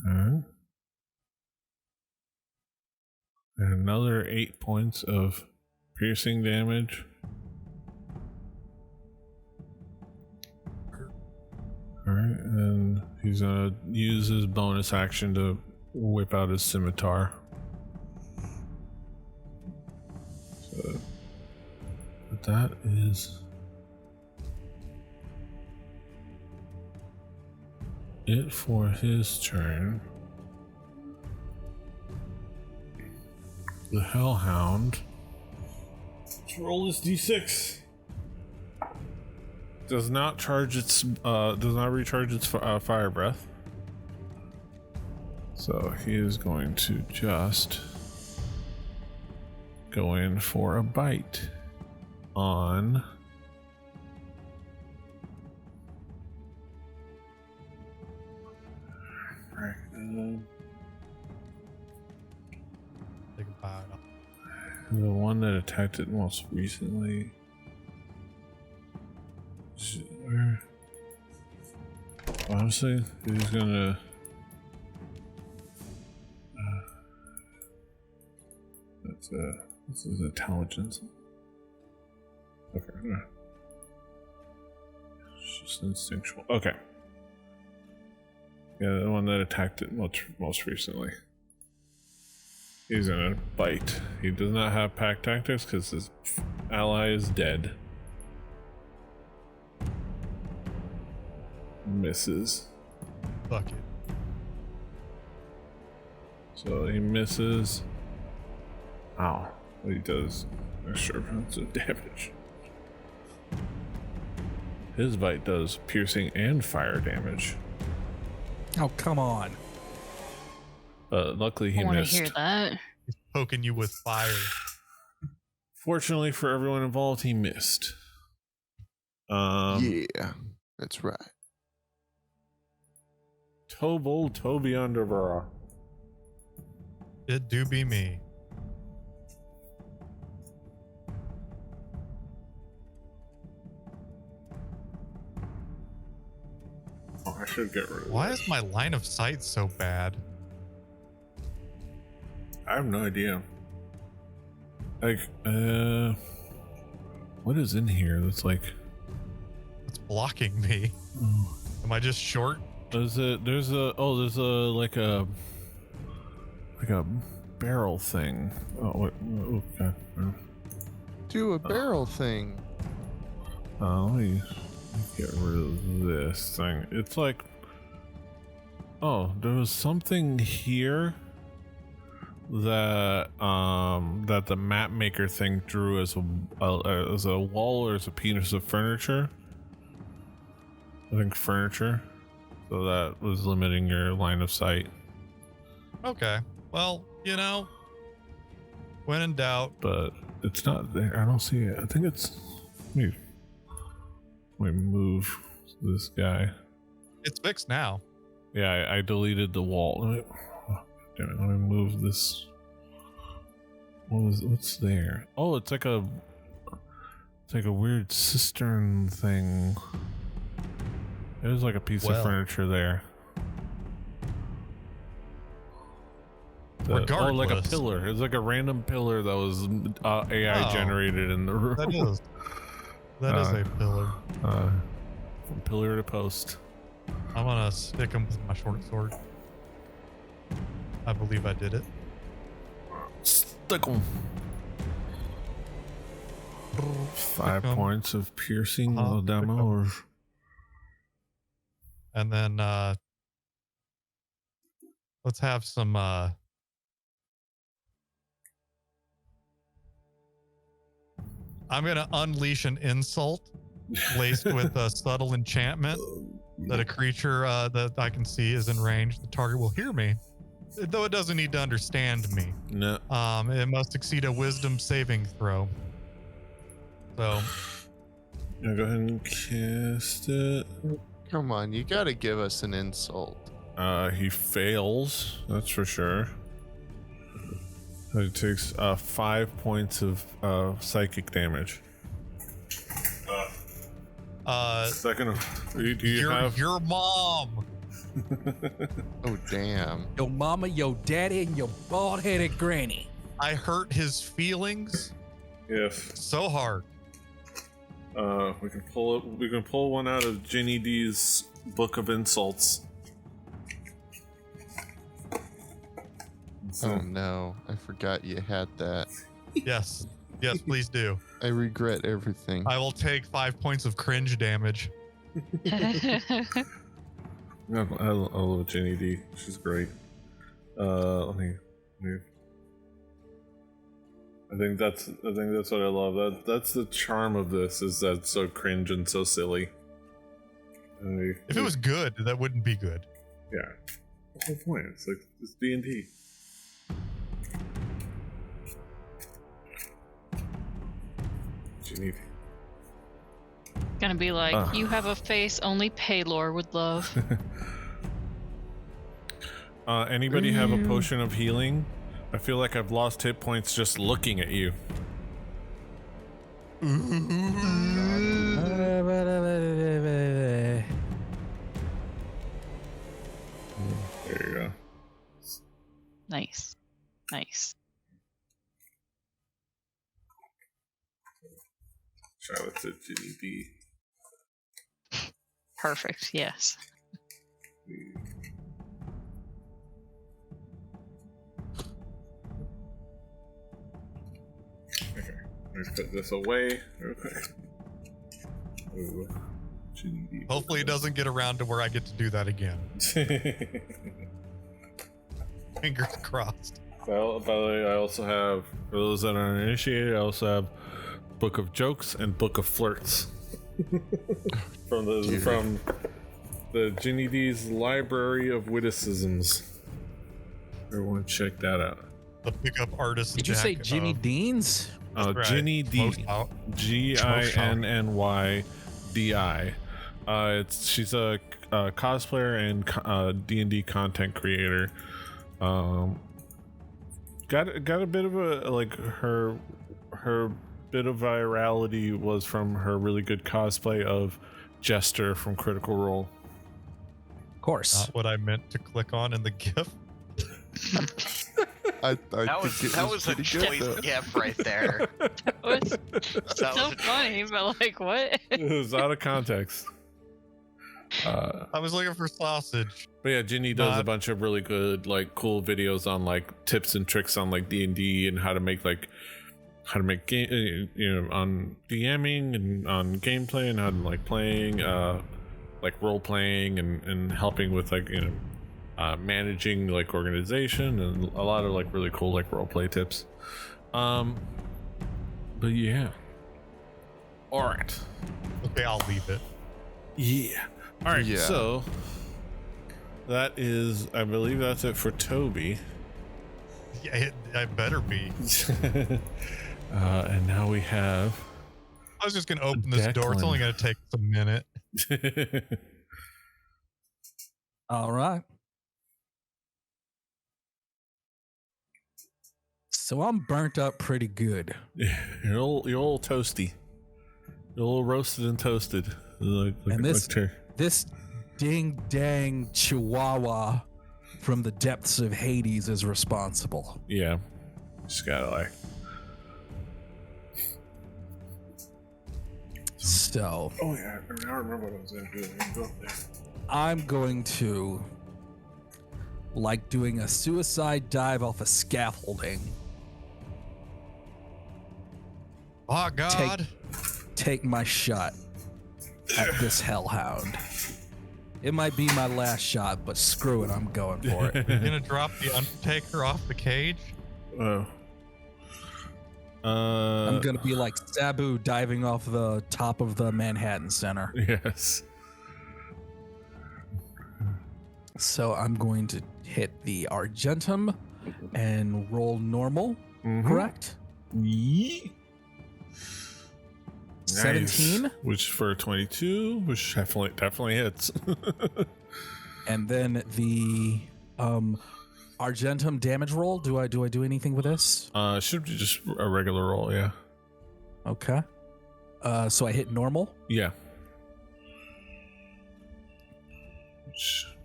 Alright. And another 8 points of piercing damage. Alright, and he's gonna use his bonus action to whip out his scimitar. So, but that is it for his turn. The Hellhound. Let's roll this d6. Does not charge its does not recharge its fire breath. So he is going to just go in for a bite on Take a bite. the one that attacked it most recently. Honestly, he's gonna this is intelligence. Okay. It's just instinctual. Okay. Yeah, the one that attacked it most recently. He's gonna bite. He does not have pack tactics because his ally is dead. Misses. Fuck it. So he misses. Ow. He does extra amounts of damage. His bite does piercing and fire damage. Oh, come on. But luckily he I want to missed. hear that. He's poking you with fire. Fortunately for everyone involved, he missed. Yeah, that's right. Toby Underborough. It do be me. Oh, I should get rid of Why this. is my line of sight so bad? I have no idea. Like, what is in here that's like... It's blocking me. Am I just short? There's a like a barrel thing. Oh, what? Okay. Do a barrel thing. Let me get rid of this thing. It's like, oh, there was something here that that the map maker thing drew as a wall or as a piece of furniture. I think furniture. So that was limiting your line of sight. Okay. Well, you know, when in doubt. But it's not there. I don't see it. I think it's. Let me move this guy. It's fixed now. Yeah, I deleted the wall. Damn it, let me move this. What's there? Oh, it's like a weird cistern thing. There's like a piece of furniture there. Like a Regardless. pillar. It's like a random pillar that was AI generated in the room. That is a pillar. From pillar to post. I'm gonna stick him with my short sword. I believe I did it. Stick 'em. 5 points of piercing demo, or and then let's have some. I'm gonna unleash an insult laced with a subtle enchantment that a creature that I can see is in range. The target will hear me, though it doesn't need to understand me. no. It must succeed a wisdom saving throw. So Yeah, go ahead and cast it. Come on, you gotta give us an insult. He fails, that's for sure. He takes 5 points of psychic damage. Second, do you have your mom? Oh, damn. Your mama, your daddy, and your bald-headed granny. I hurt his feelings If so hard. we can pull it, we can pull one out of Ginny D's book of insults. Oh no, I forgot you had that. Yes, please do. I regret everything. I will take 5 points of cringe damage. No, I love Ginny D. She's great. Let me. I think that's what I love. That's the charm of this, is that it's so cringe and so silly. If it was good, that wouldn't be good. yeah, the whole point. It's like it's D&D. Ginny D. Gonna be like, you have a face only Paylor would love. Anybody have a potion of healing? I feel like I've lost hit points just looking at you. There you go. Nice. Shout out to Ginny D. Perfect. Yes. Okay, let's put this away real quick. Ooh, Ginny D. Hopefully it doesn't get around to where I get to do that again. Fingers crossed. Well, by the way, I also have, for those that are uninitiated, I also have Book of Jokes and Book of Flirts. from the Ginny D's Library of Witticisms. Everyone check that out. The pickup artist. Did you say Ginny Dean's? Right. Ginny D. GINNYDI. She's a cosplayer and D&D content creator. Got a bit of a, like, her bit of virality was from her really good cosplay of Jester from Critical Role. Of course. Not what I meant to click on in the GIF. I That was a choice gif right there. That was so funny, but like, what? It was out of context. I was looking for sausage. But yeah, Ginny does a bunch of really good, like, cool videos on, like, tips and tricks on, like, D&D and how to make game, on DMing and on gameplay and how to, like, playing, like, role playing and helping with, like, managing, like, organization and a lot of, like, really cool, like, role play tips. But yeah. All right. Okay, I'll leave it. Yeah. All right. Yeah. So that is, I believe that's it for Toby. Yeah, I better be. And now we have. I was just gonna open this door. It's only gonna take a minute. All right. So I'm burnt up pretty good. You're all toasty. You're all roasted and toasted. Like, And this- like This ding dang chihuahua from the depths of Hades is responsible. yeah. Just gotta, like. So Oh yeah, I remember what I was gonna do. I'm going to, like doing a suicide dive off a scaffolding, Oh God! Take my shot at this hellhound. It might be my last shot, but screw it, I'm going for it. You're gonna drop the Undertaker off the cage? Oh. I'm gonna be like Sabu diving off the top of the Manhattan Center. Yes. So I'm going to hit the Argentum and roll normal, correct? Nice. 17. Which for 22, which definitely hits. And then the Argentum damage roll. Do I do anything with this? Should be just a regular roll, yeah. Okay. So I hit normal. Yeah.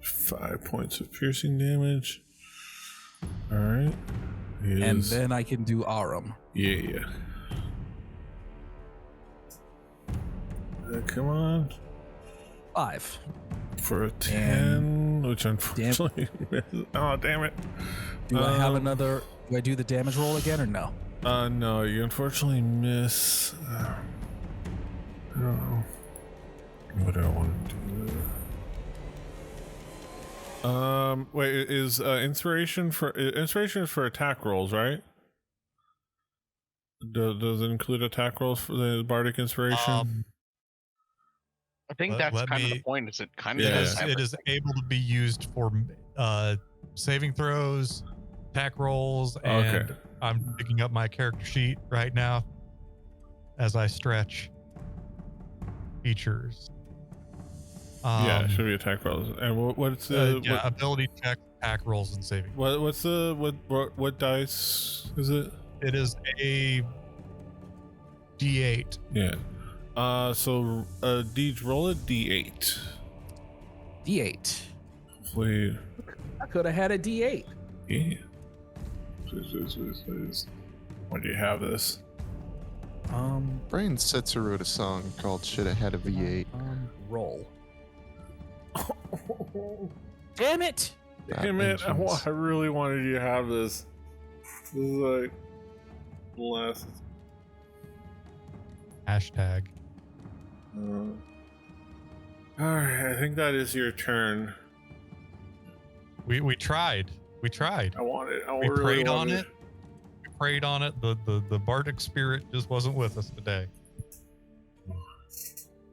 5 points of piercing damage. All right. And then I can do Arum. Yeah. Come on. 5. For a 10, which unfortunately misses. Oh, damn it. Do I have another? Do I do the damage roll again or no? No, you unfortunately miss. I don't know. What do I want to do? Wait, is inspiration for attack rolls, right? Does it include attack rolls for the bardic inspiration? I think that's kind of the point. Is it kind of it is able to be used for saving throws, attack rolls, and I'm picking up my character sheet right now as I stretch features. Yeah, it should be attack rolls. And what's the ability check, attack rolls, and saving? What's the what dice is it? It is a D8. Yeah. So Deej, roll a D8. D8. Hopefully. I could have had a D8. Yeah. Please. When do you have this? Brian Setzer wrote a song called "Should Have Had a V8." Roll. Damn it! Damn it! I really wanted you to have this. This is like last. Hashtag. Alright, I think that is your turn. We tried. We want it. We prayed on it. We prayed on it. The bardic spirit just wasn't with us today.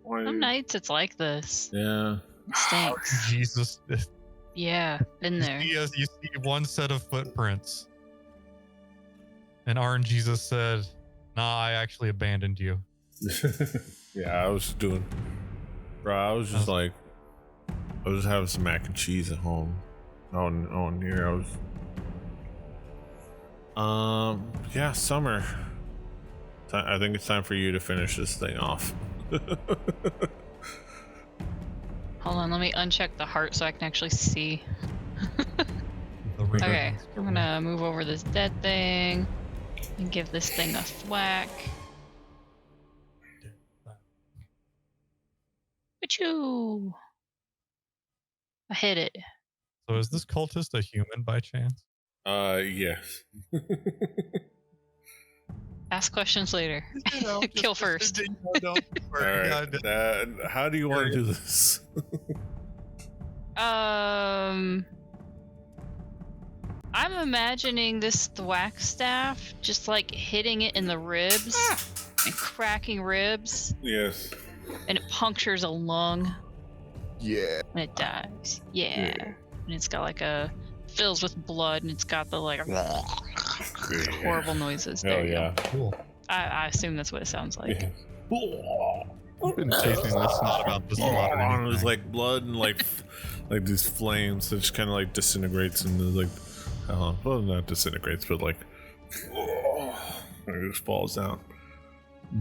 Some nights it's like this. Yeah. Stinks. Jesus. Yeah, been there. You see one set of footprints. And RNGesus said, "Nah, I actually abandoned you." Yeah, I was just having some mac and cheese at home. On here, yeah, Summer. I think it's time for you to finish this thing off. Hold on, let me uncheck the heart so I can actually see. Okay, I'm gonna move over this dead thing and give this thing a thwack. Achoo! I hit it. So is this cultist a human by chance? Yes. Ask questions later. Kill first. Alright, how do you want to do this? I'm imagining this thwack staff just like hitting it in the ribs and cracking ribs. Yes. And it punctures a lung. Yeah. And it dies. Yeah. And it's got like fills with blood and it's got the like horrible noises. Hell yeah. Cool. I assume that's what it sounds like. Yeah. I've been tasting this about this It was like blood and like these flames that just kind of like disintegrates and like, well, not disintegrates, but like, it just falls down.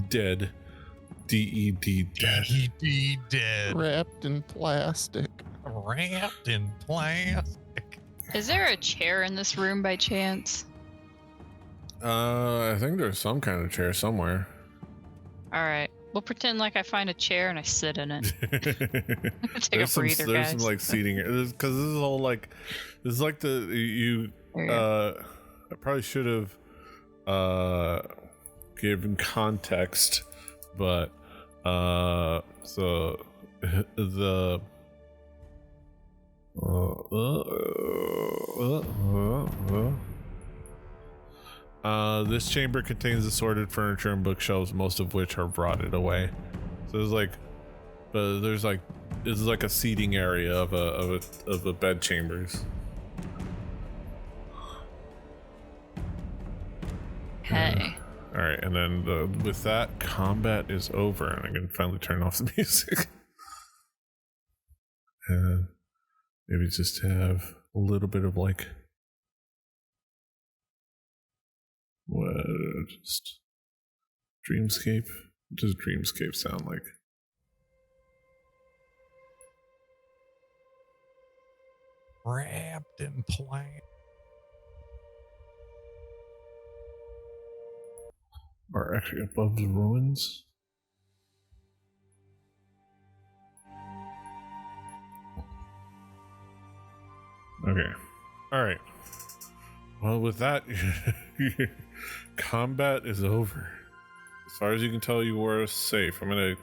Dead. DED dead. DED dead. wrapped in plastic. Wrapped in plastic. Is there a chair in this room by chance? I think there's some kind of chair somewhere. Alright. We'll pretend like I find a chair and I sit in it. Take a breather, there's guys. some like seating because this is all like, this is like I probably should have given context, but so the this chamber contains assorted furniture and bookshelves, most of which are rotted away. So there's like, but there's like, this is like a seating area of a bed chambers. Hey. All right, and then with that, combat is over, and I can finally turn off the music. And maybe just have a little bit of like, what, just dreamscape? What does dreamscape sound like? Wrapped in plan. Or actually above the ruins? Okay. Alright. Well, with that, combat is over. As far as you can tell, you were safe. I'm gonna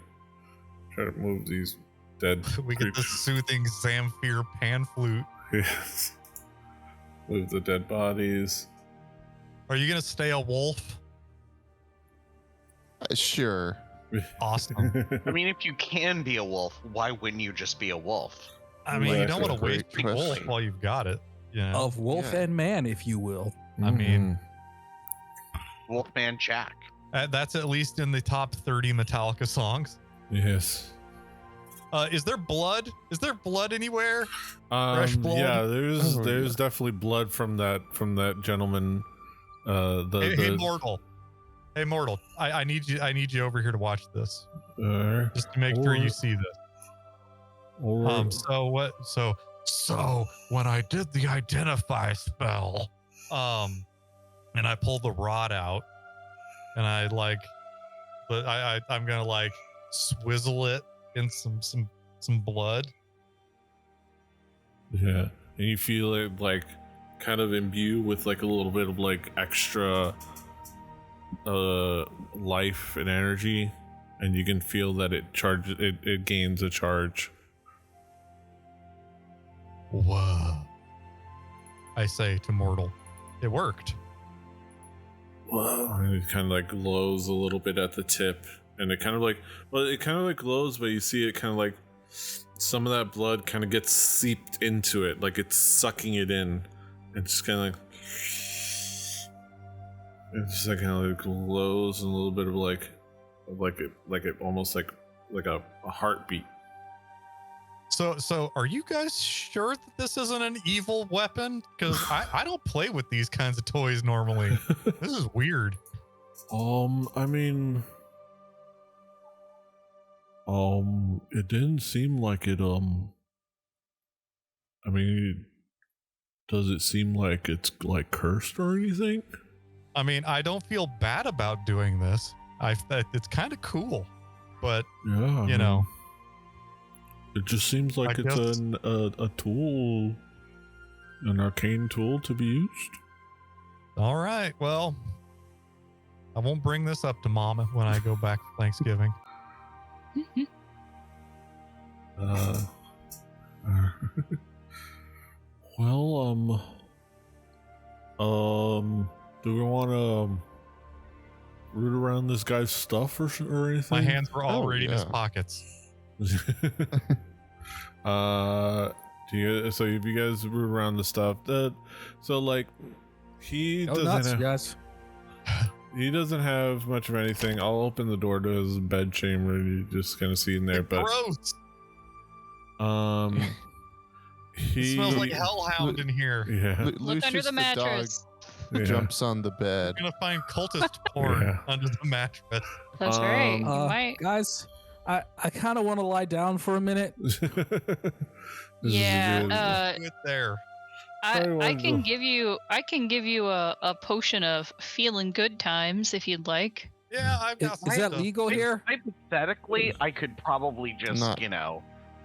try to move these dead We get the soothing Zamfir pan flute. Yes. Move the dead bodies. Are you gonna stay a wolf? Sure. Awesome. I mean, if you can be a wolf, why wouldn't you just be a wolf? I mean, you don't want to Great waste your wolf question. while you've got it. You know? Of wolf Yeah. and man, if you will. I mean, Wolfman Jack. that's at least in the top 30 Metallica songs. Yes. Is there blood? Is there blood anywhere? Fresh blood? Yeah, there's Oh, there's yeah. definitely blood from that gentleman. Hey, mortal. Hey, mortal. I need you over here to watch this, just to make sure you see this. So when I did the identify spell, and I pulled the rod out, and I'm gonna like swizzle it in some blood. Yeah, and you feel it like kind of imbue with like a little bit of like extra life and energy, and you can feel that it gains a charge. Whoa. I say to mortal, it worked. Whoa. And it kind of like glows a little bit at the tip, and it kind of like glows, but you see it kind of like some of that blood kind of gets seeped into it, like it's sucking it in. It's just kind of like it's just like kind of like glows, and a little bit of like it almost like a heartbeat. So are you guys sure that this isn't an evil weapon? Because I don't play with these kinds of toys normally. This is weird. I mean, it didn't seem like it. I mean, does it seem like it's like cursed or anything? I mean, I don't feel bad about doing this. It's kind of cool, but Yeah, you know, it just seems like I it's guess- a tool, an arcane tool to be used. all right. Well, I won't bring this up to Mama when I go back for Thanksgiving. Well, do we want to root around this guy's stuff or anything? My hands were Oh, already in his yeah. pockets. Do you? So if you guys root around the stuff, so like he Go doesn't nuts, have, guys. he doesn't have much of anything. I'll open the door to his bed chamber. You just kind of see in there, but Gross. he It smells like hellhound in here. Yeah, Look under Lucius the mattress. yeah. jumps on the bed. You're gonna find cultist porn Yeah. under the mattress. That's right. You Uh, might. Guys, I kind of want to lie down for a minute. This is Yeah. good. Do it there. I Sorry, can give you a potion of feeling good times if you'd like. Yeah, I've got Is that stuff. legal here? Hypothetically, I could probably just, Not- heal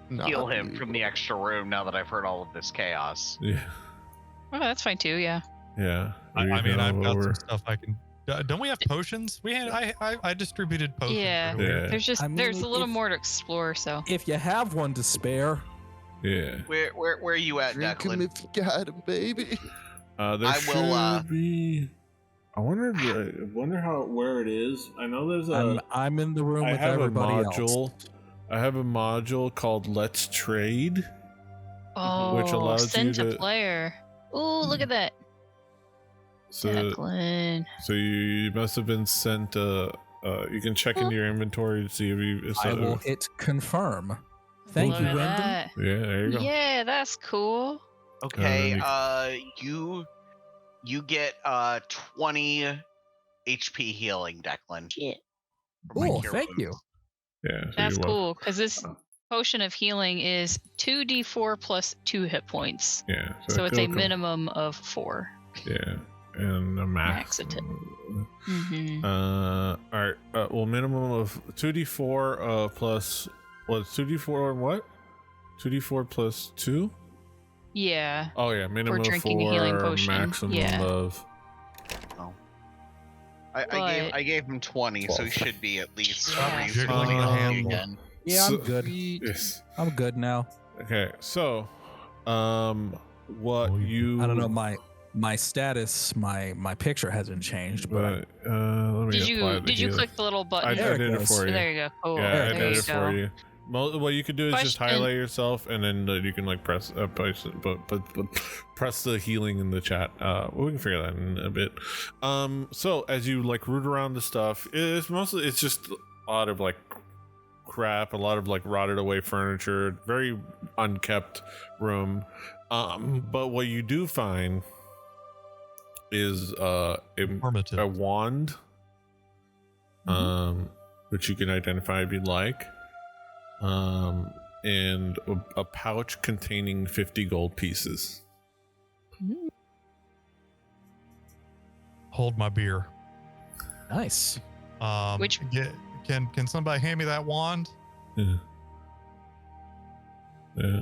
Not him from the extra room now that I've heard all of this chaos. Yeah, Oh, that's fine too. Yeah. yeah. I You mean, can I've got over- some stuff I can Don't we have potions? We had I distributed potions. Yeah. earlier. There's just I mean, there's a little if- more to explore. So If you have one to spare, Yeah. Where are you at, Drink 'em Declan? if you got 'em, baby. There I will, should be. I wonder where it is. I know there's I'm in the room I with have a everybody module. else. I have a module called Let's Trade. oh, allows you send to to- player. Ooh, look at that, So, Declan. so you must have been sent. You can check in your inventory to see if you. I will hit confirm. Thank Look you, at Wyndham. that. Yeah, there you go. Yeah, that's cool. Okay, you- you get 20 HP healing, Declan. Shit. from my Cool, cure thank wounds. you. Yeah, so That's you're cool because this Oh. potion of healing is 2d4 plus 2 hit points. Yeah. So it's a cool. minimum of 4. Yeah, and a max. Max attack. Mm-hmm. All right. Well, minimum of 2d4 plus what? 2d4 and what? 2d4 plus 2. Yeah. Oh yeah, minimum drinking a healing potion. maximum Yeah. of. I gave him 20, so he 12. should be at least Yeah. Jiggling reasonably the healthy handle. again. Yeah, I'm So- good. Yes. I'm good now. Okay. So, what Oh, you? I don't know, my status, my picture hasn't changed, but But let me Did apply you the did you healing. click the little I, button? I There it did it goes. for you. There you go. Cool. Yeah, I There it did you it go. for you. What you could do is just Question. highlight yourself, and then you can like press press the healing in the chat. We can figure that in a bit. So as you like root around the stuff, it's just a lot of like crap, a lot of like rotted away furniture, very unkept room. But what you do find is a Informative. wand, which you can identify if you'd like, and a pouch containing 50 gold pieces. Hold my beer. nice. Which- Can somebody hand me that wand? Yeah. Yeah.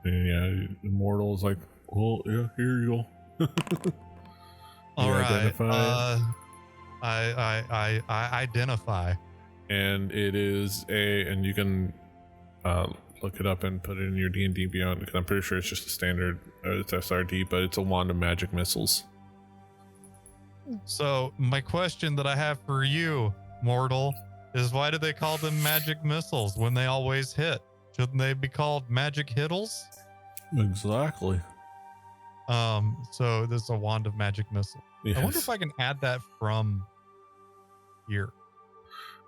And yeah, Immortal's like, well, yeah, here you go. All right. identify it? I identify. And it is and you can look it up and put it in your D&D Beyond, because I'm pretty sure it's just a standard, it's SRD, but it's a wand of magic missiles. So my question that I have for you, mortal, is why do they call them magic missiles when they always hit? Shouldn't they be called magic hittles? Exactly. So this is a wand of magic missile. Yes. I wonder if I can add that from here.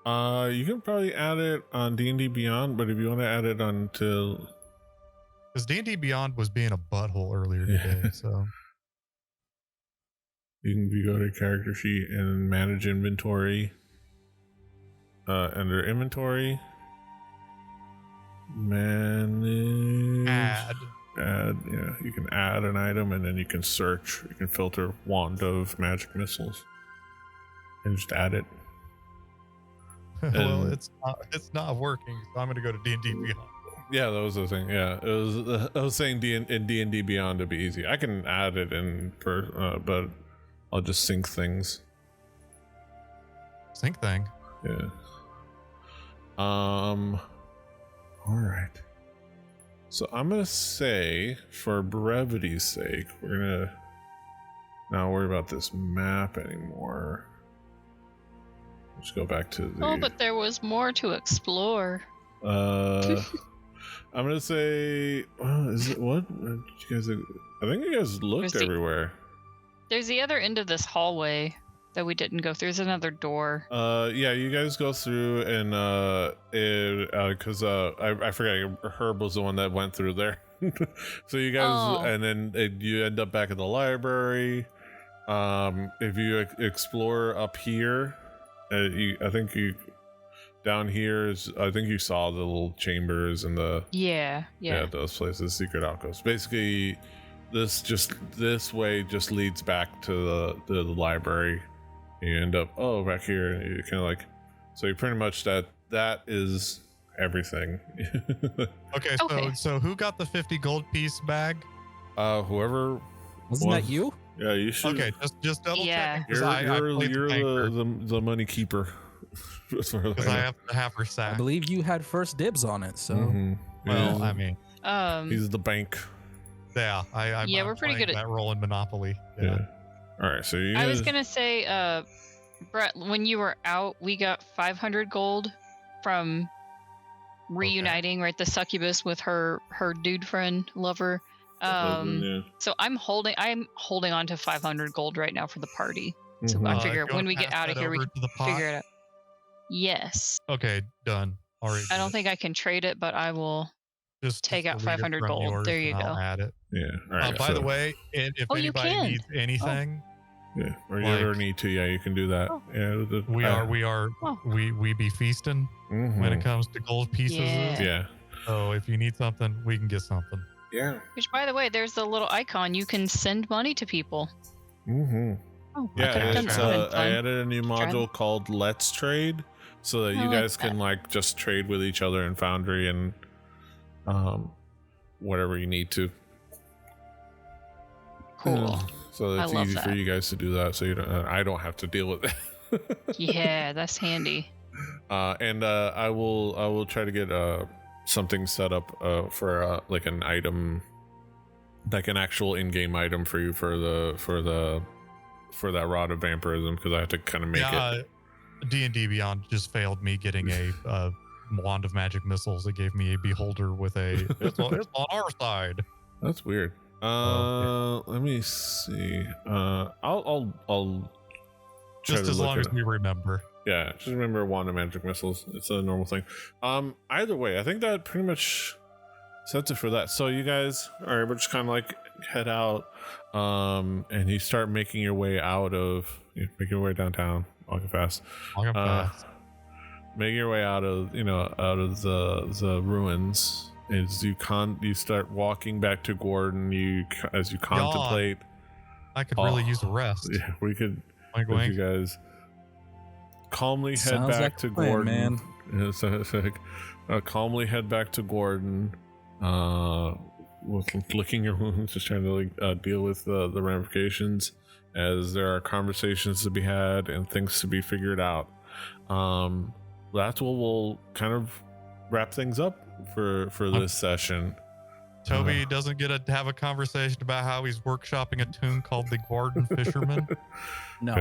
You can probably add it on D&D Beyond, but if you want to add it on to Because D&D Beyond was being a butthole earlier today. Yeah. So you go to character sheet and manage inventory. Under inventory, manage add. yeah, you can add an item, and then you can search, you can filter wand of magic missiles and just add it. Well, And- it's not working. So I'm going to go to D&D Beyond. Yeah, that was the thing. Yeah, it was. I was saying in D&D Beyond to be easy. I can add it in, but I'll just sync things. Sync thing. Yeah. All right. So I'm gonna say, for brevity's sake, we're gonna not worry about this map anymore. Let's go back to the. Oh, but there was more to explore. I'm gonna say, is it what? Did you guys? I think you guys looked There's the- everywhere. There's the other end of this hallway that we didn't go through. There's another door. Yeah, you guys go through and because I forgot, Herb was the one that went through there. So you guys, Oh. and then you end up back at the library. If you explore up here, I think you down here is, I think you saw the little chambers and the Yeah. those places, secret alcoves. Basically, this way just leads back to the library. You end up back here, and you kind of like, so you pretty much that is everything. Okay, Okay. so who got the 50 gold piece bag? Whoever Wasn't was- that you? Yeah, you should. Okay, just double Yeah. checking because You're the money keeper. because I have to have her I sack. believe you had first dibs on it, so Mhm. Well, Yeah. I mean, He's the bank. yeah, I'm we're pretty playing good at that role in Monopoly. Yeah. All right, so you I was guys- gonna say, Brett, when you were out, we got 500 gold from reuniting, right? The succubus with her dude friend, lover. yeah. So I'm holding on to 500 gold right now for the party. So Mhm. I Do figure you when wanna we get pass out of that here, we over can to the pot? figure it out. Yes. Okay, done. Already. I don't think I can trade it, but I will just take out delete it 500 from gold. yours There you and I'll go. add it. Yeah. All right. By the way, if Oh, you anybody can. needs anything, yeah, or you like- ever need to, yeah, you can do that. Oh. Yeah. we be feasting when it comes to gold pieces. Yeah. Yeah. So if you need something, we can get something. Yeah. Which, by the way, there's the little icon. You can send money to people. Mm-hmm. Oh, I Yeah, could have done it's, something I fun. added a new Try module called Let's Trade, so that I you like guys can like just trade with each other in Foundry and whatever you need to. Cool. So I it's love easy for that. you guys to do that, so you don't. I don't have to deal with it. Yeah, that's handy. And I will try to get something set up for like an item, like an actual in-game item for you for that rod of vampirism, because I have to kind of make it. D&D Beyond just failed me getting a wand of magic missiles. It gave me a beholder with a it's on our side. That's weird. Let me see. I'll try Just to as look long at as it. we remember. Yeah, just remember wand of magic missiles. It's a normal thing. Either way, I think that pretty much sets it for that. So you guys are able to just kind of like head out, and you start making your way making your way downtown, walking fast. Making your way out of the ruins. As you start walking back to Gordon, as you contemplate. I could really use a rest. Yeah, we could. Wink, If wink. you guys calmly head Sounds back like to a plan, Gordon, man. Yeah, it's like, calmly head back to Gordon, with licking your wounds, just trying to deal with the ramifications, as there are conversations to be had and things to be figured out. That's what we'll kind of wrap things up for this session. Toby doesn't get to have a conversation about how he's workshopping a tune called the Gordon Fisherman. no.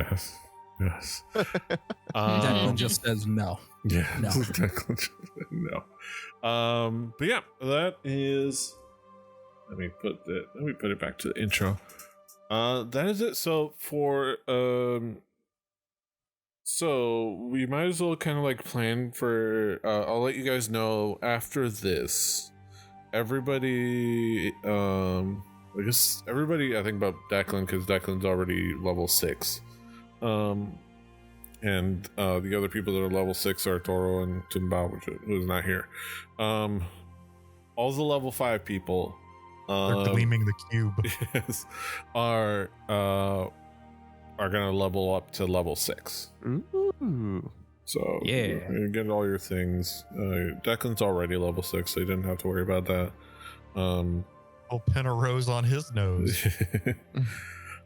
Yes. Declan just says no. Yeah. No. Declan just said no. But yeah, that is. Let me put it back to the intro. That is it. So for so we might as well kind of like plan for. I'll let you guys know after this. Everybody, I guess everybody. I think about Declan because Declan's already level 6. And the other people that are level 6 are Toro and Tumbao, who's not here. All the level 5 people, They're gleaming the cube. yes, are gonna level up to level 6. Ooh. So Yeah. you get all your things. Declan's already level 6, so you didn't have to worry about that. Oh, pin a rose on his nose.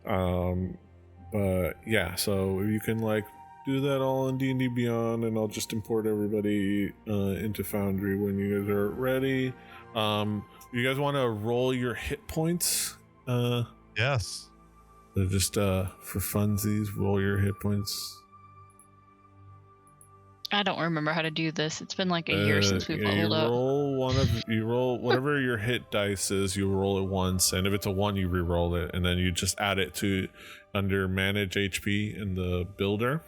But yeah, so you can like do that all in D&D Beyond, and I'll just import everybody into Foundry when you guys are ready. You guys want to roll your hit points? Yes. So just for funsies, roll your hit points. I don't remember how to do this. It's been like a year since we've leveled up. You roll whatever your hit dice is, you roll it once, and if it's a 1, you re-roll it, and then you just add it to under manage HP in the builder.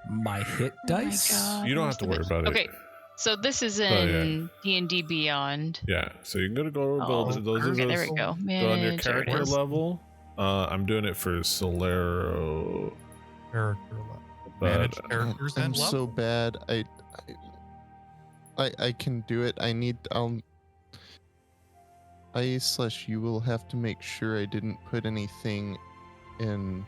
My hit Oh my dice? God. You don't have to worry about it. Okay, so this is yeah. in D&D Beyond. Yeah, so you can go to build. Those are okay, there those. we go. Go on your Manage, there it character is. level. I'm doing it for Solero. Character level. But, Manage characters I'm and level. so bad. I can do it. I/you will have to make sure I didn't put anything in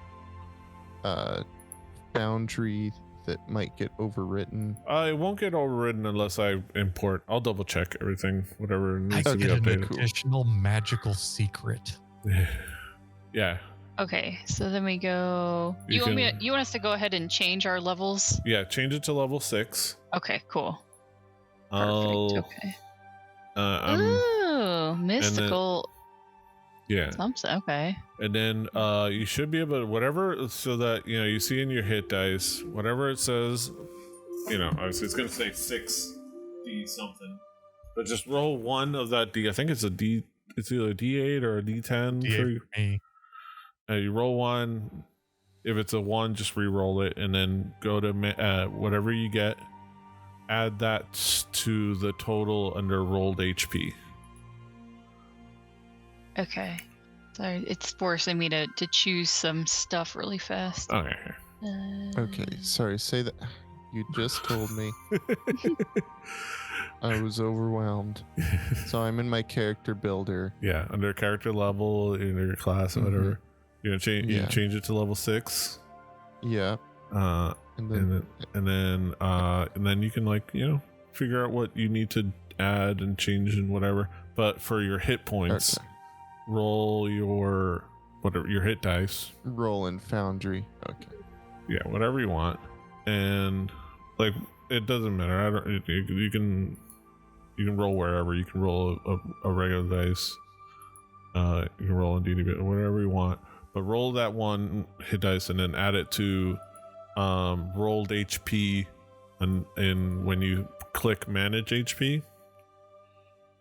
Foundry that might get overwritten. It won't get overridden unless I import. I'll double check everything, whatever I needs to be get an updated. additional magical secret. Yeah, Okay, so then we go. You You want us to go ahead and change our levels? Yeah, change it to level 6. Okay, cool. Perfect. I'll, Okay. I'm, Ooh, mystical. yeah. Something. Okay. And then you should be able to whatever, so that you see in your hit dice, whatever it says, obviously it's gonna say 6d something, but just roll one of that d. I think it's a d. It's either a d8 or a d10. D8 for me. You roll one. If it's a 1, just re-roll it, and then go to whatever you get. Add that to the total under rolled HP. Okay. Sorry, it's forcing me to choose some stuff really fast. Okay. Okay, sorry, say that. You just told me. I was overwhelmed. So I'm in my character builder. Yeah, under character level, under your class, or whatever. You change it to level 6. Yeah. And then you can figure out what you need to add and change and whatever. But for your hit points, roll your hit dice. Roll in Foundry. Okay. Yeah, whatever you want, and it doesn't matter. You can roll wherever. You can roll a regular dice. You can roll in D&D, whatever you want. But roll that one hit dice and then add it to rolled HP, and when you click manage HP.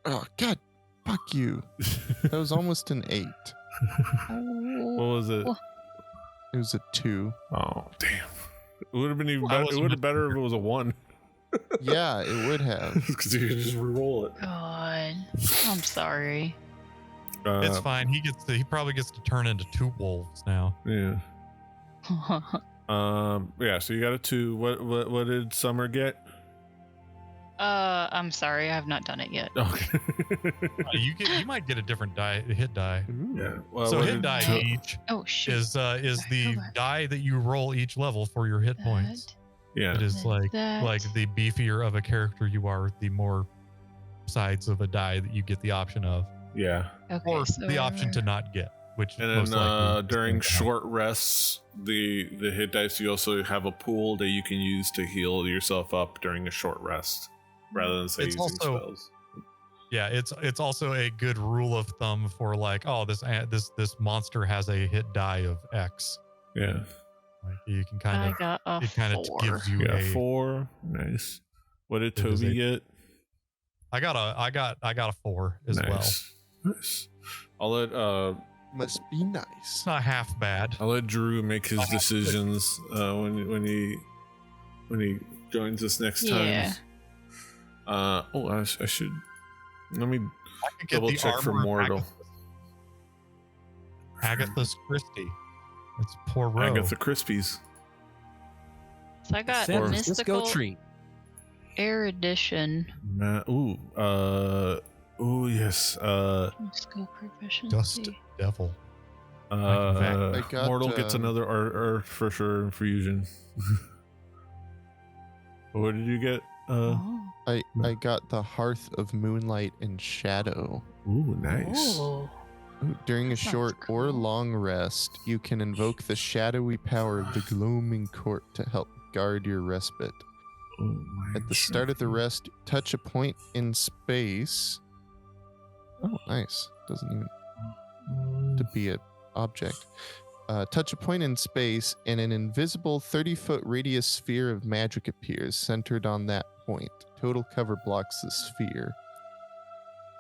Oh God, fuck you! That was almost an 8. What was it? It was a 2. Oh damn! It would have been even better. It would have been better if it was a 1. Yeah, it would have. Because you could just re-roll it. God, I'm sorry. It's fine. He probably gets to turn into 2 wolves now. Yeah. Yeah. So you got a 2. What did Summer get? I'm sorry, I have not done it yet. Okay. You might get a different hit die. Yeah. Well, So hit die each Oh shit. is the Go back. die that you roll each level for your hit points. Yeah. It is like the beefier of a character you are, the more sides of a die that you get the option of, Yeah. Okay, or so the option to not get. Which And most then likely during short rests, the hit dice, you also have a pool that you can use to heal yourself up during a short rest, rather than say It's using also- spells. Yeah, it's also a good rule of thumb for this monster has a hit die of X. Yeah. Like you can I got a it kind of 4. gives you Yeah. a 4. Nice. What did It is Toby get? I got a 4 as well. Nice. I'll let Must be nice. It's not half bad. I'll let Drew make his decisions when he joins us next Yeah. time. I should let me I could get double the check for armor of mortal. Agatha Christie. It's Poirot. Agatha Crispies. So I got San Francisco mystical treat. erudition. Yes. Mystical proficiency. Dust Devil. I got, mortal gets another art for sure infusion. What did you get? Oh. I got the Hearth of Moonlight and Shadow. Ooh, nice. Oh. During a Sounds short or cool. long rest, you can invoke the shadowy power of the gloaming court to help guard your respite. At the start of the rest, touch a point in space. Oh, nice. Doesn't even to be an object. Touch a point in space, and an invisible 30-foot radius sphere of magic appears, centered on that point. Total cover blocks the sphere.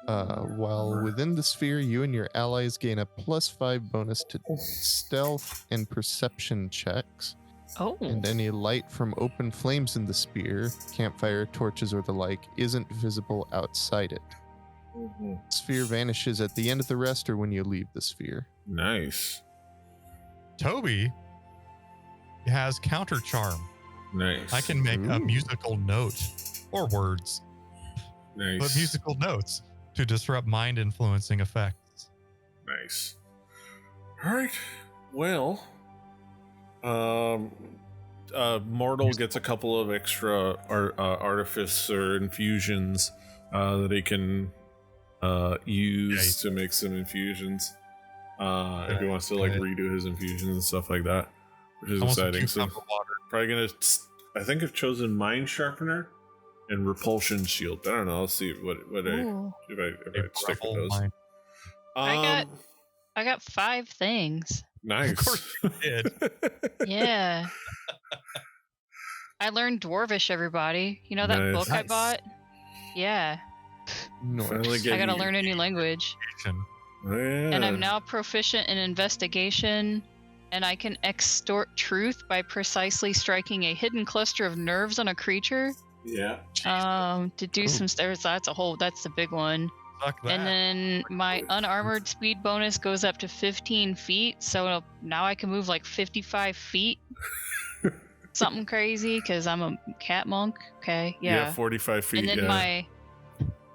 While within the sphere, you and your allies gain a +5 bonus to stealth and perception checks. Oh. And any light from open flames in the sphere, campfire, torches, or the like, isn't visible outside it. Sphere vanishes at the end of the rest or when you leave the sphere. Nice. Toby has counter charm. Nice. I can make a Ooh. musical note or words, Nice. but musical notes to disrupt mind influencing effects. Nice. All right. Well, mortal gets a couple of extra artifice or infusions that he can use to make some infusions. If he wants to like redo his infusions and stuff like that, which is I want some exciting. So cucumber water. probably gonna. I think I've chosen Mind Sharpener and Repulsion Shield. I don't know. Let's see what Ooh. if I stick with Ruffle those. mine. I got 5 things. Nice. Of course you did. Yeah. I learned Dwarvish, everybody. You know that Nice. book I Nice. bought? Yeah. Finally I get gotta you- learn a new language. Oh, yeah. And I'm now proficient in investigation, and I can extort truth by precisely striking a hidden cluster of nerves on a creature. Yeah. To do some stairs. That's the big one. Fuck that. And then my unarmored speed bonus goes up to 15 feet, so now I can move like 55 feet. Something crazy, because I'm a cat monk. Okay, yeah. 45 feet. And then yeah.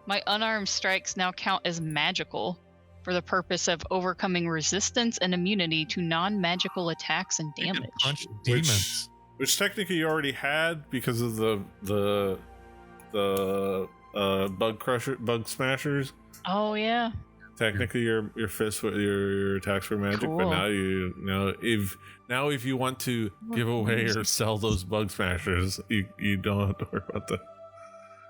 my unarmed strikes now count as magical for the purpose of overcoming resistance and immunity to non-magical attacks and You can damage. punch demons. Which technically you already had because of the bug smashers. Oh yeah. Technically, your fists with your attacks were magic, but Cool. now if you want to give away or sell those bug smashers, you don't have to worry about that.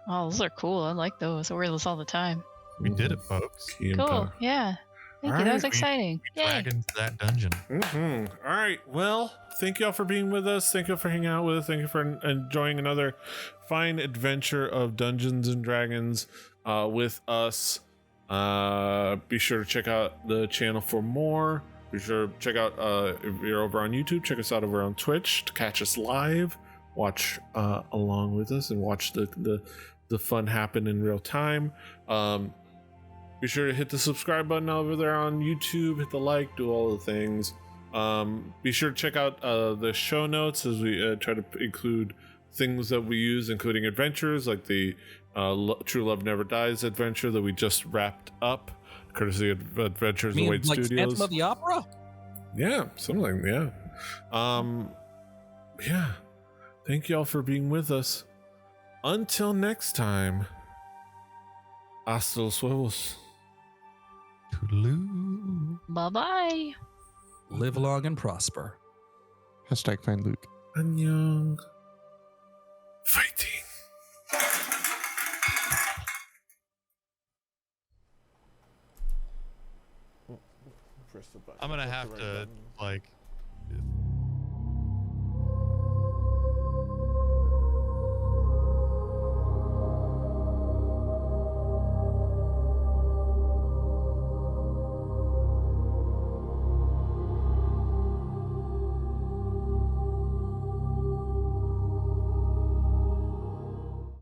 Oh, those are cool. I like those. I wear those all the time. We did it, folks. Key and Cool. power. Yeah. Thank you. All That was right. exciting. We Yay. drag into that dungeon. All right. Well, thank y'all for being with us. Thank you for hanging out with us. Thank you for enjoying another fine adventure of Dungeons and Dragons with us. Be sure to check out the channel for more. Be sure to check out if you're over on YouTube, check us out over on Twitch to catch us live. Watch along with us and watch the fun happen in real time. Be sure to hit the subscribe button over there on YouTube, hit the like, do all the things. Be sure to check out the show notes as we try to include things that we use, including adventures like the True Love Never Dies adventure that we just wrapped up, courtesy of Adventures You mean Await like Studios. Phantom of the Opera? Yeah, something like that. Yeah. Thank y'all for being with us. Until next time, hasta los huevos. Toodaloo. Bye-bye. Live long and prosper. Hashtag find Luke. Annyeong. Fighting. I'm gonna have to like